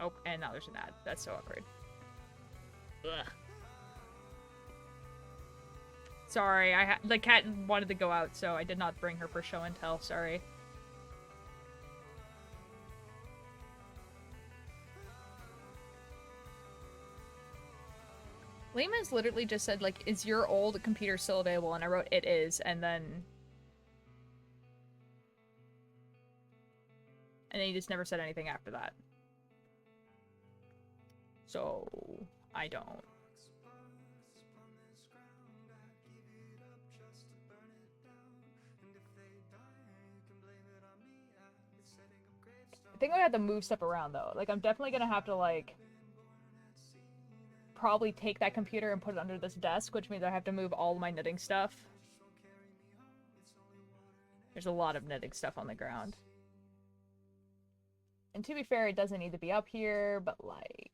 Oh, and now there's an ad. That's so awkward. Ugh. Sorry, the cat wanted to go out, so I did not bring her for show and tell. Sorry. Lehman's literally just said, like, is your old computer still available? And I wrote, it is, and then he just never said anything after that. So, I don't. I think I have to move stuff around, though. Like, I'm definitely gonna have to, like, probably take that computer and put it under this desk, which means I have to move all my knitting stuff. There's a lot of knitting stuff on the ground. And to be fair, it doesn't need to be up here, but like...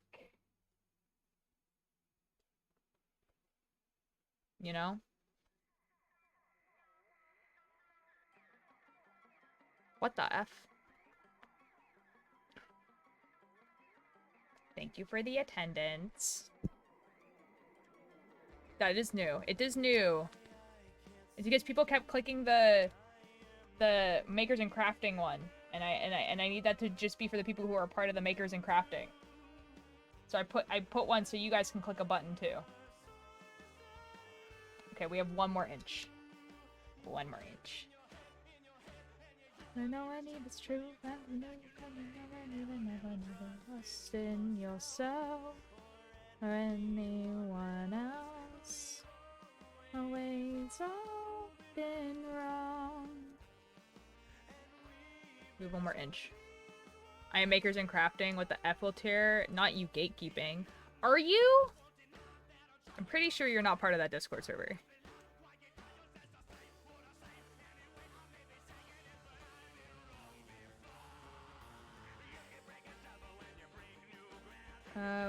You know? What the F? Thank you for the attendance. That is new. It is new. It's because people kept clicking the makers and crafting one. And I need that to just be for the people who are part of the makers and crafting. So I put one so you guys can click a button too. Okay, we have 1 more inch. 1 more inch. I know I need this truth. I know you never lost in yourself or anyone else. Always all been wrong. We have 1 more inch. I am makers and crafting with the Eiffel tier. Not you gatekeeping. Are you? I'm pretty sure you're not part of that Discord server.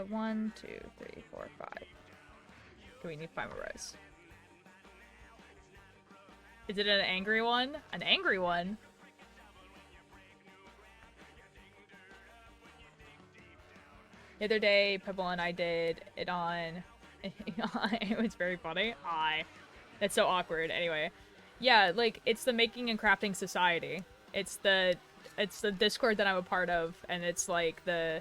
1, 2, 3, 4, 5. Do we need 5 more rows? Is it an angry one? An angry one? The other day, Pebble and I did it on... it was very funny. That's so awkward. Anyway. Yeah, like, it's the Making and Crafting Society. It's the Discord that I'm a part of, and it's like the...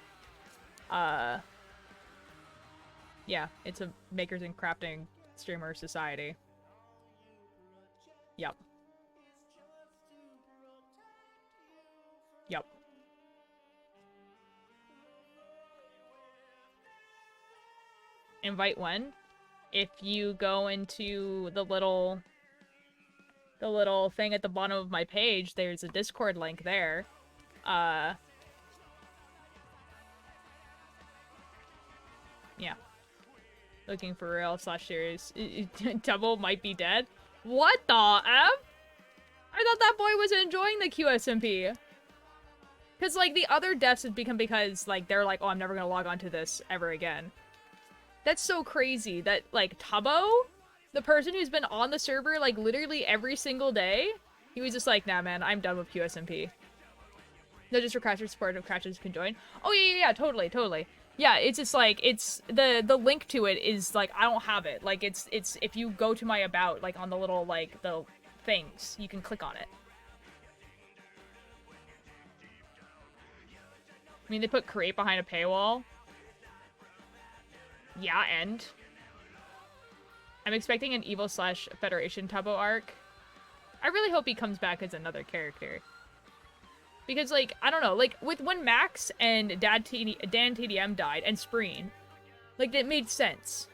Yeah, it's a Makers and Crafting Streamer Society. Yep. Yep. Invite when? If you go into the little thing at the bottom of my page, there's a Discord link there. Yeah. Looking for real / series. Double might be dead. What the F? I thought that boy was enjoying the QSMP. Because, like, the other deaths have become because, like, they're like, oh, I'm never gonna log on to this ever again. That's so crazy that, like, Tubbo, the person who's been on the server, like, literally every single day, he was just like, nah, man, I'm done with QSMP. No, just for Crashers support if Crashers can join. Oh, yeah, totally. Yeah, it's just like, it's, the link to it is, like, I don't have it. Like, it's, if you go to my about, like, on the little, like, the things, you can click on it. I mean, they put create behind a paywall. Yeah, and? I'm expecting an Evil / Federation Tubbo arc. I really hope he comes back as another character. Because, like, I don't know, like, when Max and Dan TDM died, and Spreen, like, that made sense.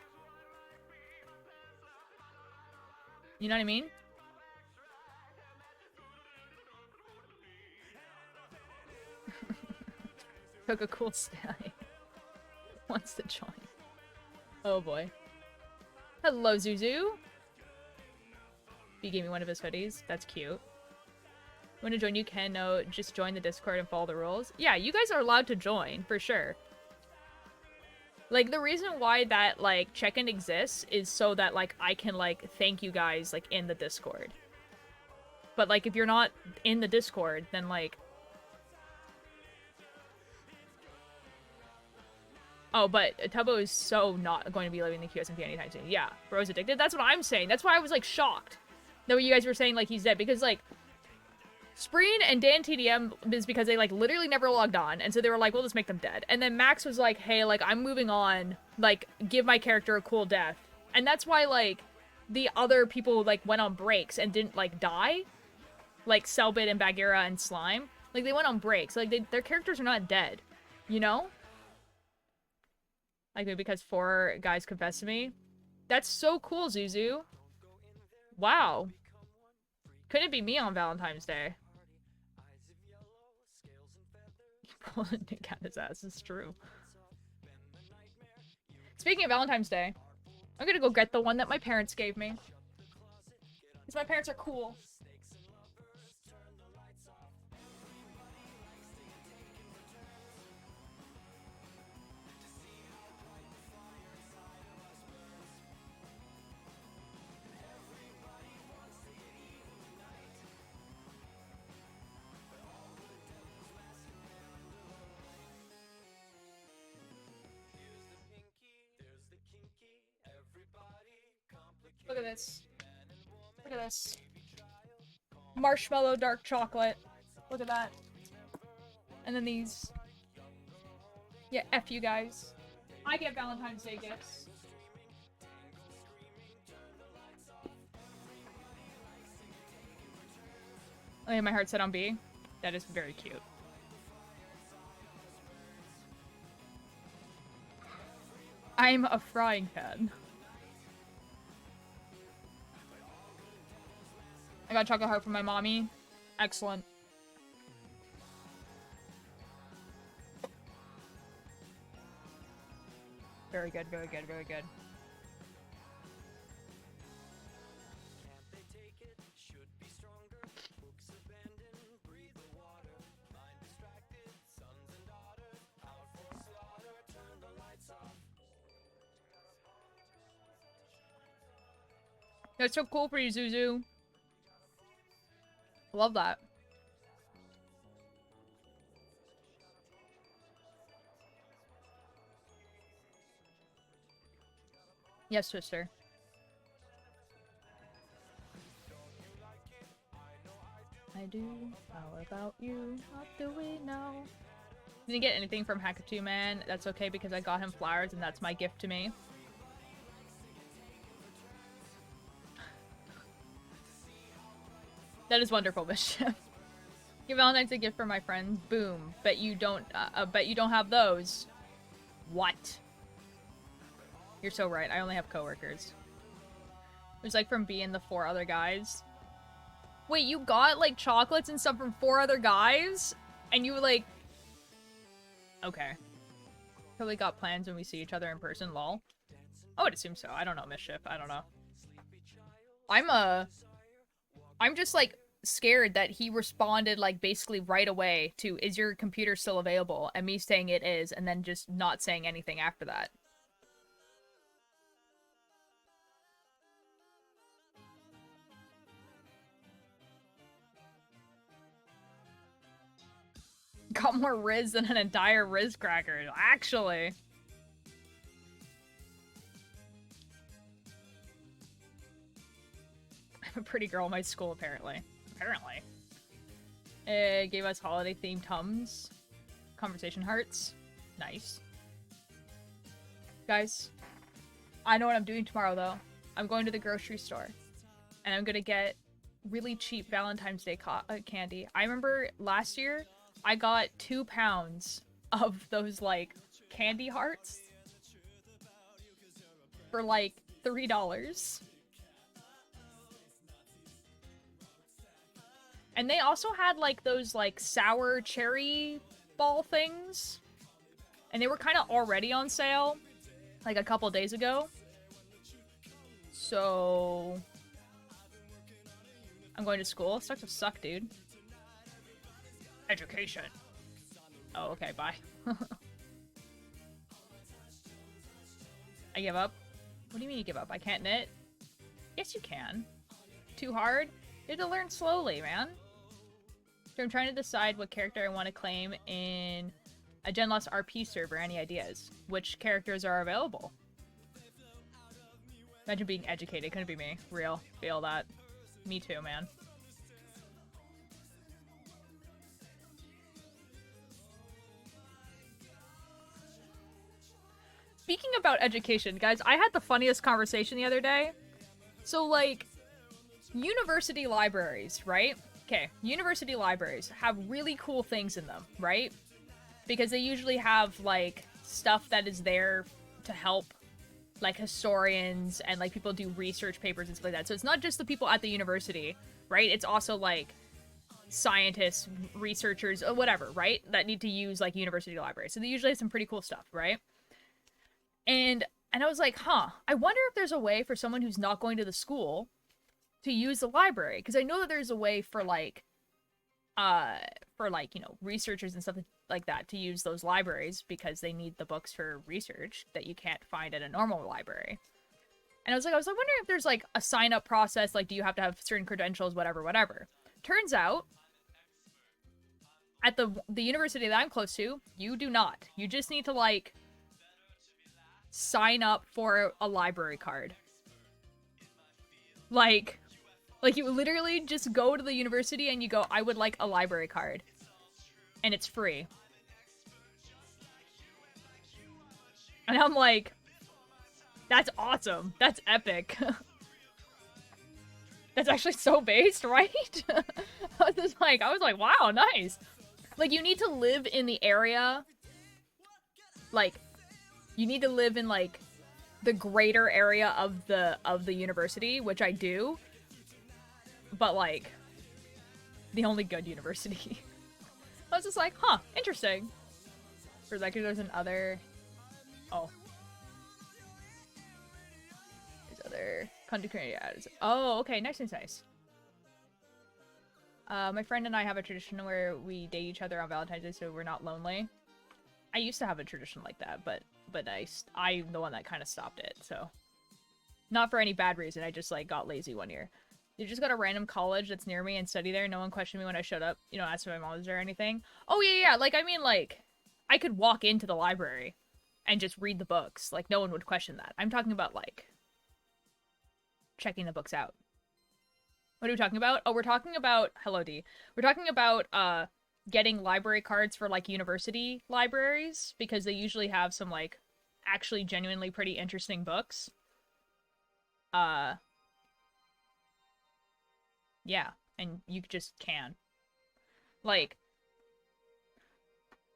You know what I mean? Coca Cool Stallion wants to join. Oh boy. Hello, Zuzu. He gave me one of his hoodies. That's cute. Want to join? You can. No, just join the Discord and follow the rules. Yeah, you guys are allowed to join, for sure. Like, the reason why that, like, check-in exists is so that, like, I can, like, thank you guys, like, in the Discord. But, like, if you're not in the Discord, then, like... Oh, but Tubbo is so not going to be living the QSMP anytime soon. Yeah, bro's addicted. That's what I'm saying. That's why I was, like, shocked that you guys were saying, like, he's dead. Because, like, Spreen and Dan TDM is because they, like, literally never logged on. And so they were like, we'll just make them dead. And then Max was like, hey, like, I'm moving on. Like, give my character a cool death. And that's why, like, the other people, like, went on breaks and didn't, like, die. Like, Selbit and Bagheera and Slime. Like, they went on breaks. Like, their characters are not dead. You know? Like, because 4 guys confessed to me. That's so cool, Zuzu. Wow. Couldn't it be me on Valentine's Day? Pulling Nick out his ass is true. Speaking of Valentine's Day, I'm gonna go get the one that my parents gave me. Because my parents are cool. Look at this. Look at this. Marshmallow dark chocolate. Look at that. And then these. Yeah, F you guys. I get Valentine's Day gifts. Oh, yeah, my heart set on B. That is very cute. I'm a frying pan. I got chocolate heart from my mommy. Excellent. Very good, very good, very good. That's so cool for you, Zuzu. Love that. Yes, sister. I do. How about you? What do we know? Didn't get anything from Hackatoo Man. That's okay because I got him flowers and that's my gift to me. That is wonderful, Bishop. Give Valentine's a gift for my friends. Boom. Bet you don't have those. What? You're so right. I only have coworkers. It was like from B and the 4 other guys. Wait, you got like chocolates and stuff from 4 other guys? And you like... Okay. Probably got plans when we see each other in person, lol. I would assume so. I don't know, Mischief. I don't know. I'm just like scared that he responded like basically right away to, is your computer still available? And me saying it is, and then just not saying anything after that. Got more Riz than an entire Riz cracker, actually. I'm a pretty girl in my school, apparently. Apparently. It gave us holiday-themed Tums. Conversation hearts. Nice. Guys, I know what I'm doing tomorrow, though. I'm going to the grocery store. And I'm gonna get really cheap Valentine's Day candy. I remember last year, I got 2 pounds of those, like, candy hearts for, like, $3. And they also had, like, those, like, sour cherry ball things. And they were kind of already on sale, like, a couple days ago. So... I'm going to school. Sucks to suck, dude. Education. Oh, okay, bye. I give up. What do you mean you give up? I can't knit? Yes, you can. Too hard? You have to learn slowly, man. So I'm trying to decide what character I want to claim in a Gen Lost RP server. Any ideas? Which characters are available? Imagine being educated. Couldn't be me. Real. Feel that. Me too, man. Speaking about education, guys, I had the funniest conversation the other day. So, like, university libraries, right? Okay, university libraries have really cool things in them, right? Because they usually have, like, stuff that is there to help, like, historians and, like, people do research papers and stuff like that. So it's not just the people at the university, right? It's also, like, scientists, researchers, or whatever, right? That need to use, like, university libraries. So they usually have some pretty cool stuff, right? And I was like, huh, I wonder if there's a way for someone who's not going to the school to use the library. Because I know that there's a way for, like, you know, researchers and stuff like that to use those libraries because they need the books for research that you can't find at a normal library. And I was wondering if there's, like, a sign-up process, like, do you have to have certain credentials, whatever. Turns out, at the university that I'm close to, you do not. You just need to, like, sign up for a library card. Like you literally just go to the university and you go, I would like a library card. And it's free. And I'm like, that's awesome. That's epic. That's actually so based, right? I was like, wow, nice. Like, you need to live in the area. Like, you need to live in, like, the greater area of the university, which I do. But, like, the only good university. I was just like, huh, interesting. For a second, there's another... Oh. There's other content creator ads. Oh, okay, nice. My friend and I have a tradition where we date each other on Valentine's Day so we're not lonely. I used to have a tradition like that, but I'm the one that kind of stopped it, so. Not for any bad reason, I just, like, got lazy one year. You just got a random college that's near me and study there. No one questioned me when I showed up. You know, asked if my mom was there or anything. Oh, yeah, yeah. Like, I mean, like, I could walk into the library and just read the books. Like, no one would question that. I'm talking about, like, checking the books out. What are we talking about? Oh, we're talking about... Hello, D. We're talking about, getting library cards for, like, university libraries. Because they usually have some, like, actually genuinely pretty interesting books. Yeah, and you just can. Like,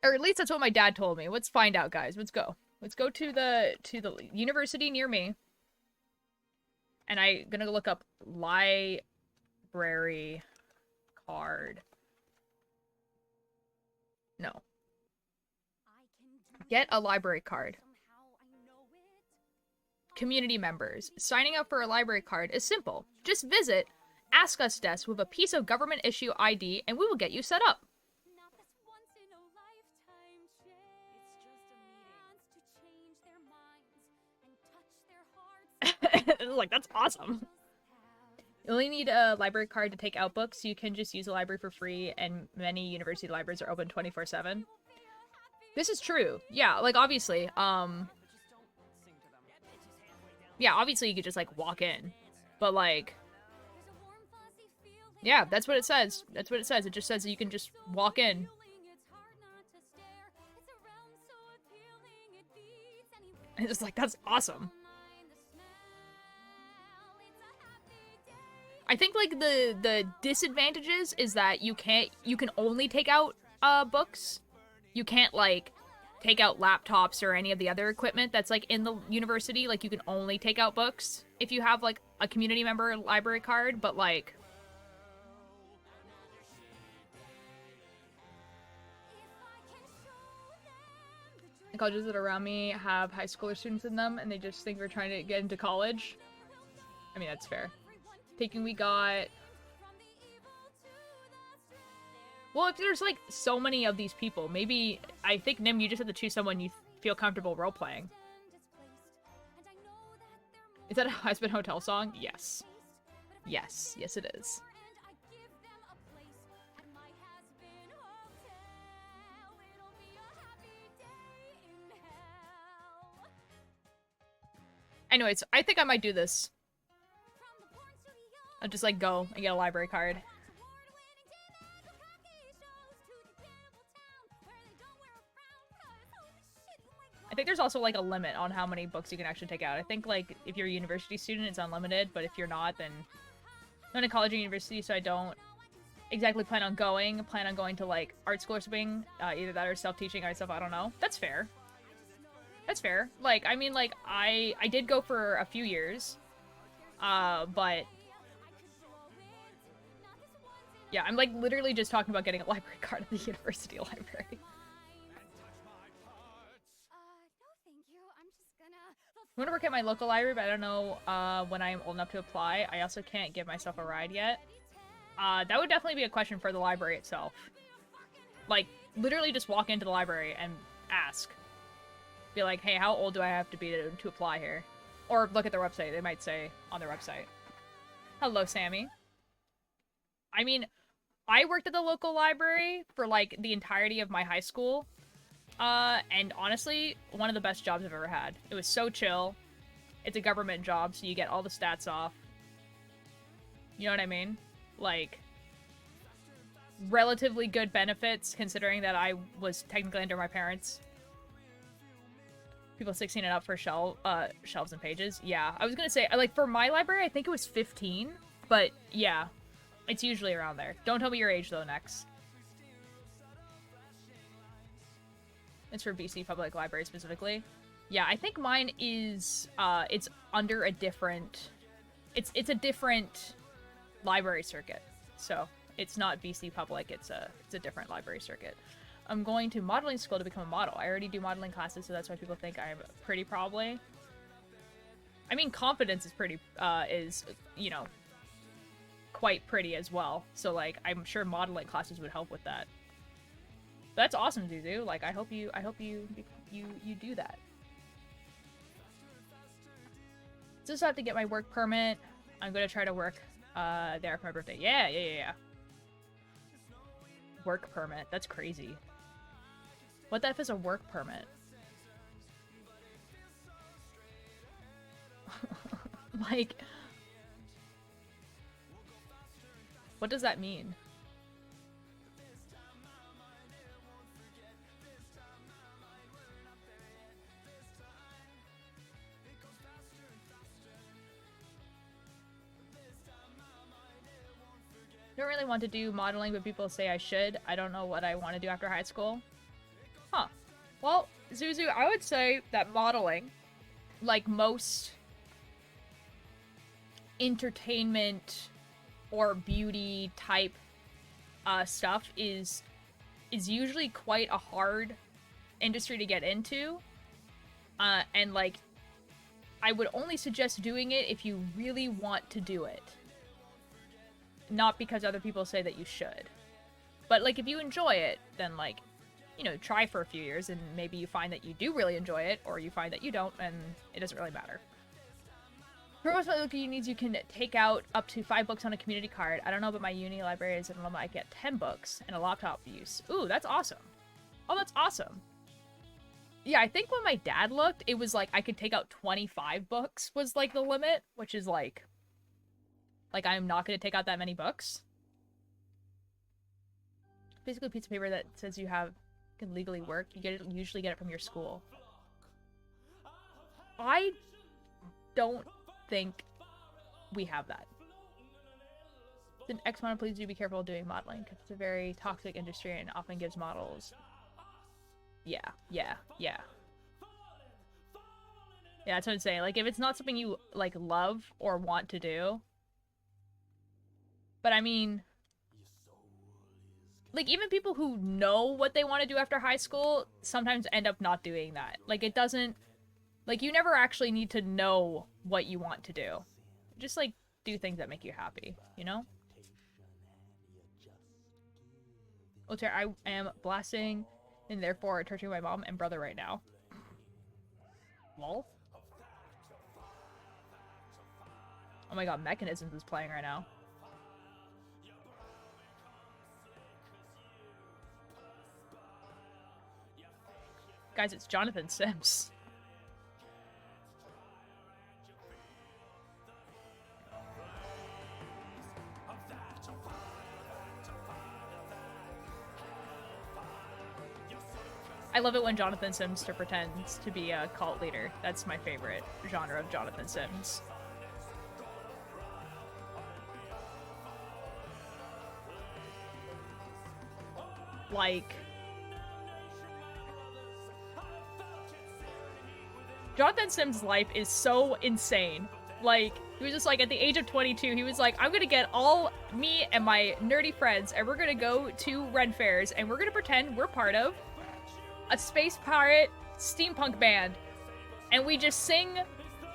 or at least that's what my dad told me. Let's find out, guys. Let's go. Let's go to the university near me. And I'm gonna look up library card. No. Get a library card. Community members. Signing up for a library card is simple. Just visit Ask Us Desk with a piece of government issue ID and we will get you set up. Like, that's awesome. You only need a library card to take out books. You can just use the library for free and many university libraries are open 24/7. This is true. Yeah, like, obviously, yeah, obviously you could just, like, walk in. But, like, yeah, that's what it says. That's what it says. It just says that you can just walk in. And it's like, that's awesome. I think, like, the disadvantages is that you can only take out, books. You can't, like, take out laptops or any of the other equipment that's, like, in the university. Like, you can only take out books if you have, like, a community member library card, but, like... The colleges that are around me have high schooler students in them, and they just think we're trying to get into college. I mean, that's fair. Taking we got... Well, if there's, like, so many of these people, maybe... I think, Nim, you just have to choose someone you feel comfortable role-playing. Is that a Husband Hotel song? Yes. Yes. Yes, it is. Anyways, I think I might do this. I'll just, like, go and get a library card. I think there's also, like, a limit on how many books you can actually take out. I think, like, if you're a university student, it's unlimited, but if you're not, then... I'm in a college or university, so I don't exactly plan on going. I plan on going to, like, art school or something. Either that or self-teaching or stuff, I don't know. That's fair. That's fair. Like, I mean, like, I did go for a few years. But... Yeah, I'm, like, literally just talking about getting a library card at the university library. I want to work at my local library, but I don't know when I'm old enough to apply. I also can't give myself a ride yet. That would definitely be a question for the library itself. Like, literally just walk into the library and ask. Be like, hey, how old do I have to be to apply here? Or look at their website. They might say on their website. Hello, Sammy. I mean, I worked at the local library for, like, the entirety of my high school. And honestly, one of the best jobs I've ever had. It was so chill. It's a government job, so you get all the stats off. You know what I mean? Like, relatively good benefits, considering that I was technically under my parents. People 16 and up for shelves and pages. Yeah, I was gonna say, like, for my library, I think it was 15. But, yeah, it's usually around there. Don't tell me your age, though, next. It's for BC Public Library specifically. Yeah, I think mine is, it's under a different... It's a different library circuit. So, it's not BC Public, it's a different library circuit. I'm going to modeling school to become a model. I already do modeling classes, so that's why people think I'm pretty, probably. I mean, confidence is pretty, you know, quite pretty as well. So, like, I'm sure modeling classes would help with that. That's awesome, Zuzu. Like, I hope you do that. just have to get my work permit. I'm gonna try to work there for my birthday. Yeah. Work permit. That's crazy. What the F is a work permit? Like, what does that mean? Don't really want to do modeling, but people say I should. I don't know what I want to do after high school. Huh. Well, Zuzu, I would say that modeling, like most entertainment or beauty type stuff, is usually quite a hard industry to get into. And like, I would only suggest doing it if you really want to do it. Not because other people say that you should. But, like, if you enjoy it, then, like, you know, try for a few years, and maybe you find that you do really enjoy it, or you find that you don't, and it doesn't really matter. For most local unis, you can take out up to 5 books on a community card. I don't know, but my uni library is an alumni. I get 10 books and a laptop use. Ooh, that's awesome. Oh, that's awesome. Yeah, I think when my dad looked, it was, like, I could take out 25 books was, like, the limit, which is, like, I'm not going to take out that many books. Basically, a piece of paper that says you can legally work. You usually get it from your school. I don't think we have that. Then X-Model, please do be careful doing modeling, because it's a very toxic industry and often gives models... Yeah, that's what I'm saying. Like, if it's not something you, like, love or want to do... But I mean, like, even people who know what they want to do after high school sometimes end up not doing that. Like, it doesn't, like, you never actually need to know what you want to do. Just, like, do things that make you happy, you know? Oter, I am blasting and therefore torturing my mom and brother right now. Lol. Oh my god, Mechanisms is playing right now. Guys, it's Jonathan Sims. I love it when Jonathan Sims pretends to be a cult leader. That's my favorite genre of Jonathan Sims. Like... Jonathan Sims' life is so insane. Like, he was just like, at the age of 22, he was like, I'm gonna get all me and my nerdy friends, and we're gonna go to Ren fairs, and we're gonna pretend we're part of a space pirate steampunk band. And we just sing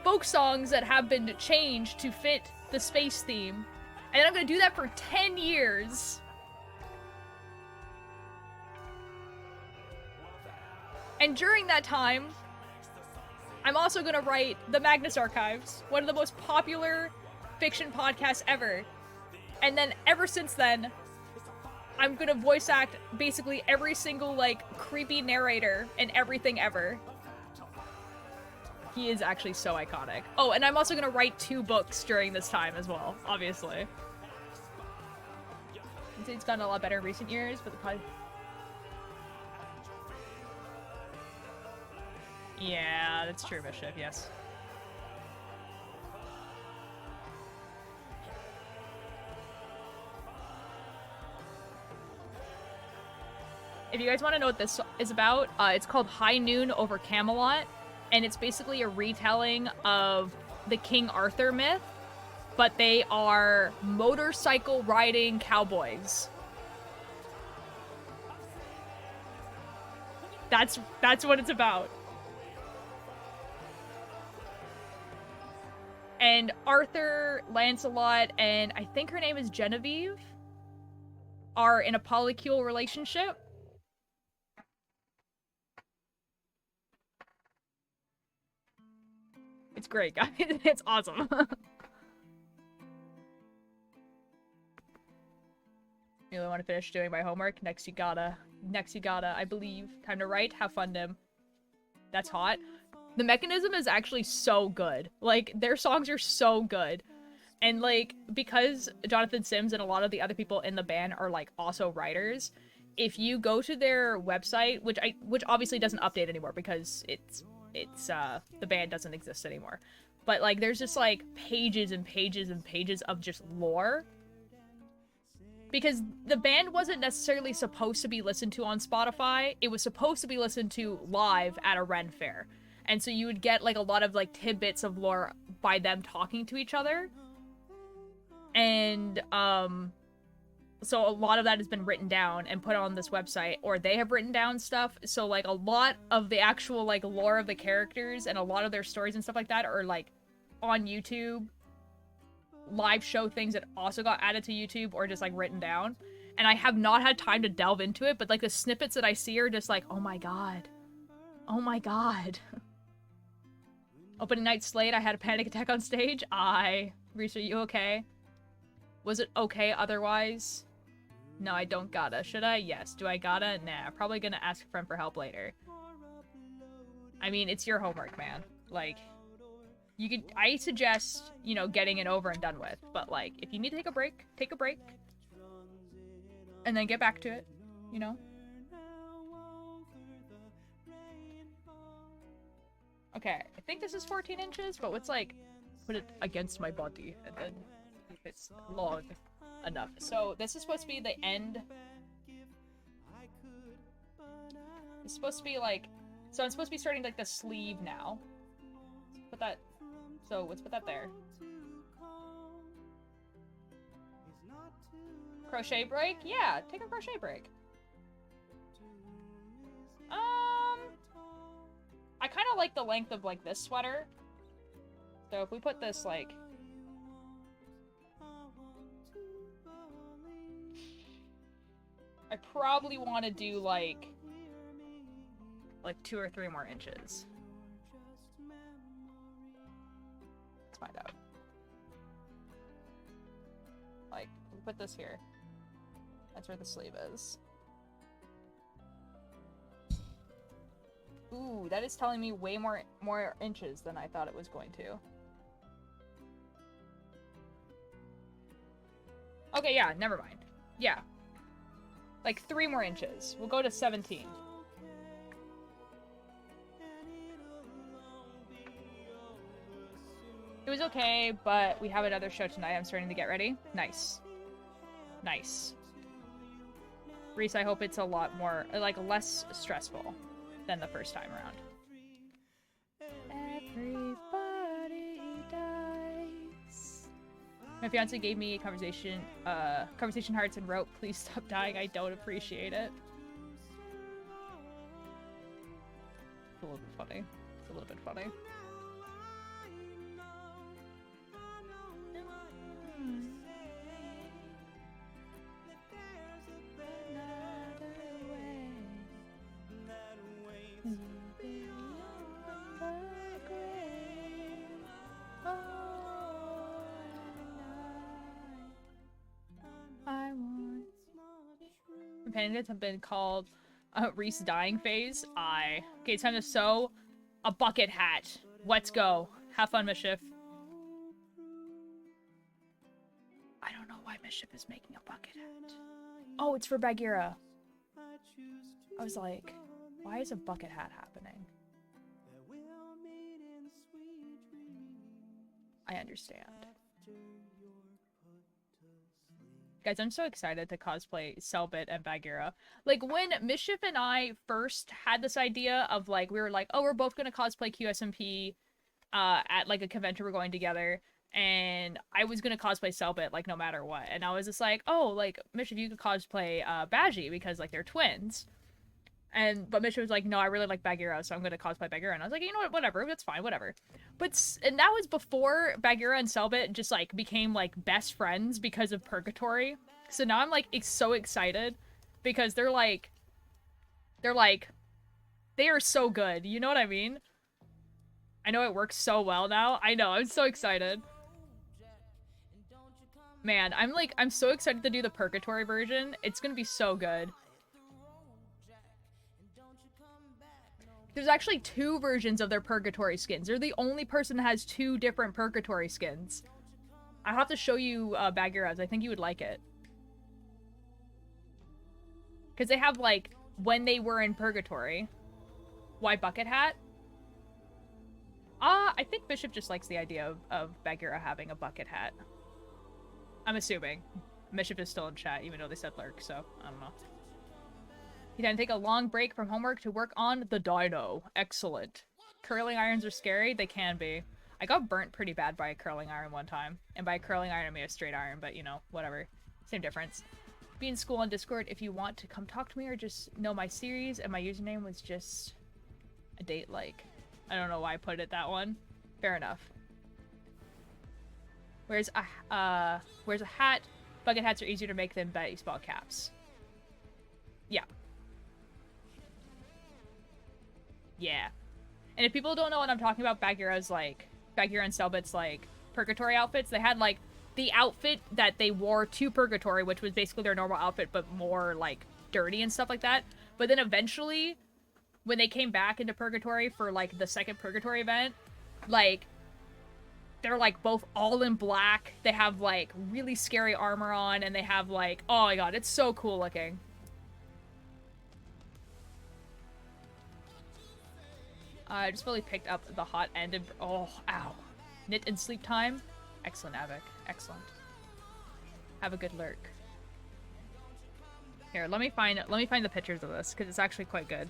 folk songs that have been changed to fit the space theme. And I'm gonna do that for 10 years. And during that time, I'm also gonna write the Magnus Archives, one of the most popular fiction podcasts ever. And then ever since then, I'm gonna voice act basically every single, like, creepy narrator and everything ever. He is actually so iconic. Oh, and I'm also gonna write 2 books during this time as well, obviously. It's gotten a lot better in recent years, but the pod... Yeah, that's true, Bishop, yes. If you guys want to know what this is about, it's called High Noon over Camelot, and it's basically a retelling of the King Arthur myth, but they are motorcycle riding cowboys. That's what it's about. And Arthur, Lancelot, and I think her name is Genevieve, are in a polycule relationship. It's great, guys. It's awesome. You really want to finish doing my homework? Next you gotta, I believe. Time to write? Have fun, Nim. That's hot. The Mechanism is actually so good. Like, their songs are so good. And, like, because Jonathan Sims and a lot of the other people in the band are, like, also writers, if you go to their website, which obviously doesn't update anymore because the band doesn't exist anymore. But, like, there's just, like, pages and pages and pages of just lore. Because the band wasn't necessarily supposed to be listened to on Spotify. It was supposed to be listened to live at a Ren fair. And so you would get, like, a lot of, like, tidbits of lore by them talking to each other. And, so a lot of that has been written down and put on this website, or they have written down stuff. So, like, a lot of the actual, like, lore of the characters and a lot of their stories and stuff like that are, like, on YouTube. Live show things that also got added to YouTube or just, like, written down. And I have not had time to delve into it, but, like, the snippets that I see are just like, oh my god. Oh my god. Opening night Slade, I had a panic attack on stage. Reese, are you okay? Was it okay otherwise? No, I don't gotta. Should I? Yes. Do I gotta? Nah. Probably gonna ask a friend for help later. I mean, it's your homework, man. Like, you could, I suggest, you know, getting it over and done with. But, like, if you need to take a break, take a break. And then get back to it, you know? Okay, I think this is 14 inches, but let's, like, put it against my body and then if it's long enough. So, this is supposed to be the end. It's supposed to be, like, so I'm supposed to be starting, like, the sleeve now. Put that, so let's put that there. Crochet break? Yeah, take a crochet break. I kind of like the length of, like, this sweater. So if we put this, like... I probably want to do, like 2 or 3 more inches. Let's find out. Like, we put this here. That's where the sleeve is. Ooh, that is telling me way more inches than I thought it was going to. Okay, yeah, never mind. Yeah. Like 3 more inches. We'll go to 17. It was okay, but we have another show tonight. I'm starting to get ready. Nice. Nice. Reese, I hope it's a lot more, like, less stressful than the first time around. Everybody dies. My fiance gave me a conversation hearts and wrote, "Please stop dying. I don't appreciate it." It's a little bit funny. It's a little bit funny. Companions have been called Reese dying phase. Okay, it's time to sew a bucket hat. Let's go. Have fun, Mischief. I don't know why Mischief is making a bucket hat. Oh, it's for Bagheera. I was like, why is a bucket hat happening? I understand. Guys, I'm so excited to cosplay Selbit and Bagheera. Like, when Mischief and I first had this idea of, like, we were like, oh, we're both gonna cosplay QSMP at, like, a convention we're going together, and I was gonna cosplay Selbit, like, no matter what. And I was just like, oh, like, Mischief, you could cosplay Baji, because, like, they're twins. But Mischief was like, no, I really like Bagheera, so I'm gonna cosplay Bagheera. And I was like, you know what, whatever, that's fine, whatever. And that was before Bagheera and Selbit just, like, became, like, best friends because of Purgatory. So now I'm, like, so excited because they are so good, you know what I mean? I know it works so well now. I know, I'm so excited. Man, I'm so excited to do the Purgatory version. It's gonna be so good. There's actually 2 versions of their Purgatory skins. They're the only person that has 2 different Purgatory skins. I'll have to show you Bagheera's. I think you would like it. Because they have, like, when they were in Purgatory. Why Bucket Hat? I think Bishop just likes the idea of Bagheera having a bucket hat. I'm assuming. Bishop is still in chat, even though they said lurk, so I don't know. You then take a long break from homework to work on the dino. Excellent. Curling irons are scary? They can be. I got burnt pretty bad by a curling iron one time. And by a curling iron, I mean a straight iron, but you know, whatever. Same difference. Be in school on Discord if you want to come talk to me or just know my series, and my username was just a date like. I don't know why I put it that one. Fair enough. Where's a hat? Bucket hats are easier to make than baseball caps. Yeah. Yeah. And if people don't know what I'm talking about, Bagheera and Selbit's, like, Purgatory outfits, they had, like, the outfit that they wore to Purgatory, which was basically their normal outfit, but more, like, dirty and stuff like that. But then eventually, when they came back into Purgatory for, like, the second Purgatory event, like, they're, like, both all in black. They have, like, really scary armor on, and they have, like, oh my god, it's so cool looking. I just really picked up the hot end and oh, ow. Knit and sleep time. Excellent, Avik. Excellent. Have a good lurk. Here, let me find the pictures of this, because it's actually quite good.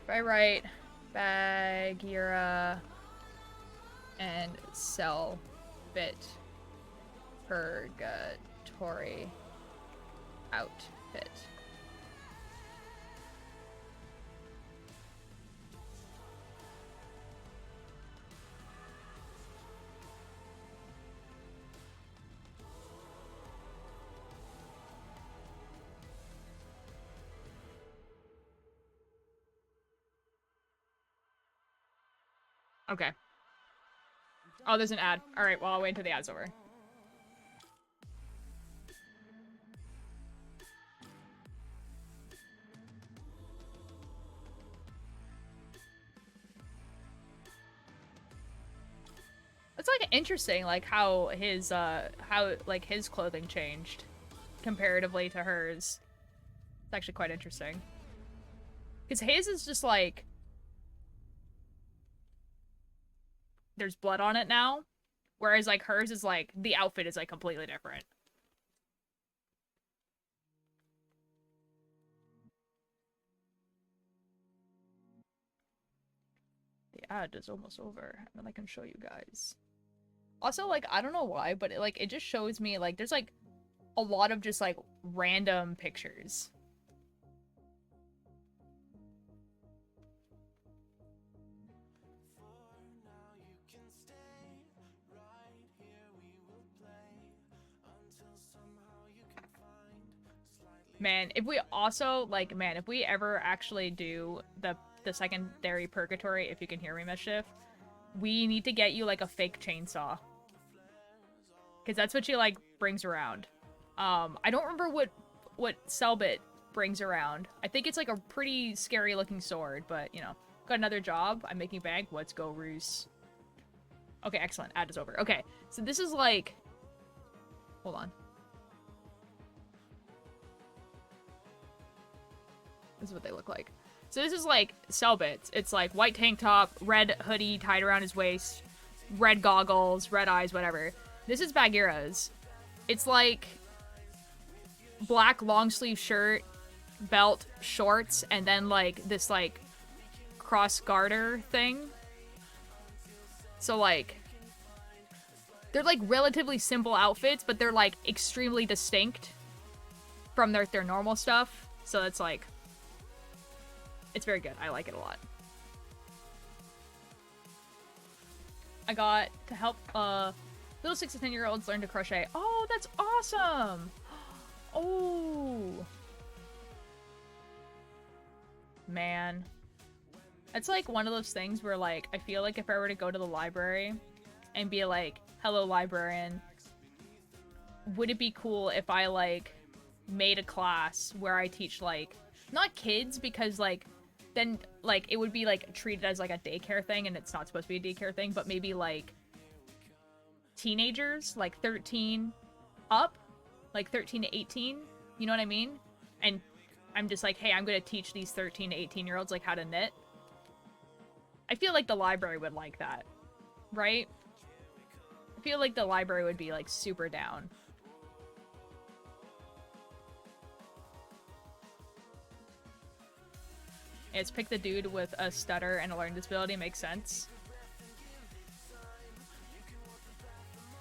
If I write Bagheera and Selbit Purgatory outfit. Okay. Oh, there's an ad. Alright, well, I'll wait until the ad's over. It's, like, interesting, like, how his clothing changed comparatively to hers. It's actually quite interesting. Because his is just, like, there's blood on it now, whereas, like, hers is, like, the outfit is, like, completely different. The ad is almost over, and then I can show you guys. Also, like, I don't know why, but it just shows me, like, there's, like, a lot of just, like, random pictures. Man, if we also, like, man, if we ever actually do the secondary Purgatory, if you can hear me, Mischief, we need to get you, like, a fake chainsaw. Because that's what she, like, brings around. I don't remember what Selbit brings around. I think it's, like, a pretty scary-looking sword, but, you know. Got another job. I'm making bank. Let's go, Roos. Okay, excellent. Ad is over. Okay, so this is, like... Hold on. This is what they look like. So this is, like, Selbit. It's, like, white tank top, red hoodie tied around his waist, red goggles, red eyes, whatever. This is Bagheera's. It's, like, black long sleeve shirt, belt, shorts, and then, like, this, like, cross garter thing. So, like, they're, like, relatively simple outfits, but they're, like, extremely distinct from their normal stuff. So it's, like... It's very good. I like it a lot. I got to help little 6 to 10-year-olds learn to crochet. Oh, that's awesome! Oh. Man. It's like one of those things where like I feel like if I were to go to the library and be like, hello librarian, would it be cool if I like made a class where I teach like not kids, because like then like it would be like treated as like a daycare thing and it's not supposed to be a daycare thing, but maybe like teenagers, like 13 up, like 13 to 18, you know what I mean? And I'm just like, hey, I'm gonna teach these 13 to 18-year-olds like how to knit. I feel like the library would like that, right? I feel like the library would be like super down. It's pick the dude with a stutter and a learning disability. Makes sense.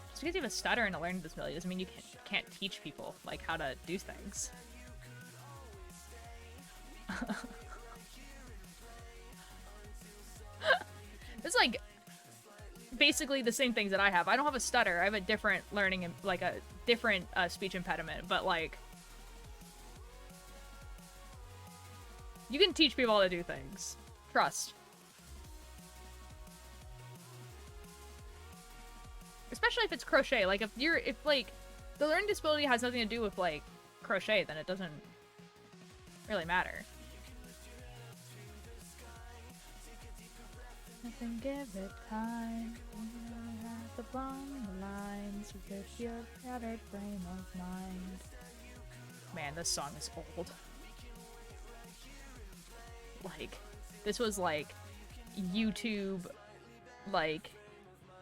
Just because you have a stutter and a learning disability doesn't mean you can't teach people like how to do things. It's like basically the same things that I have. I don't have a stutter. I have a different learning and like a different speech impediment, but like you can teach people how to do things. Trust. Especially if it's crochet. Like if like the learning disability has nothing to do with like crochet, then it doesn't really matter. I can give it time. You have to bond the lines with your shattered frame of mind. Man, this song is old. Like, this was like YouTube, like,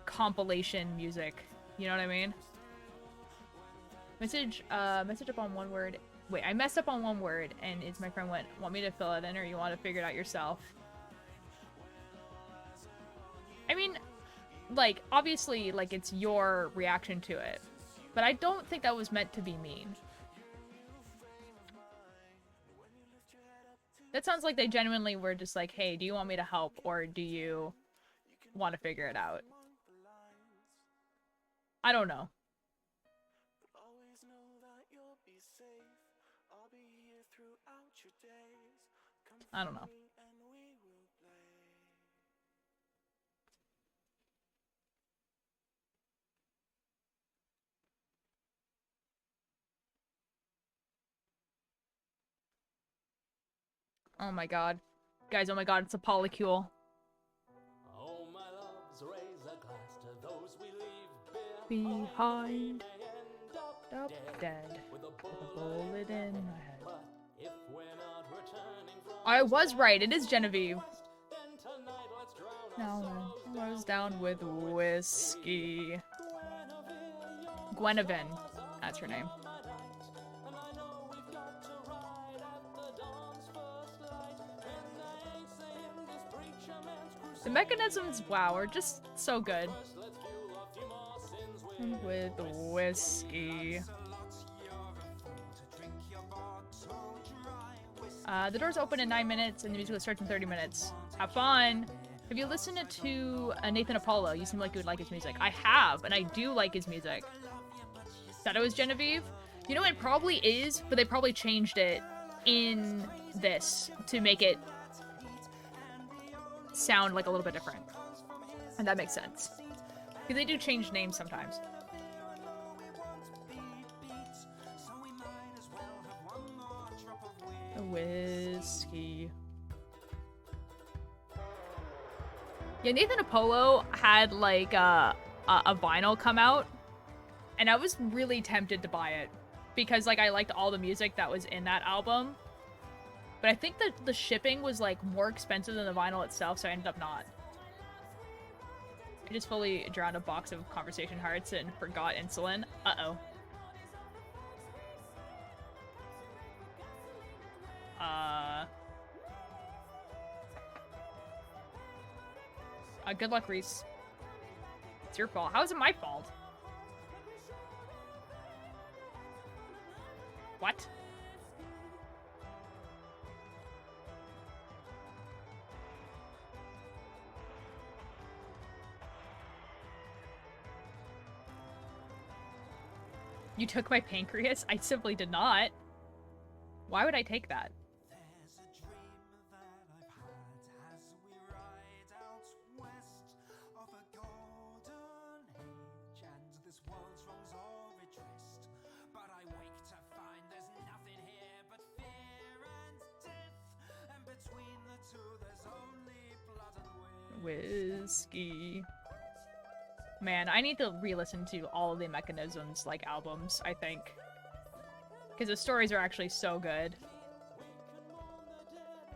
compilation music. You know what I mean? Message up on one word. Wait, I messed up on one word, and it's my friend want me to fill it in, or you want to figure it out yourself? I mean, like, obviously, like, it's your reaction to it. But I don't think that was meant to be mean. That sounds like they genuinely were just like, hey, do you want me to help, or do you want to figure it out? I don't know. I don't know. Oh my god. Guys, oh my god, it's a polycule. Oh, my loves, raise a glass to those we leave Behind. Up Dead. with a Bullet in my head. But if we're not returning from I was right, it is Genevieve. then tonight let's drown Now then, I was down with whiskey. Guinevere. That's her name. and I know we've got to ride at the dawn's first light. And I ain't saying this preacher man's crusade. The mechanisms, wow, are just so good. Let's fuel a few more sins With whiskey. The doors open in 9 minutes and the music will start in 30 minutes. Have fun! Have you listened to Nathan Apollo? You seem like you would like his music. I have, and I do like his music. Thought it was Genevieve? You know, it probably is, but they probably changed it in this to make it sound like a little bit different. And that makes sense. Because they do change names sometimes. Whiskey. Yeah, Nathan Apollo had like a vinyl come out, and I was really tempted to buy it because like I liked all the music that was in that album. But I think that the shipping was like more expensive than the vinyl itself, so I ended up not. I just fully drowned a box of conversation hearts and forgot insulin. Uh-oh. Good luck, Reese. It's your fault. How is it my fault? What? You took my pancreas? I simply did not. Why would I take that? Whiskey. Man, I need to re-listen to all of the Mechanisms, like, albums, I think. Because the stories are actually so good.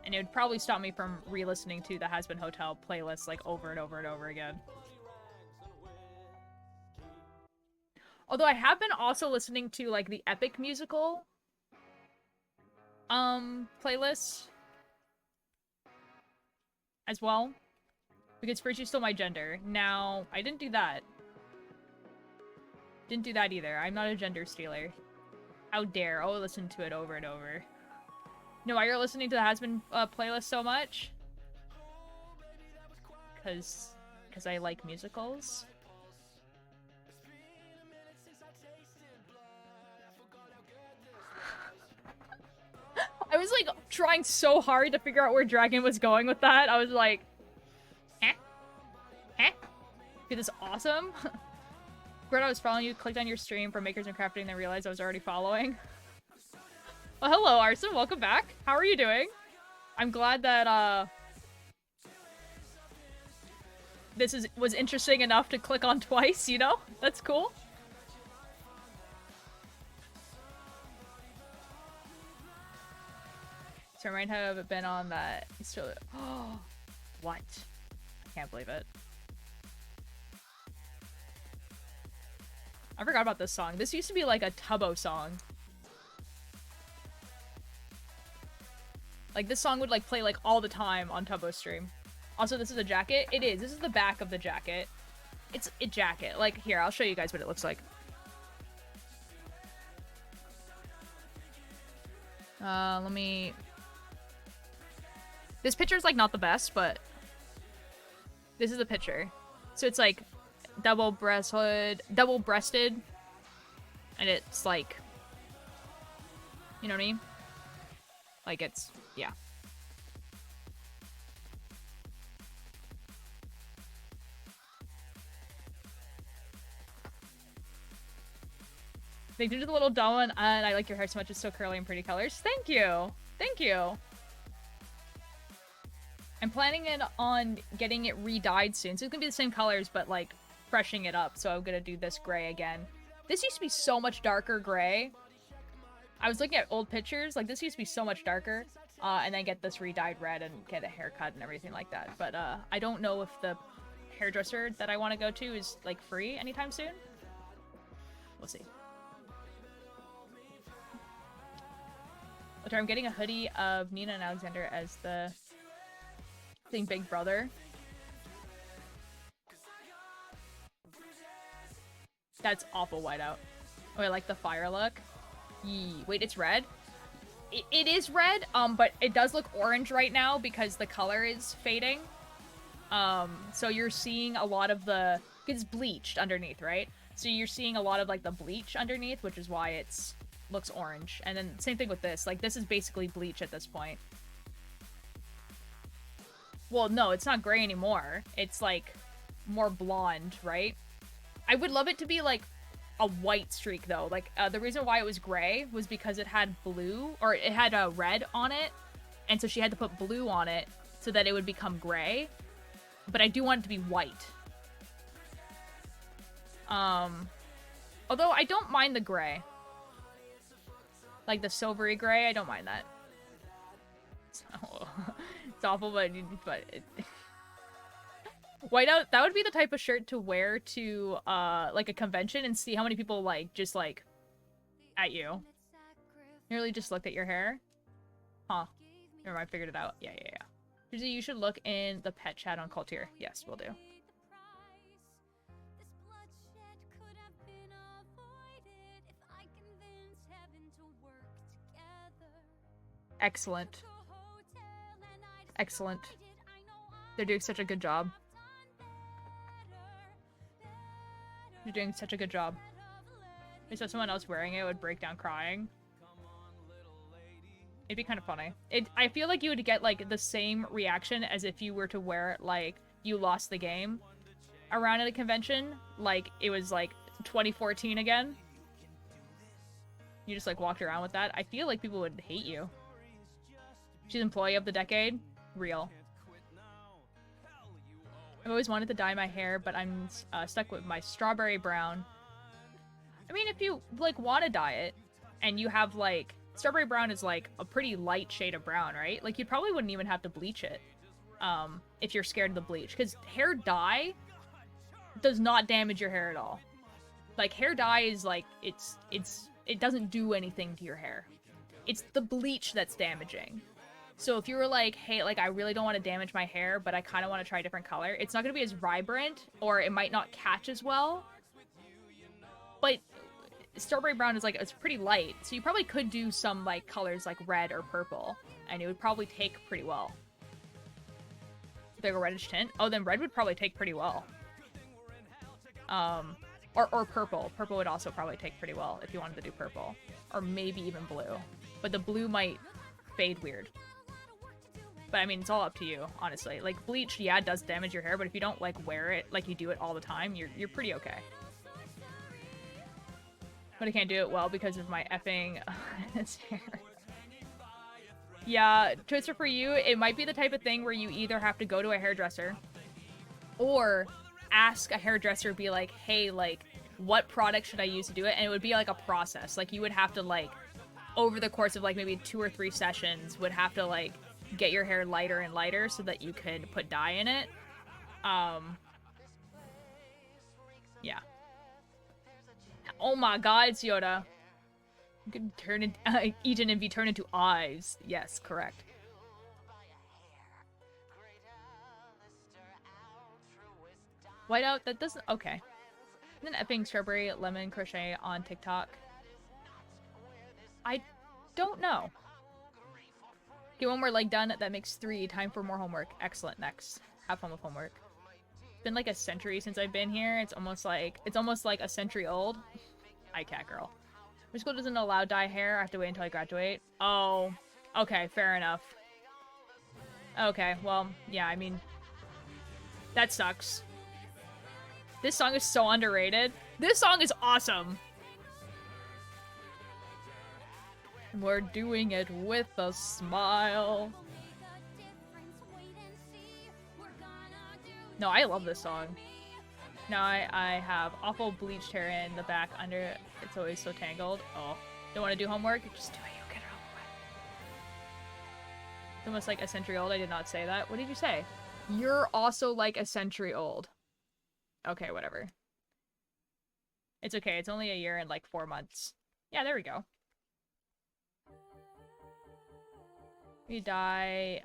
And it would probably stop me from re-listening to the Has Been Hotel playlist, like, over and over and over again. Although I have been also listening to, like, the Epic Musical, playlist as well. Because first you stole my gender. Now, I didn't do that. Didn't do that either. I'm not a gender stealer. How dare. I'll listen to it over and over. No, why you're listening to the Has Been playlist so much? Because I like musicals. I was like trying so hard to figure out where Dragon was going with that. I was like, dude, this is awesome. Greta, I was following you, clicked on your stream for Makers and Crafting, then realized I was already following. Well, hello, Arson. Welcome back. How are you doing? I'm glad that, this was interesting enough to click on twice, you know? That's cool. So I might have been on that. So, oh, what? I can't believe it. I forgot about this song. This used to be like a Tubbo song. Like, this song would like play like all the time on Tubbo's stream. Also, this is a jacket. It is. This is the back of the jacket. It's a jacket. Like, here, I'll show you guys what it looks like. Let me... This picture's like not the best, but this is the picture. So it's like double-breasted, and it's like, you know what I mean? Like, it's, yeah. Thank you to the little doll one, and I like your hair so much. It's so curly and pretty colors. Thank you. Thank you. I'm planning it on getting it re-dyed soon. So it's gonna be the same colors, but like freshening it up. So I'm gonna do this gray again. This used to be so much darker gray. I was looking at old pictures. Like, this used to be so much darker. And then get this re-dyed red and get a haircut and everything like that. But I don't know if the hairdresser that I want to go to is like free anytime soon. We'll see. I'm getting a hoodie of Nina and Alexander as the thing Big Brother. That's awful whiteout. Oh, I like the fire look. Yee. Wait, it's red? It is red, but it does look orange right now because the color is fading. So you're seeing a lot of the... It's bleached underneath, right? So you're seeing a lot of, like, the bleach underneath, which is why it's looks orange. And then same thing with this. Like, this is basically bleach at this point. Well, no, it's not gray anymore. It's, like, more blonde, right? I would love it to be, like, a white streak, though. Like, the reason why it was gray was because it had blue, or it had a red on it. And so she had to put blue on it so that it would become gray. But I do want it to be white. Although I don't mind the gray. Like the silvery gray, I don't mind that. It's awful, but it... Whiteout, that would be the type of shirt to wear to, like a convention and see how many people, like, just, like, at you. Nearly just looked at your hair. Huh. Never mind, I figured it out. Yeah. Usually you should look in the pet chat on Cultier. Yes, we'll do. Excellent. Excellent. They're doing such a good job. You're doing such a good job. If I saw someone else wearing it, would break down crying. It'd be kind of funny. I feel like you would get, like, the same reaction as if you were to wear it, like, you lost the game around at a convention. Like, it was, like, 2014 again. You just, like, walked around with that. I feel like people would hate you. She's employee of the decade? Real. I've always wanted to dye my hair, but I'm stuck with my strawberry brown. I mean, if you, like, want to dye it, and you have, like... Strawberry brown is, like, a pretty light shade of brown, right? Like, you probably wouldn't even have to bleach it, if you're scared of the bleach. Because hair dye does not damage your hair at all. Like, hair dye is, like, it doesn't do anything to your hair. It's the bleach that's damaging. So if you were like, hey, like, I really don't want to damage my hair, but I kind of want to try a different color, it's not going to be as vibrant, or it might not catch as well. But strawberry brown is, like, it's pretty light, so you probably could do some, like, colors like red or purple, and it would probably take pretty well. Bigger reddish tint? Oh, then red would probably take pretty well. Or purple. Purple would also probably take pretty well if you wanted to do purple. Or maybe even blue. But the blue might fade weird. But, I mean, it's all up to you, honestly. Like, bleach, yeah, it does damage your hair, but if you don't, like, wear it like you do it all the time, you're pretty okay. But I can't do it well because of my effing hair. Yeah, Twister, for you, it might be the type of thing where you either have to go to a hairdresser or ask a hairdresser, be like, hey, like, what product should I use to do it? And it would be like a process. Like, you would have to, like, over the course of, like, maybe 2 or 3 sessions, would have to, like, get your hair lighter and lighter so that you could put dye in it. Yeah. Oh my god, it's Yoda. You can turn it, Eden and be turned into eyes. Yes, correct. Whiteout, that doesn't, okay. And then epping strawberry lemon crochet on TikTok. I don't know. Get 1 more leg done, that makes 3. Time for more homework. Excellent, next. Have fun with homework. It's been like a century since I've been here. It's almost like a century old. Hi, cat girl. My school doesn't allow dye hair. I have to wait until I graduate. Oh, okay, fair enough. Okay, well, yeah, I mean, that sucks. This song is so underrated. This song is awesome. We're doing it with a smile. No, I love this song. Now I have awful bleached hair in the back under. It's always so tangled. Oh, don't want to do homework? Just do it. You get it over with. It's almost like a century old. I did not say that. What did you say? You're also like a century old. Okay, whatever. It's okay. It's only a year and like 4 months. Yeah, there we go. You dye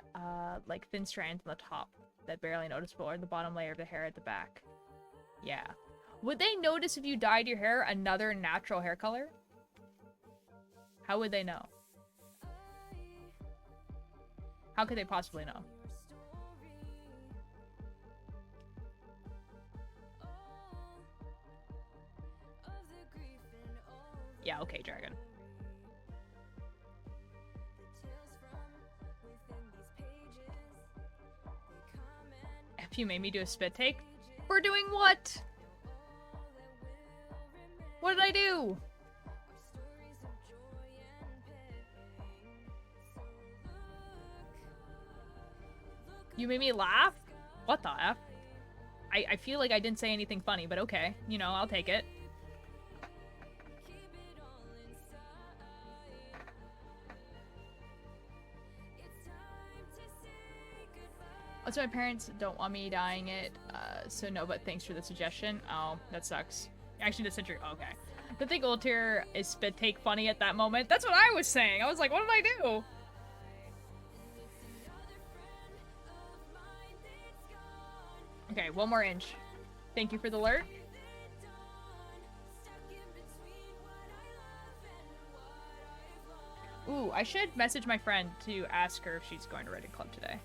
like thin strands on the top that barely noticeable, or the bottom layer of the hair at the back. Yeah. Would they notice if you dyed your hair another natural hair color? How would they know? How could they possibly know? Yeah, okay, Dragon. If you made me do a spit take? We're doing what? What did I do? You made me laugh? What the F? I feel like I didn't say anything funny, but okay. You know, I'll take it. Also, my parents don't want me dyeing it, so no, but thanks for the suggestion. Oh, that sucks. Actually, that's true. Okay. The thing old tier is spit take funny at that moment. That's what I was saying. I was like, what did I do? Okay, 1 more inch. Thank you for the alert. Ooh, I should message my friend to ask her if she's going to writing club today.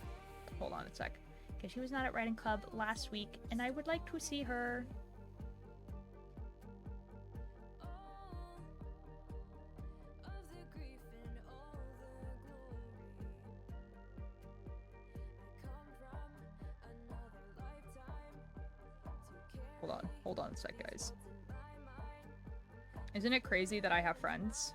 Hold on a sec. Okay, she was not at writing club last week, and I would like to see her. Hold on a sec, guys. Isn't it crazy that I have friends?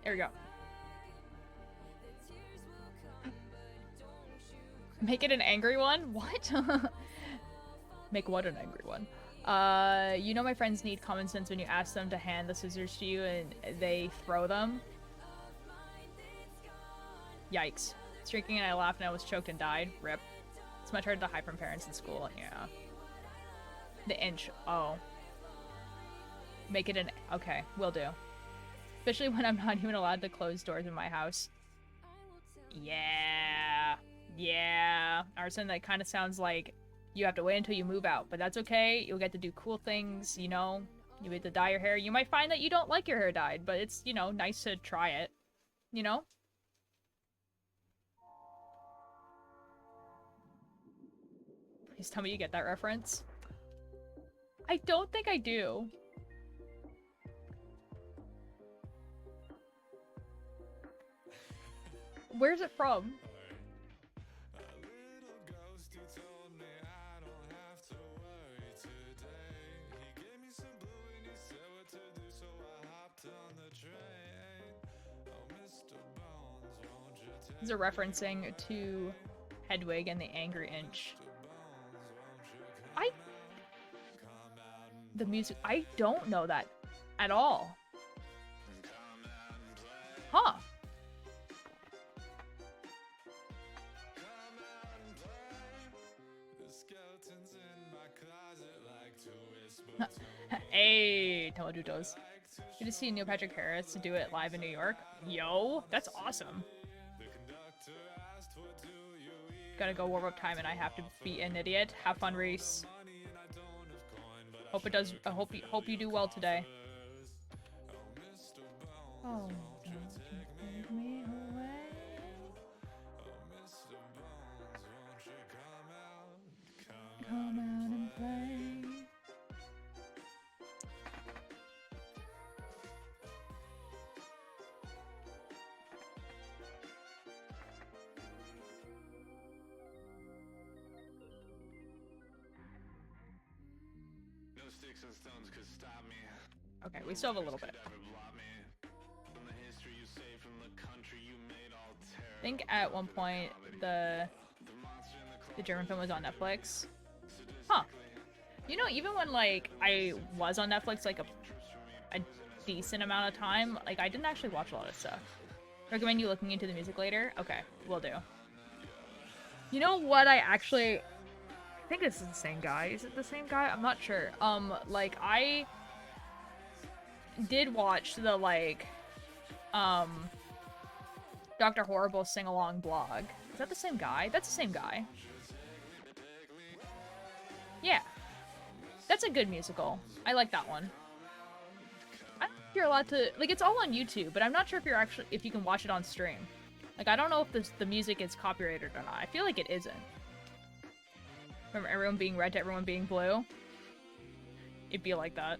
There we go. Make it an angry one? What? Make what an angry one? You know my friends need common sense when you ask them to hand the scissors to you and they throw them. Yikes. Streaking and I laughed and I was choked and died. Rip. It's much harder to hide from parents in school. Yeah. The inch. Oh. Make it an... Okay, will do. Especially when I'm not even allowed to close doors in my house. Yeah. Yeah. Arson, that kind of sounds like you have to wait until you move out. But that's okay. You'll get to do cool things, you know? You get to dye your hair. You might find that you don't like your hair dyed, but it's, you know, nice to try it. You know? Please tell me you get that reference. I don't think I do. Where's it from? These are referencing to Hedwig and the Angry Inch. The music, I don't know that at all. Huh. Hey, Teledutos. Good to see Neil Patrick Harris do it live in New York. Yo, that's awesome. Gotta go warm up time and I have to be an idiot. Have fun, Reese. Hope it does. I hope you do well today. Oh, don't you take me away. Come out and play. Okay, we still have a little bit. I think at one point the German film was on Netflix. Huh. You know, even when like I was on Netflix like a decent amount of time, like I didn't actually watch a lot of stuff. Recommend you looking into the music later? Okay, will do. You know what I actually... I think this is the same guy. Is it the same guy? I'm not sure. Like, I did watch the, like, Dr. Horrible sing-along blog. Is that the same guy? That's the same guy. Yeah. That's a good musical. I like that one. I don't know if you're allowed to... Like, it's all on YouTube, but I'm not sure if you're actually... If you can watch it on stream. Like, I don't know if the music is copyrighted or not. I feel like it isn't. From everyone being red to everyone being blue. It'd be like that.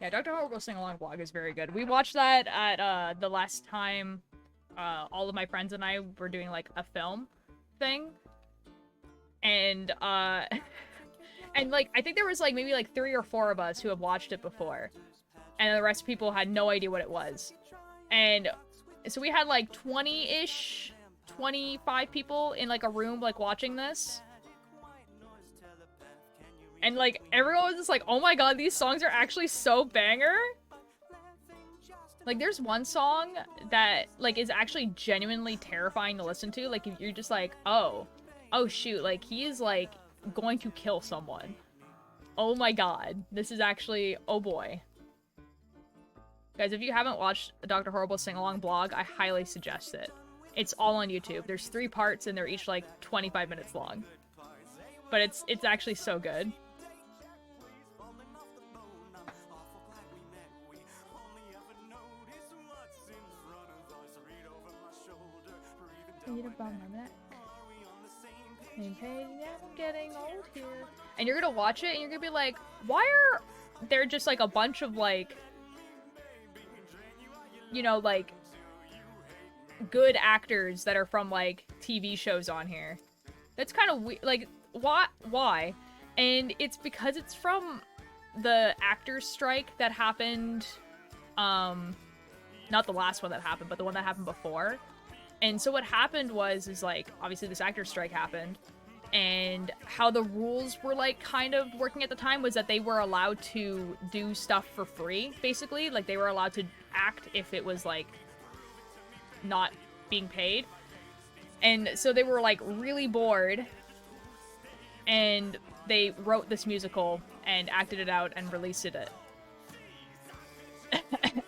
Yeah, Dr. Horrible Sing-Along Vlog is very good. We watched that at, the last time, all of my friends and I were doing, like, a film thing. And, and, like, I think there was, like, maybe, like, 3 or 4 of us who have watched it before. And the rest of people had no idea what it was. And so we had, like, 20-ish, 25 people in, like, a room, like, watching this. And, like, everyone was just like, oh my god, these songs are actually so banger. Like, there's one song that, like, is actually genuinely terrifying to listen to. Like, if you're just like, oh shoot, like, he is, like, going to kill someone. Oh my god. This is actually, oh boy. Guys, if you haven't watched Dr. Horrible Sing-Along blog, I highly suggest it. It's all on YouTube. There's 3 parts and they're each, like, 25 minutes long. But it's actually so good. Need a bum on that. Getting paid, yeah, I'm getting old here. And you're gonna watch it and you're gonna be like, why are there just like a bunch of like, you know, like good actors that are from like TV shows on here? That's kind of weird. Like, why? And it's because it's from the actors strike that happened, not the last one that happened, but the one that happened before. And so what happened is like, obviously this actors strike happened, and how the rules were like kind of working at the time was that they were allowed to do stuff for free, basically. Like, they were allowed to act if it was like not being paid. And so they were like really bored, and they wrote this musical and acted it out and released it.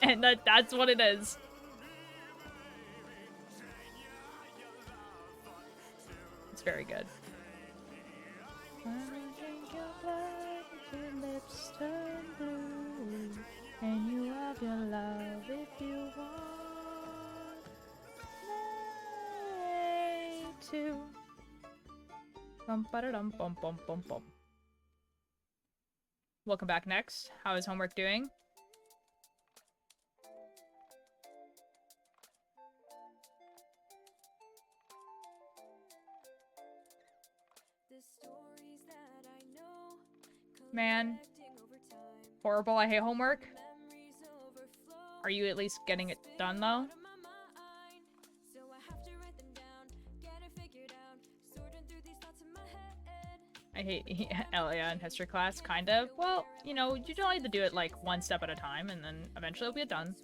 And that's what it is. It's very good. And you have your love if you want me to. Bum. Welcome back next. How is homework doing? Man. Horrible, I hate homework. Are you at least getting it done, though? I hate Elia in history class, kind of. Well, you know, you don't need to do it, like, one step at a time, and then eventually it'll be done.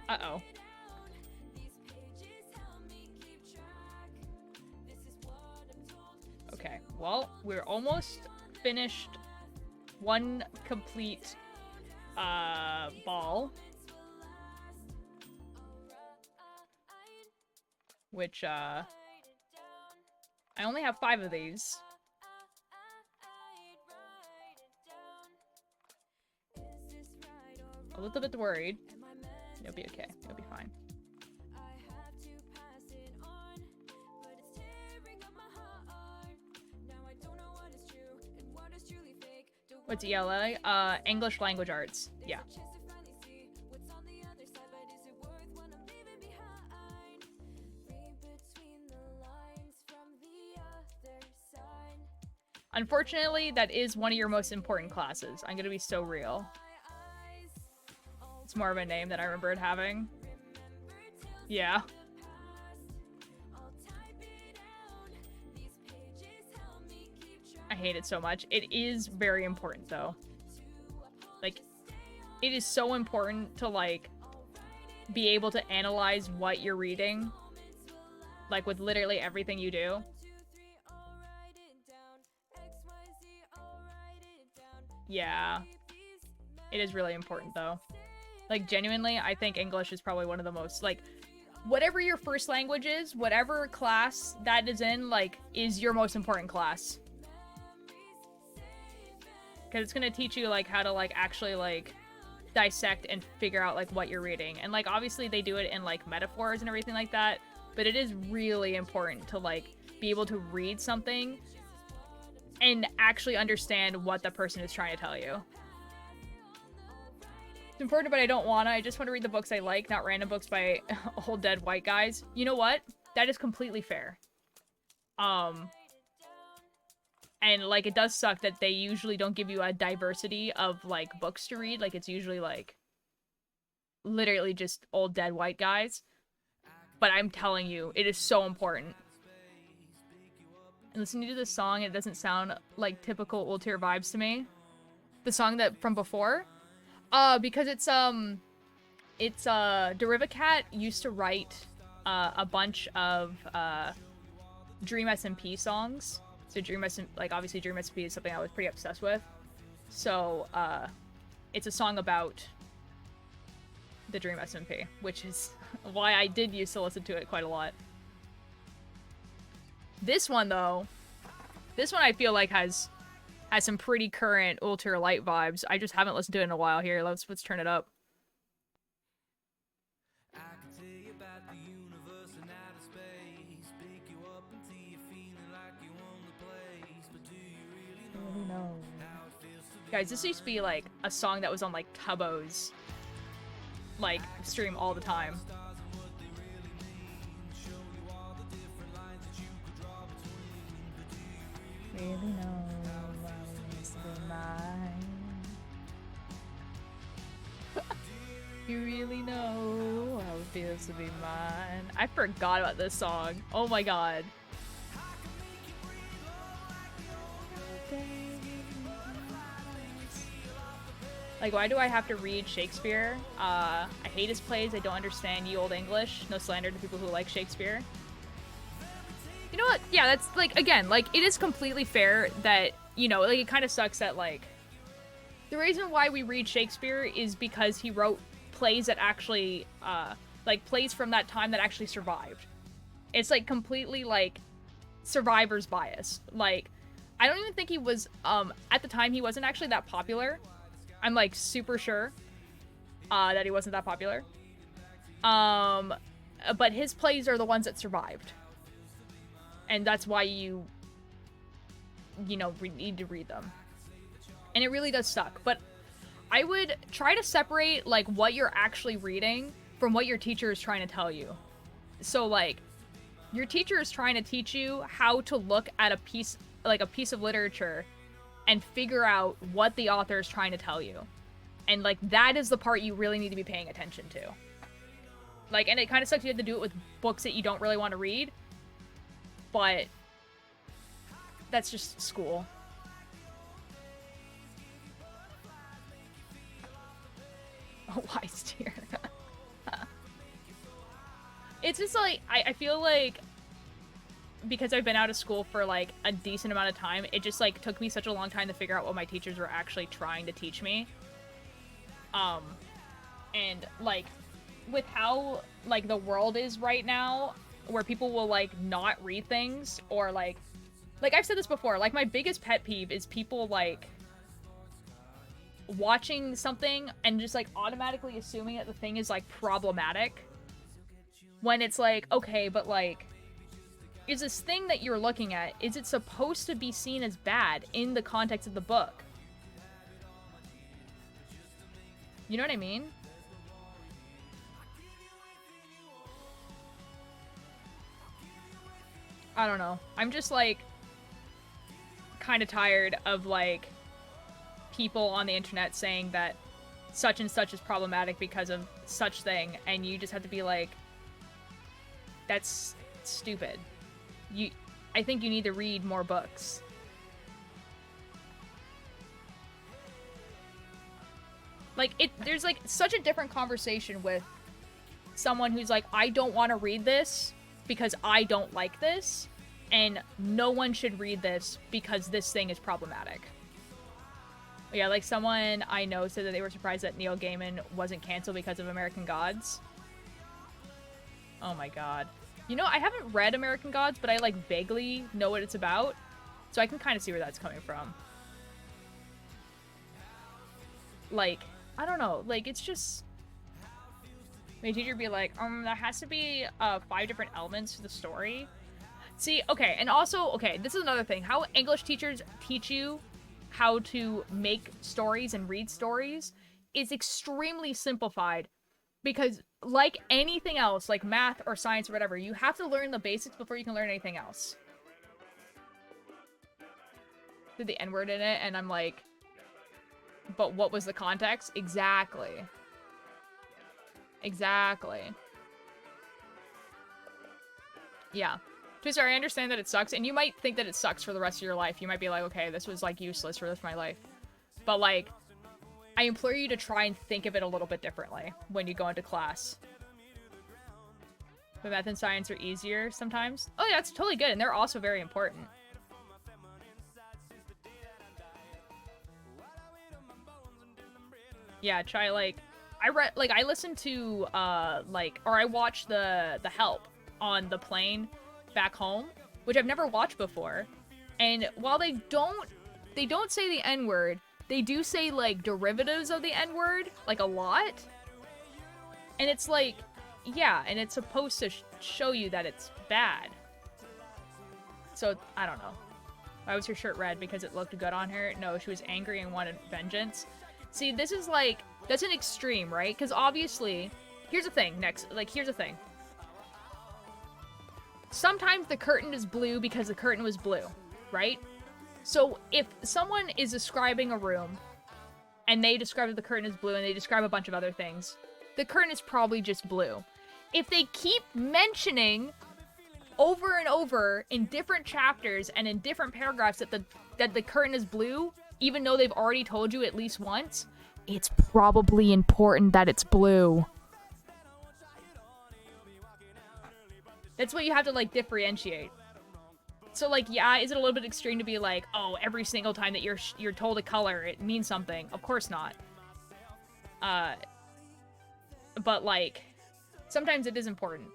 Uh-oh. Okay, well, we're almost finished one complete, ball. Which, I only have 5 of these. A little bit worried. It'll be okay. It'll be fine. What's ELA? English Language Arts. Yeah. Unfortunately, that is one of your most important classes. I'm gonna be so real. It's more of a name that I remembered having. Yeah. I hate it so much. It is very important, though. Like, it is so important to, like, be able to analyze what you're reading. Like, with literally everything you do. Yeah. It is really important, though. Like, genuinely, I think English is probably one of the most, like, whatever your first language is, whatever class that is in, like, is your most important class. Because it's gonna teach you, like, how to, like, actually, like, dissect and figure out, like, what you're reading. And, like, obviously they do it in, like, metaphors and everything like that, but it is really important to, like, be able to read something and actually understand what the person is trying to tell you. It's important, but I don't wanna. I just want to read the books I like, not random books by old dead white guys. You know what? That is completely fair. And, like, it does suck that they usually don't give you a diversity of, like, books to read. Like, it's usually, like, literally just old dead white guys. But I'm telling you, it is so important. And listening to this song, it doesn't sound like typical old tier vibes to me. The song that from before? Because it's Derivacat used to write, a bunch of, Dream SMP songs. So Dream SMP, like, obviously Dream SMP is something I was pretty obsessed with. So, it's a song about the Dream SMP, which is why I did used to listen to it quite a lot. This one, though, This one I feel like has some pretty current Ultra Light vibes. I just haven't listened to it in a while. Here, let's turn it up. Guys, this used to be like a song that was on like Tubbo's like stream all the time. Really know what it means to be mine. You really know how it feels to be mine. I forgot about this song. Oh my god. Like, why do I have to read Shakespeare? I hate his plays. I don't understand ye old English. No slander to people who like Shakespeare. You know what? Yeah, that's, like, again, like, it is completely fair that, you know, like, it kind of sucks that, like, the reason why we read Shakespeare is because he wrote plays that actually, like, plays from that time that actually survived. It's, like, completely, like, survivor's bias. Like, I don't even think he was, at the time, he wasn't actually that popular. I'm, like, super sure that he wasn't that popular. But his plays are the ones that survived. And that's why you know, need to read them. And it really does suck. But I would try to separate, like, what you're actually reading from what your teacher is trying to tell you. So, like, your teacher is trying to teach you how to look at a piece of literature and figure out what the author is trying to tell you. And, like, that is the part you really need to be paying attention to. Like, and it kind of sucks you have to do it with books that you don't really want to read. But that's just school. A wise tear. It's just, like, I feel like because I've been out of school for, like, a decent amount of time, it just, like, took me such a long time to figure out what my teachers were actually trying to teach me. And, like, with how, like, the world is right now, where people will, like, not read things, or, like, I've said this before, like, my biggest pet peeve is people, like, watching something and just, like, automatically assuming that the thing is, like, problematic. When it's like, okay, but, like, is this thing that you're looking at, is it supposed to be seen as bad in the context of the book? You know what I mean? I don't know. I'm just, like, kind of tired of, like, people on the internet saying that such and such is problematic because of such thing, and you just have to be like, that's stupid. I think you need to read more books. Like, there's, like, such a different conversation with someone who's like, I don't want to read this because I don't like this, and no one should read this because this thing is problematic. Yeah, like, someone I know said that they were surprised that Neil Gaiman wasn't canceled because of American Gods. Oh my god. You know, I haven't read American Gods, but I, like, vaguely know what it's about, so I can kind of see where that's coming from. Like, I don't know, like, it's just... My teacher would be like, there has to be 5 different elements to the story. See, okay, and also, okay, this is another thing. How English teachers teach you how to make stories and read stories is extremely simplified. Because, like anything else, like math or science or whatever, you have to learn the basics before you can learn anything else. Did the N-word in it, and I'm like, but what was the context? Exactly. Exactly. Yeah. Twister, I understand that it sucks, and you might think that it sucks for the rest of your life. You might be like, okay, this was, like, useless for the rest of my life. But, like, I implore you to try and think of it a little bit differently when you go into class. But math and science are easier sometimes. Oh yeah, that's totally good, and they're also very important. Yeah, try, like, I listened to, or I watched the Help on the plane back home, which I've never watched before. And while they don't say the N-word, they do say, like, derivatives of the N-word, like, a lot. And it's like, yeah, and it's supposed to show you that it's bad. So, I don't know. Why was her shirt red? Because it looked good on her? No, she was angry and wanted vengeance. See, this is like, that's an extreme, right? Because obviously, here's the thing, here's the thing. Sometimes the curtain is blue because the curtain was blue, right? So if someone is describing a room, and they describe the curtain as blue, and they describe a bunch of other things, the curtain is probably just blue. If they keep mentioning over and over in different chapters and in different paragraphs that the curtain is blue, even though they've already told you at least once, it's probably important that it's blue. That's what you have to, like, differentiate. So, like, yeah, is it a little bit extreme to be like, oh, every single time that you're told a color, it means something? Of course not. But, like, sometimes it is important.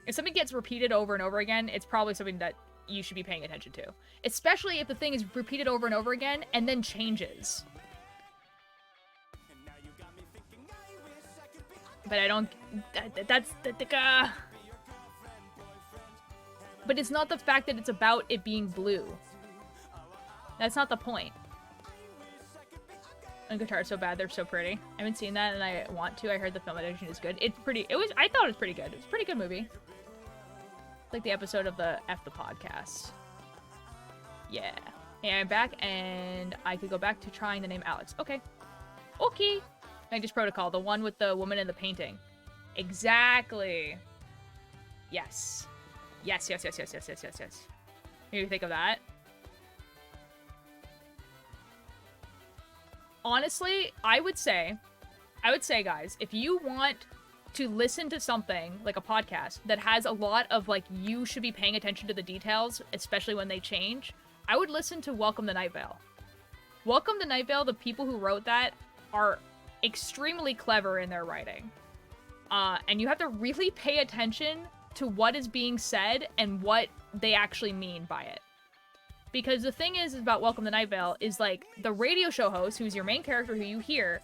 If something gets repeated over and over again, it's probably something that you should be paying attention to. Especially if the thing is repeated over and over again and then changes. But I don't... But it's not the fact that it's about it being blue. That's not the point. And guitar is so bad, they're so pretty. I haven't seen that and I want to. I heard the film edition is good. I thought it was pretty good. It was a pretty good movie. Like the episode of the podcast. Yeah. Hey, I'm back and I could go back to trying the name Alex. Okay. Okay. Magnus Protocol, the one with the woman in the painting. Exactly. Yes. Yes. Maybe think of that. Honestly, I would say, guys, if you want to listen to something like a podcast that has a lot of, like, you should be paying attention to the details, especially when they change, I would listen to Welcome to Night Vale. Welcome to Night Vale, the people who wrote that are extremely clever in their writing. And you have to really pay attention to what is being said and what they actually mean by it. Because the thing is about Welcome to Night Vale is, like, the radio show host, who's your main character who you hear,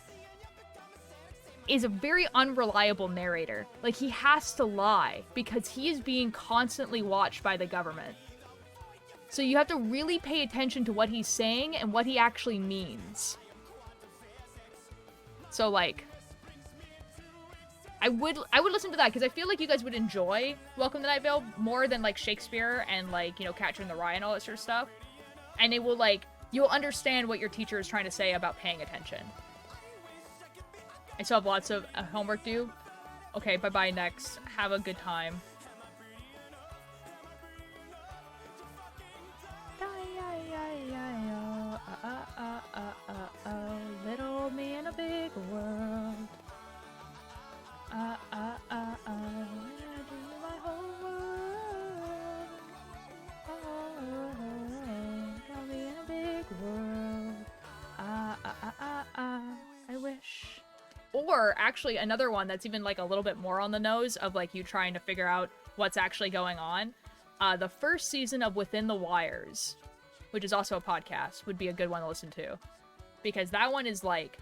is a very unreliable narrator. Like, he has to lie because he is being constantly watched by the government. So you have to really pay attention to what he's saying and what he actually means. So, like, I would listen to that because I feel like you guys would enjoy Welcome to Night Vale more than, like, Shakespeare and, like, you know, Catcher in the Rye and all that sort of stuff. And it will, like, you'll understand what your teacher is trying to say about paying attention. I still have lots of homework due. Okay, bye-bye next. Have a good time. Little me in a big world. My whole world. Got me in a big world. I wish. Or, actually, another one that's even, like, a little bit more on the nose of, like, you trying to figure out what's actually going on. The first season of Within the Wires, which is also a podcast, would be a good one to listen to. Because that one is, like,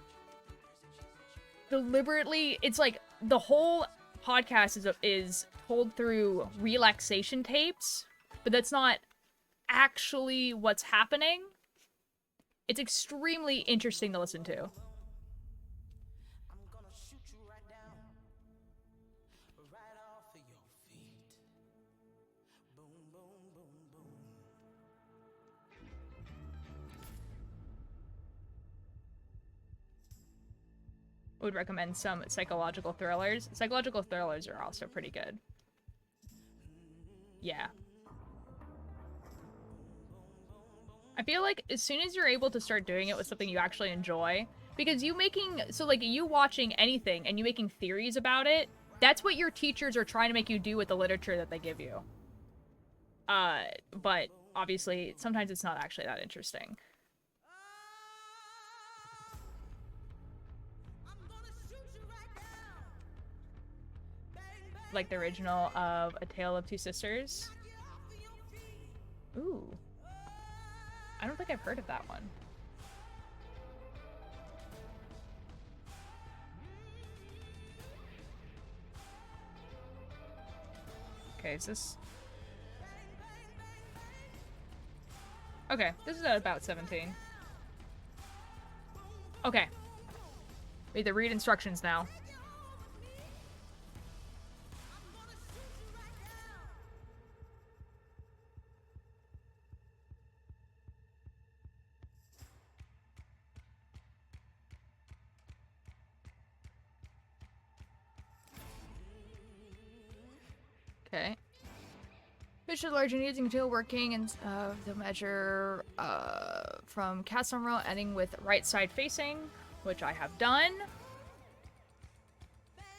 deliberately, it's, like, the whole podcast is told through relaxation tapes, but that's not actually what's happening. It's extremely interesting to listen to. Would recommend some psychological thrillers. Psychological thrillers are also pretty good. Yeah. I feel like as soon as you're able to start doing it with something you actually enjoy, because you watching anything and you making theories about it, that's what your teachers are trying to make you do with the literature that they give you. But obviously, sometimes it's not actually that interesting. Like the original of A Tale of Two Sisters. Ooh. I don't think I've heard of that one. Okay, is this... Okay, this is at about 17. Okay. We need to read instructions now. Okay. Fish are large and using tail working and the measure from cast on row ending with right side facing, which I have done.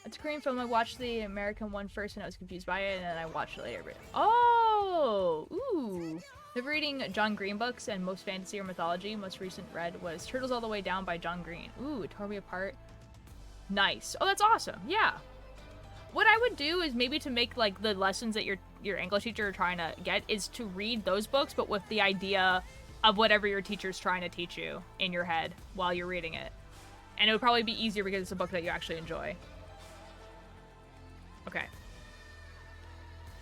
It's a Korean film. I watched the American one first and I was confused by it, and then I watched it later. But oh, ooh. I've been reading John Green books and most fantasy or mythology. Most recent read was Turtles All the Way Down by John Green. Ooh, it tore me apart. Nice. Oh, that's awesome. Yeah. What I would do is maybe to make like the lessons that your English teacher are trying to get is to read those books, but with the idea of whatever your teacher's trying to teach you in your head while you're reading it. And it would probably be easier because it's a book that you actually enjoy. Okay.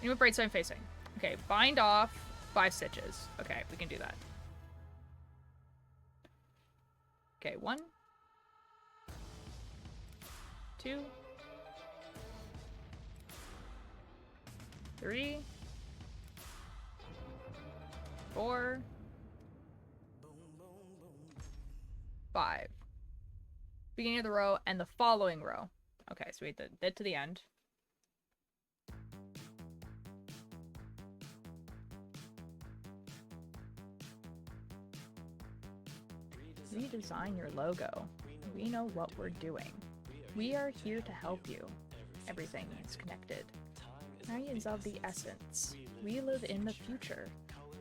And with right side facing. Okay, bind off 5 stitches. Okay, we can do that. Okay, 1, 2, 3, 4, 5. Beginning of the row and the following row. Okay, so we have to get to the end. Redesign your logo. We know what we're doing. We are here to help you. Everything is connected. Time is of the essence. We live in the future.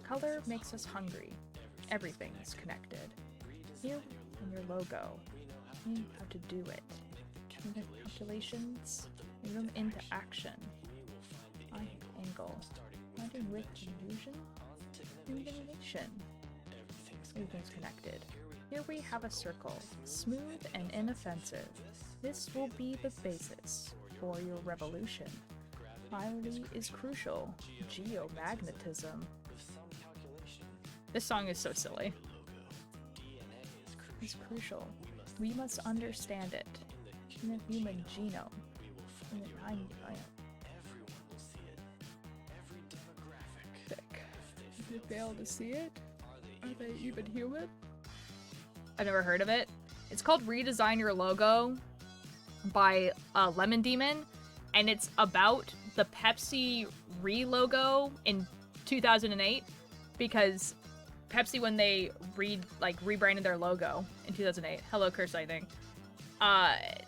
Color makes us hungry. Everything is connected. Here in your logo. We know how to do it. Make calculations. Move them into action. On angle. Blending with illusion. Illumination. Everything's connected. Here we have a circle, smooth and inoffensive. This will be the basis for your revolution. Priority is crucial. Geomagnetism. This song is so silly. It's crucial. We must understand it. In the human genome. In the tiny thick. If you fail to see it, are they even human? I've never heard of it. It's called Redesign Your Logo by Lemon Demon, and it's about the Pepsi re-logo in 2008, because Pepsi, when they rebranded their logo in 2008, hello Curse Lightning,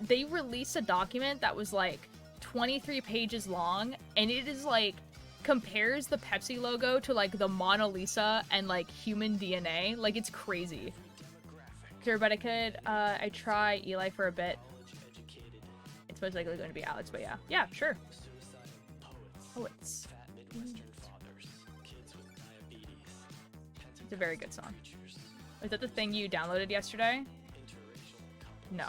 they released a document that was like 23 pages long, and it is like compares the Pepsi logo to like the Mona Lisa and like human DNA. Like, it's crazy. Everybody could I try Eli for a bit. It's most likely going to be Alex, but yeah. Yeah, sure. Oh, it's a very good song. Is that the thing you downloaded yesterday? No.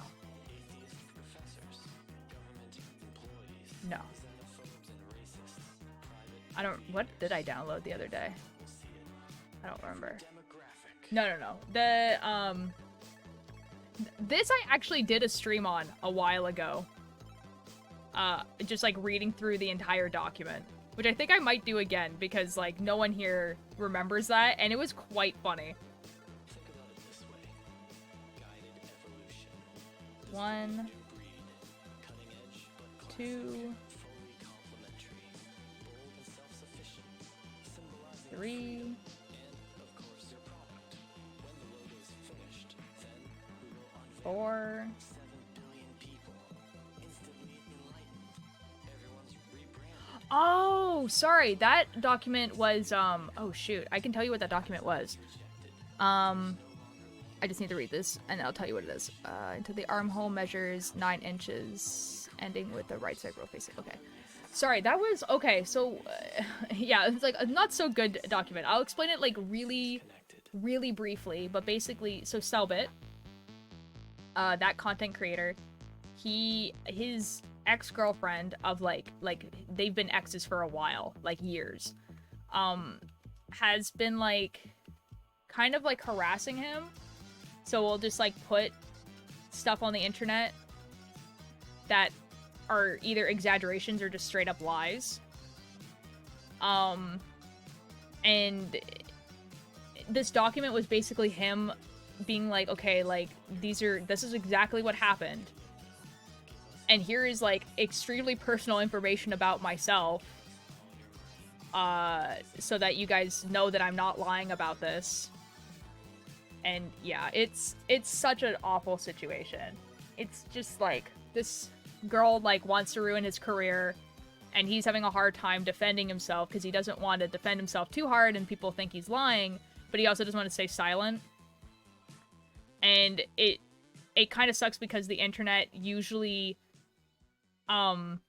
No. What did I download the other day? I don't remember. No. This I actually did a stream on a while ago. Just like reading through the entire document, which I think I might do again because like no one here remembers that, and it was quite funny. 1, 2, 3. Four. Oh, sorry. That document was, oh shoot. I can tell you what that document was. I just need to read this and I'll tell you what it is. Until the armhole measures 9 inches, ending with the right side row facing. Okay. Sorry, that was, okay, so, yeah, it's like a not so good document. I'll explain it like really really briefly, but basically, so Selbit, that content creator, his ex-girlfriend of like they've been exes for a while, like years, has been like kind of like harassing him. So we'll just like put stuff on the internet that are either exaggerations or just straight up lies. And this document was basically him being like, okay, like this is exactly what happened. And here is like extremely personal information about myself. So that you guys know that I'm not lying about this. And yeah, it's such an awful situation. It's just like this girl like wants to ruin his career, and he's having a hard time defending himself because he doesn't want to defend himself too hard and people think he's lying, but he also doesn't want to stay silent. And it kind of sucks because the internet usually the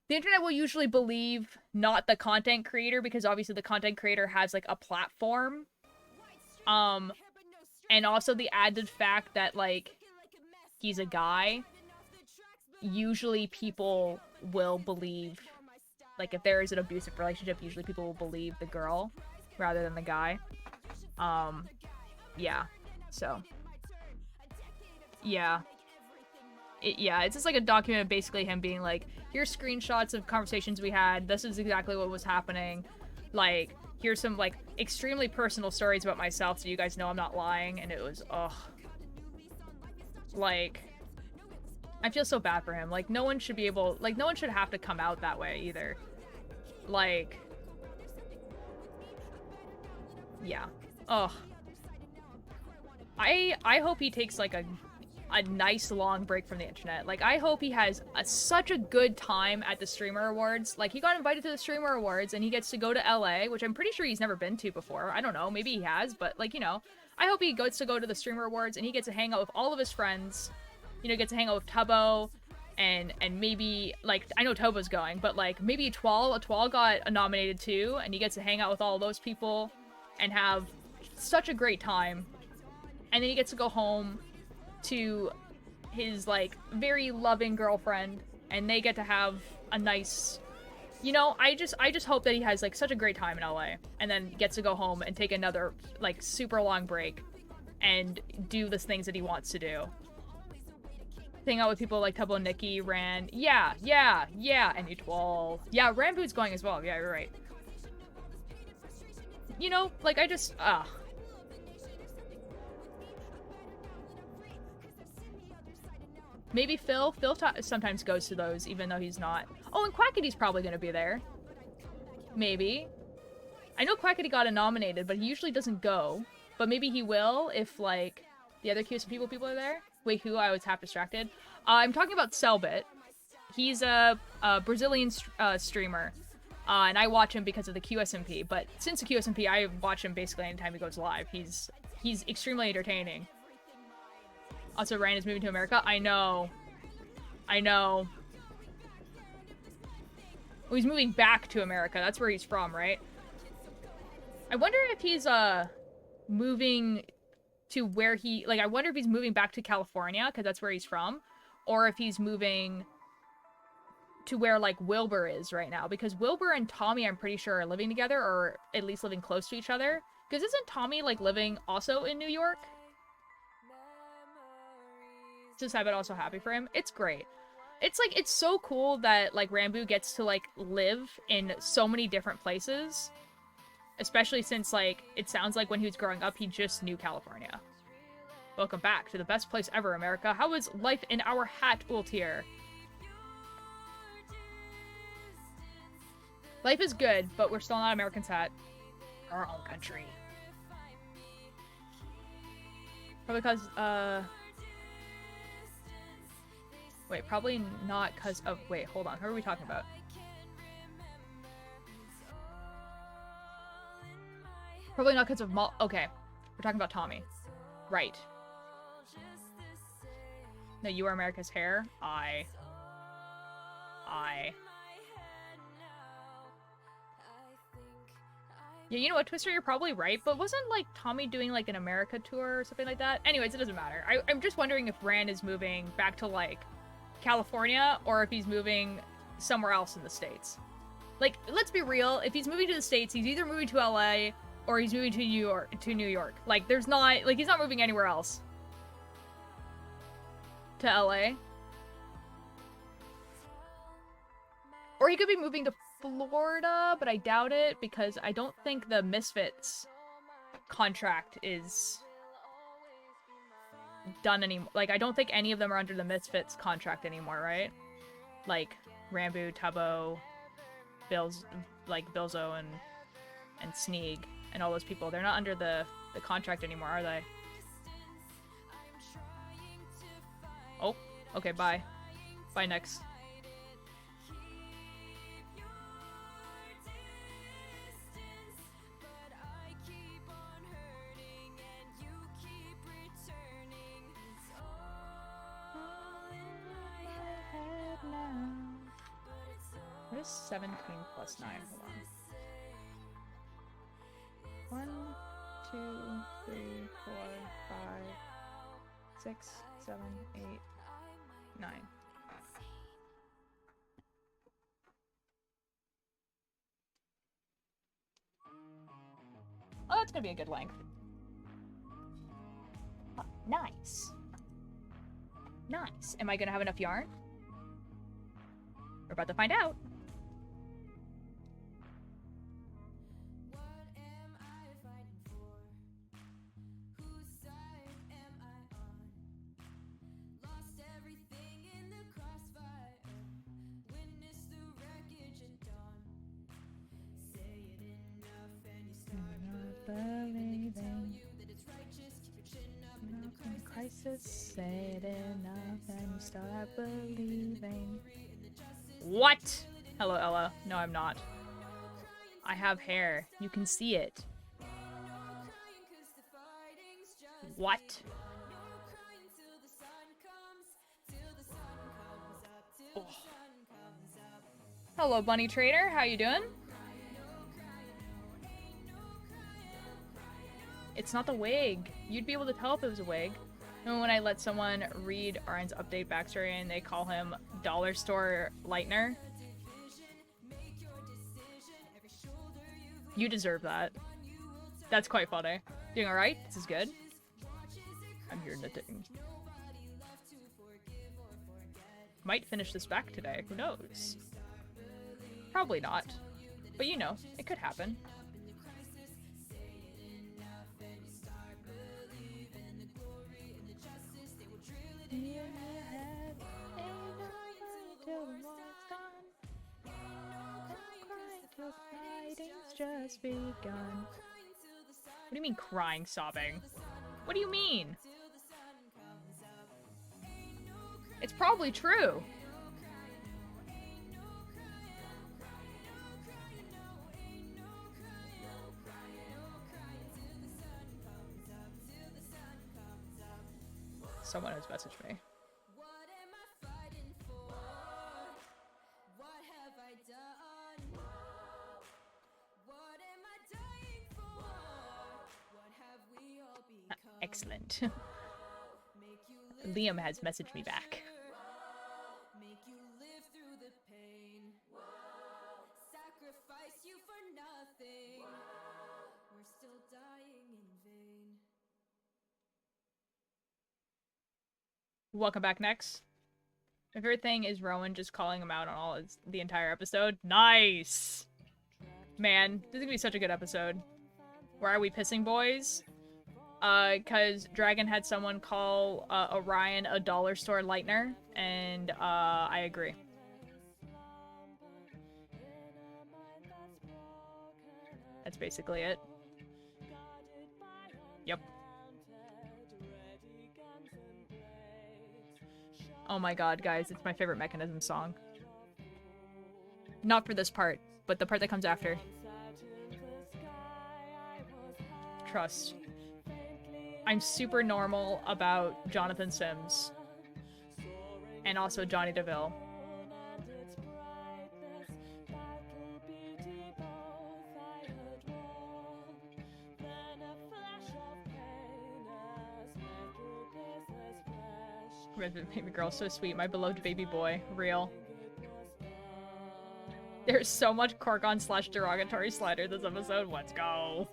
internet will usually believe not the content creator, because obviously the content creator has like a platform. And also the added fact that like he's a guy, usually people will believe, like if there is an abusive relationship, usually people will believe the girl rather than the guy. Yeah. So yeah. It's just like a document of basically him being like, here's screenshots of conversations we had, this is exactly what was happening, like here's some like extremely personal stories about myself so you guys know I'm not lying. And it was, ugh. Like, I feel so bad for him. Like, no one should be able, like, no one should have to come out that way either. Like, yeah. Ugh. I hope he takes like a nice long break from the internet. Like, I hope he has such a good time at the Streamer Awards. Like, he got invited to the Streamer Awards and he gets to go to LA, which I'm pretty sure he's never been to before. I don't know, maybe he has, but like, you know, I hope he gets to go to the Streamer Awards and he gets to hang out with all of his friends. You know, gets to hang out with Tubbo and maybe, like, I know Tobo's going, but like maybe Twal got nominated too, and he gets to hang out with all those people and have such a great time. And then he gets to go home to his like very loving girlfriend, and they get to have a nice, you know, I just hope that he has like such a great time in LA, and then gets to go home and take another like super long break and do the things that he wants to do. Hang out with people like Tubbo, Nikki, Ran, and Utwal. Yeah, Ramboot's going as well. Yeah, you're right. You know, like I just maybe Phil sometimes goes to those, even though he's not. Oh, and Quackity's probably gonna be there. Maybe. I know Quackity got nominated, but he usually doesn't go. But maybe he will if, like, the other QSM people are there. Wait, who? I was half distracted. I'm talking about Selbit. He's a Brazilian streamer. And I watch him because of the QSMP. But since the QSMP, I watch him basically anytime he goes live. He's extremely entertaining. Also, Ryan is moving to America. I know. Well, he's moving back to America. That's where he's from, right? I wonder if he's, moving to where he... Like, I wonder if he's moving back to California, because that's where he's from. Or if he's moving to where, like, Wilbur is right now. Because Wilbur and Tommy, I'm pretty sure, are living together, or at least living close to each other. Because isn't Tommy, like, living also in New York? Just have it also happy for him. It's great. It's like, it's so cool that like Rambo gets to like live in so many different places, especially since like it sounds like when he was growing up he just knew California. Welcome back to the best place ever, America. How is life in our hat, Ultier? Life is good, but we're still not Americans' hat. Our own country. Probably because wait, probably not because of... Wait, hold on. Who are we talking about? Probably not because of... Okay. We're talking about Tommy. Right. No, you are America's hair. I... Yeah, you know what, Twister, you're probably right, but wasn't, like, Tommy doing, like, an America tour or something like that? Anyways, it doesn't matter. I'm just wondering if Rand is moving back to, like, California, or if he's moving somewhere else in the States. Like, let's be real, if he's moving to the States, he's either moving to LA, or he's moving to New York. Like, there's not, like, he's not moving anywhere else. To LA. Or he could be moving to Florida, but I doubt it, because I don't think the Misfits contract is done anymore. Like, I don't think any of them are under the Misfits contract anymore, right? Like, Rambo, Tubbo, Bilzo and Sneeg, and all those people. They're not under the contract anymore, are they? Oh, okay, bye. Bye, next. What is 17 plus 9? Hold on. 1, 2, 3, 4, 5, 6, 7, 8, 9. Oh, that's gonna be a good length. Oh, nice. Nice. Am I gonna have enough yarn? We're about to find out. Crisis, say it enough and you start believing. What? Hello, Ella. No, I'm not. I have hair. You can see it. What? Oh. Hello, Bunny Trader. How you doing? It's not the wig. You'd be able to tell if it was a wig. And when I let someone read Arn's update backstory and they call him Dollar Store Lightner, you deserve that. That's quite funny. Doing alright? This is good. I'm here knitting. Might finish this back today. Who knows? Probably not. But you know, it could happen. Just begun. What do you mean crying, sobbing? What do you mean? It's probably true. Someone has messaged me. Excellent. Liam has messaged me back. Welcome back, next. My favorite thing is Rowan just calling him out on the entire episode. Nice! Man, this is gonna be such a good episode. Why are we pissing, boys? Cause Dragon had someone call Orion a dollar store lightener, and I agree. That's basically it. Yep. Oh my god, guys, it's my favorite Mechanism song. Not for this part, but the part that comes after. Trust. I'm super normal about Jonathan Sims. And also Johnny DeVille. Baby girl, so sweet. My beloved baby boy. Real. There's so much Korgon / derogatory slander this episode. Let's go.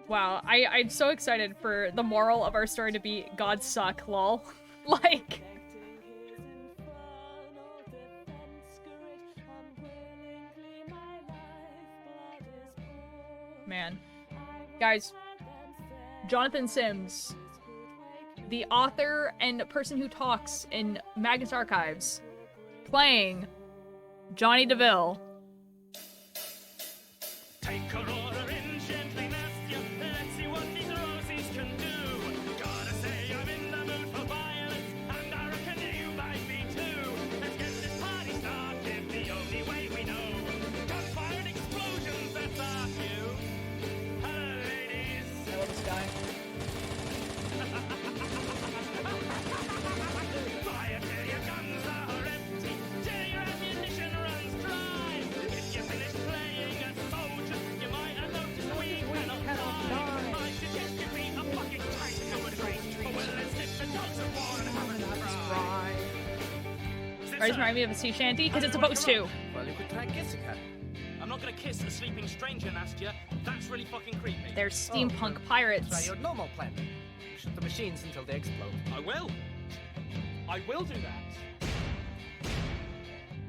Wow, I'm so excited for the moral of our story to be gods suck, lol. Like... Man. Guys, Jonathan Sims, the author and person who talks in Magnus Archives, playing Johnny DeVille. Take a order in gently nasty. Let's see what these roses can do. Gotta say I'm in the mood for violence, and I reckon you might be too. Let's get this party started the only way we know. Gunfire and explosions, that's our cue. Hello, ladies. I love this guy. Fire till your guns are empty, till your ammunition runs dry. If you finish playing as soldiers, you might have noticed we cannot die. I suggest you beat a fucking tank to a tree. But well, let's dip the dogs of war and have a try. Always remind me of a sea shanty, because it's supposed to. Well, you could try kissing her. I'm not gonna kiss a sleeping stranger, Nastya. That's really fucking creepy. They're steampunk Try pirates. your normal plan. Shoot the machines until they explode. I will. I will do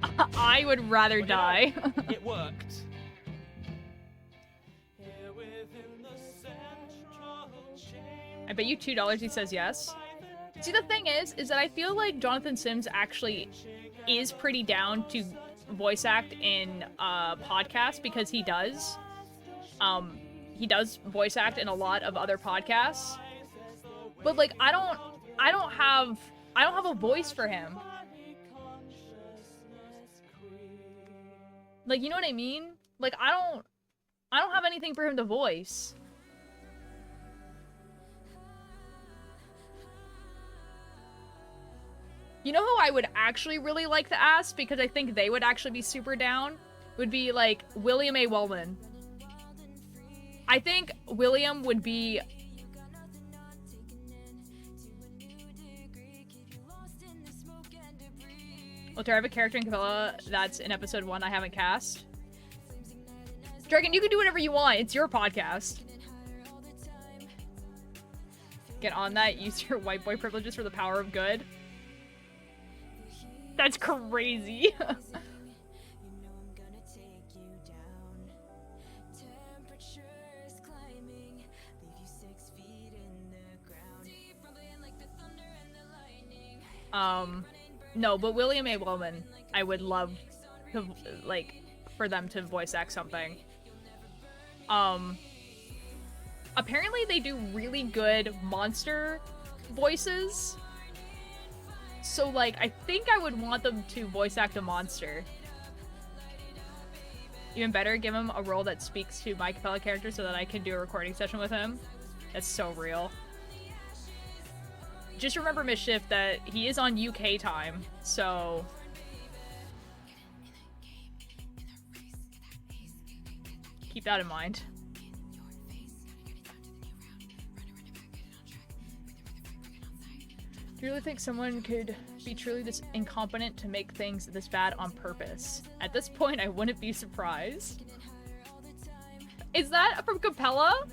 that. I would rather But you know, die. It worked. I bet you $2 he says yes. See, the thing is that I feel like Jonathan Sims actually is pretty down to voice act in podcasts because he does. He does voice act in a lot of other podcasts. But like I don't have a voice for him. Like, you know what I mean? Like I don't have anything for him to voice. You know who I would actually really like to ask, because I think they would actually be super down, would be like William A. Wellman. I think William would be... Well, do I have a character in Capella that's in episode 1 I haven't cast? Dragon, you can do whatever you want. It's your podcast. Get on that. Use your white boy privileges for the power of good. That's crazy. No, but William A. Wellman, I would love to, like, for them to voice act something. Apparently they do really good monster voices. So, like, I think I would want them to voice act a monster. Even better, give him a role that speaks to my Capella character so that I can do a recording session with him. That's so real. Just remember, Mischief, that he is on UK time, so... keep that in mind. Do you really think someone could be truly this incompetent to make things this bad on purpose? At this point, I wouldn't be surprised. Is that from Capella?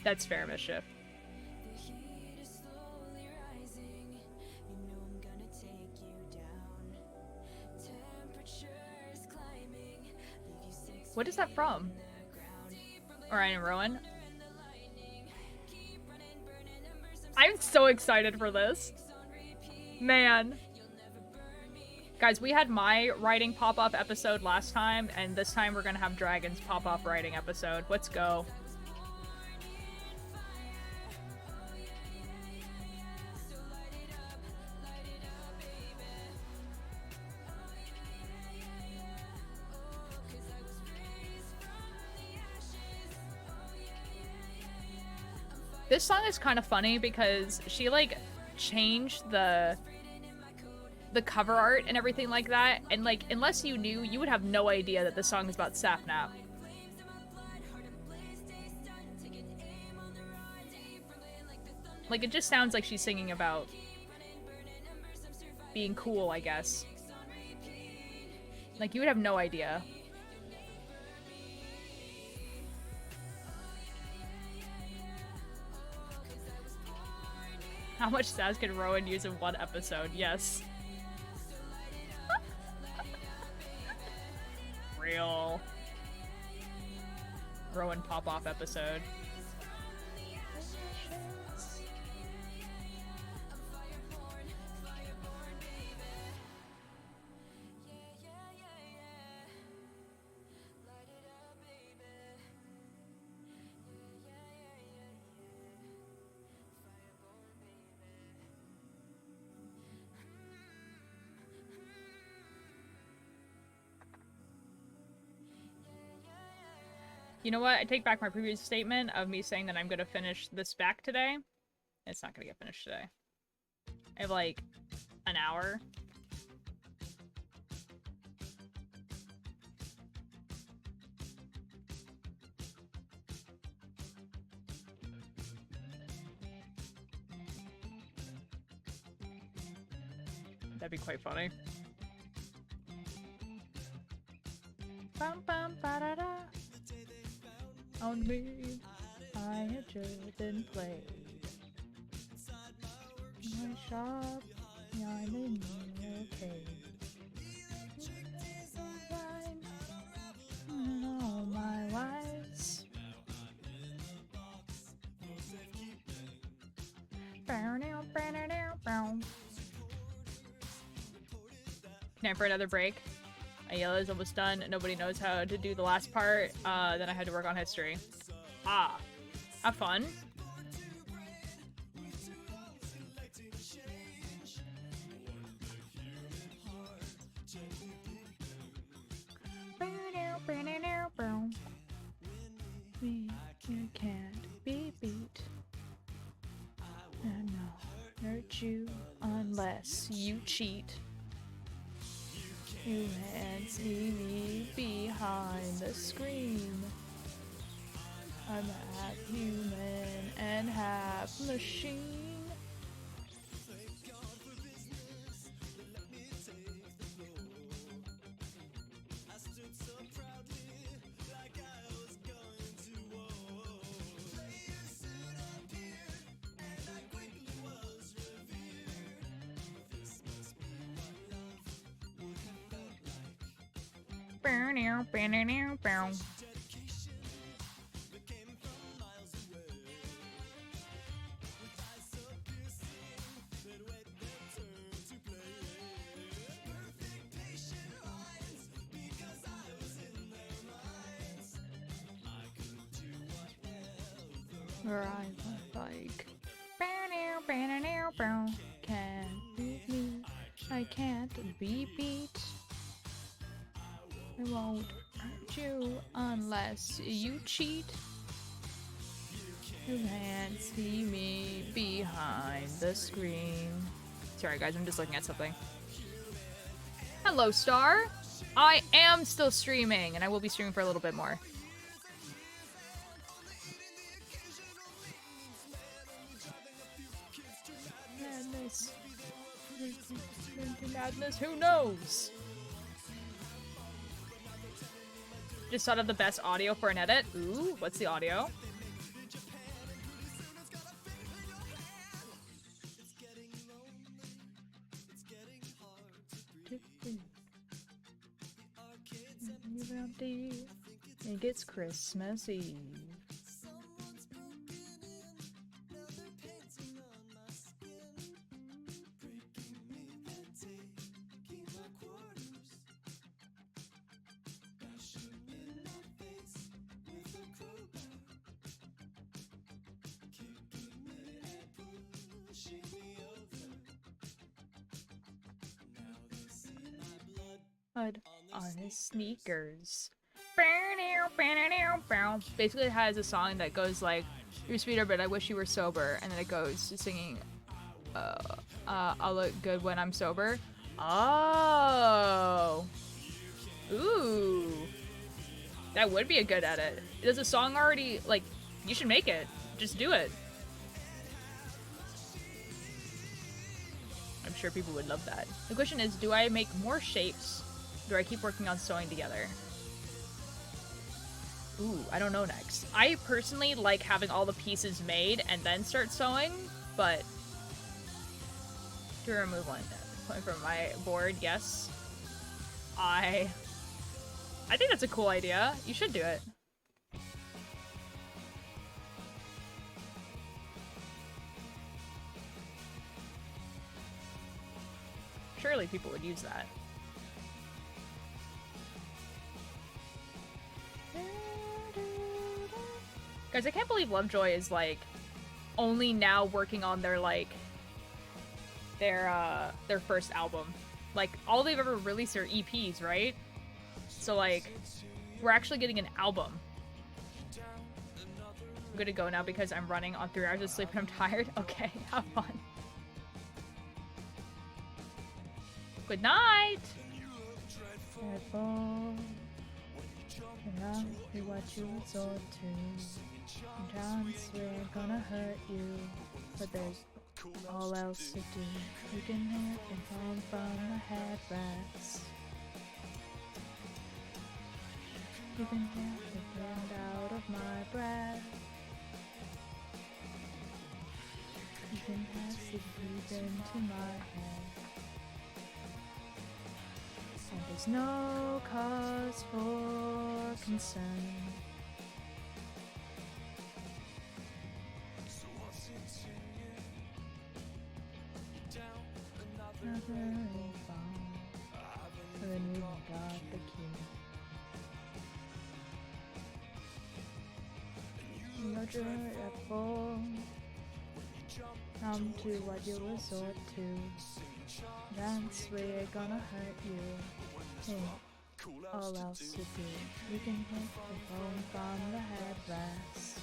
That's fair, Mischief. What is that from? Orion and Rowan? I'm so excited for this. Man. Guys, we had my writing pop-up episode last time, and this time we're gonna have Dragon's pop-up writing episode. Let's go. This song is kind of funny because she, like, changed the cover art and everything like that, and, like, unless you knew, you would have no idea that this song is about Sapnap. Like, it just sounds like she's singing about being cool, I guess. Like, you would have no idea. How much sass could Rowan use in one episode? Yes. Real. Rowan pop-off episode. You know what? I take back my previous statement of me saying that I'm gonna finish this back today. It's not gonna get finished today. I have like an hour. That'd be quite funny. Bum, bum, ba-da-da. On me, I had just been played. My shop, yeah, I'm in okay. And all my wives. Time for another break. My yellow is almost done. Nobody knows how to do the last part. Then I had to work on history. Ah. Have fun. You can't be beat. And I'll hurt you unless you cheat. You can't see me behind the screen. I'm half human and half machine. Where I like can't beat me. I can't be beat. I won't hurt you unless you cheat. You can't see me behind the screen. Sorry guys, I'm just looking at something. Hello, Star. I am still streaming, and I will be streaming for a little bit more. Madness. Madness, who knows? Just thought of the best audio for an edit. Ooh, what's the audio? It gets Christmas Eve. On his sneakers. Basically it has a song that goes like, "You're sweeter but I wish you were sober," and then it goes singing I'll look good when I'm sober. Oh. Ooh. That would be a good edit. Does the song already, like, you should make it. Just do it. sure people would love that. The question is, do I make more shapes? Or do I keep working on sewing together? Ooh, I don't know next. I personally like having all the pieces made and then start sewing, but to remove one from my board, yes. I think that's a cool idea. You should do it. Surely people would use that. Guys, I can't believe Lovejoy is, like, only now working on their, like, their first album. Like, all they've ever released are EPs, right? So, like, we're actually getting an album. I'm gonna go now because I'm running on 3 hours of sleep and I'm tired. Okay, have fun. Good night! Careful. Be what you resort to. Sometimes we're gonna hurt you, but there's all else to do. You can hear it home from the headrest. You can hear the wind out of my breath. You can pass the breathe into my head. And there's no cause for concern. Another bomb, when we got the key. No dreadful, come to what you resort to. Dance, we're gonna hurt you. Hey, all else to do. You can hit the bone from the headrest.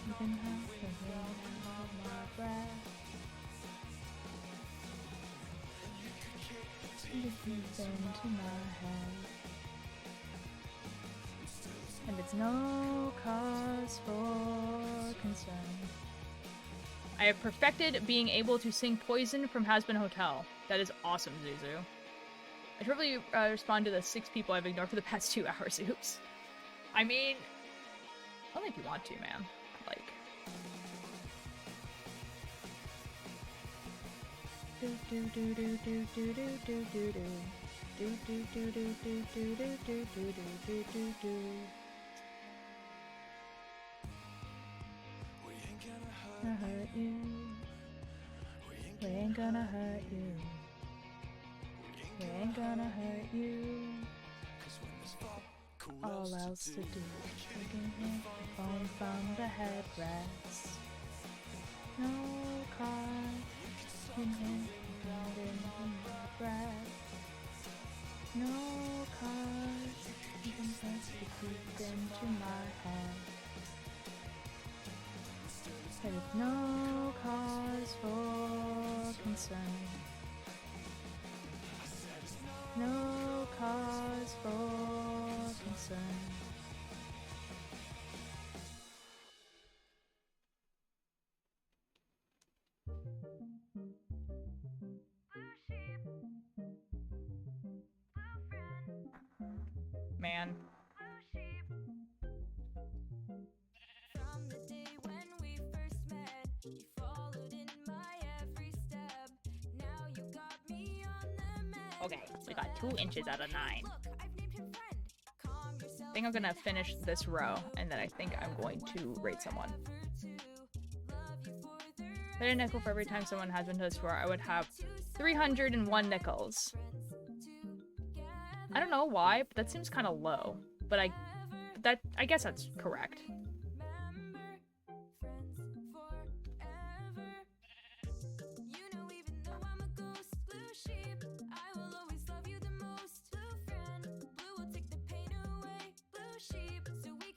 You can have the wind out of my breath. You can breathe into my head. And it's no cause for concern. I have perfected being able to sing Poison from Has Been Hotel. That is awesome, Zuzu. I should probably respond to the 6 people I've ignored for the past 2 hours. Oops. I mean, only if you want to, man. Like... Do do do do do do do do do do. Do do do do do do do do do do do do. Gonna hurt you. We ain't gonna hurt you. We ain't gonna hurt you. All else to do. We can hit the phone from the headrest. No cause. Can hit the ground in my breath. No cause. You can press the breathe into my head. There is no cause for concern. No cause for concern. Man. From the day when we first met, you followed in my every step. Now you got me on the map. Okay, we got 2 inches out of 9. Look, I've named him friend. Calm yourself. I think I'm gonna finish this row, and then I think I'm going to rate someone. If I had a nickel for every time someone has been to this row, I would have 301 nickels. I don't know why, but that seems kind of low. But I guess that's correct.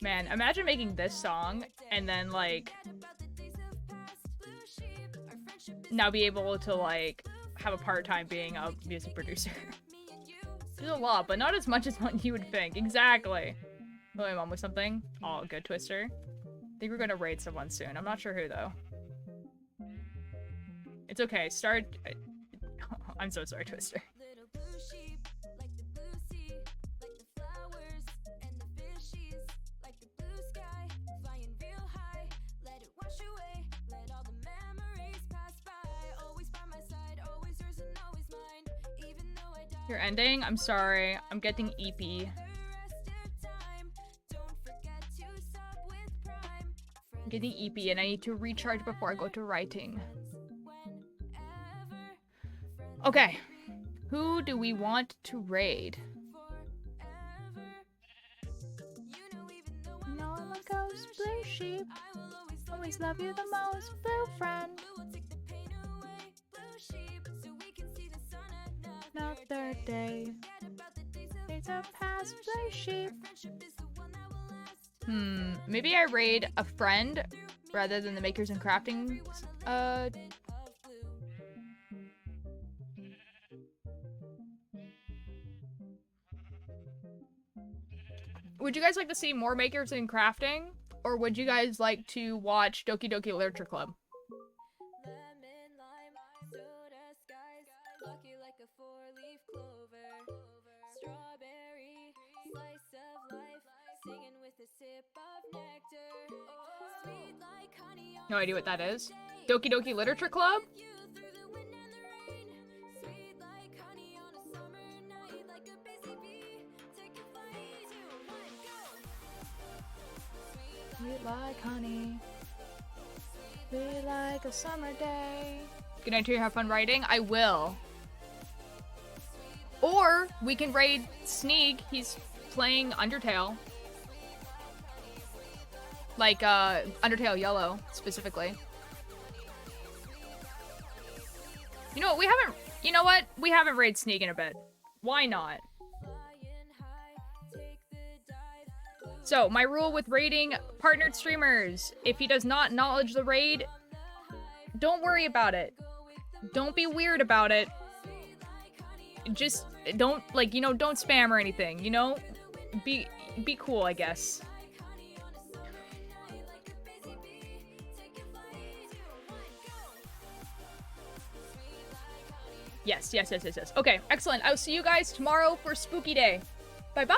Man, imagine making this song and then like now be able to like have a part-time being a music producer. There's a lot, but not as much as what you would think. Exactly. Oh, my mom with something. Oh, good, Twister. I think we're gonna raid someone soon. I'm not sure who though. It's okay. Start. I'm so sorry, Twister. Little blue sheep, like the blue sea, like the flowers and the fishies, like the blue sky, flying real high. Let it wash away, let all the memories pass by. Always by my side, always yours and always mine. Even though I die. You're ending? I'm sorry. I'm getting eepy. The rest of time, don't forget to sub with Prime. I'm getting eepy and I need to recharge before I go to writing. Okay. Who do we want to raid? No, I'm a ghost blue sheep. Always love you the most, blue friend. Another day. Days have passed, blue sheep. Maybe I raid a friend rather than the makers and crafting. Would you guys like to see more makers and crafting? Or would you guys like to watch Doki Doki Literature Club? Lemon, lime, soda, skies, lucky like a four-leaf clover. Strawberry, slice of life, singing with a sip of nectar. Sweet like honey on No idea what that is. Doki Doki Literature Club? you through the wind and the rain. Sweet like honey on a summer night, like a busy bee. Take a flight to one go. Sweet like honey. Sweet like a summer day. Good night to you, have fun writing. I will. Or we can raid Sneak. He's playing Undertale. Like, Undertale Yellow, specifically. You know what? We haven't raid Sneak in a bit. Why not? So, my rule with raiding partnered streamers, if he does not acknowledge the raid, don't worry about it. Don't be weird about it. Just don't, like, you know, don't spam or anything, you know? Be cool, I guess. Yes. Okay, excellent. I'll see you guys tomorrow for Spooky Day. Bye-bye!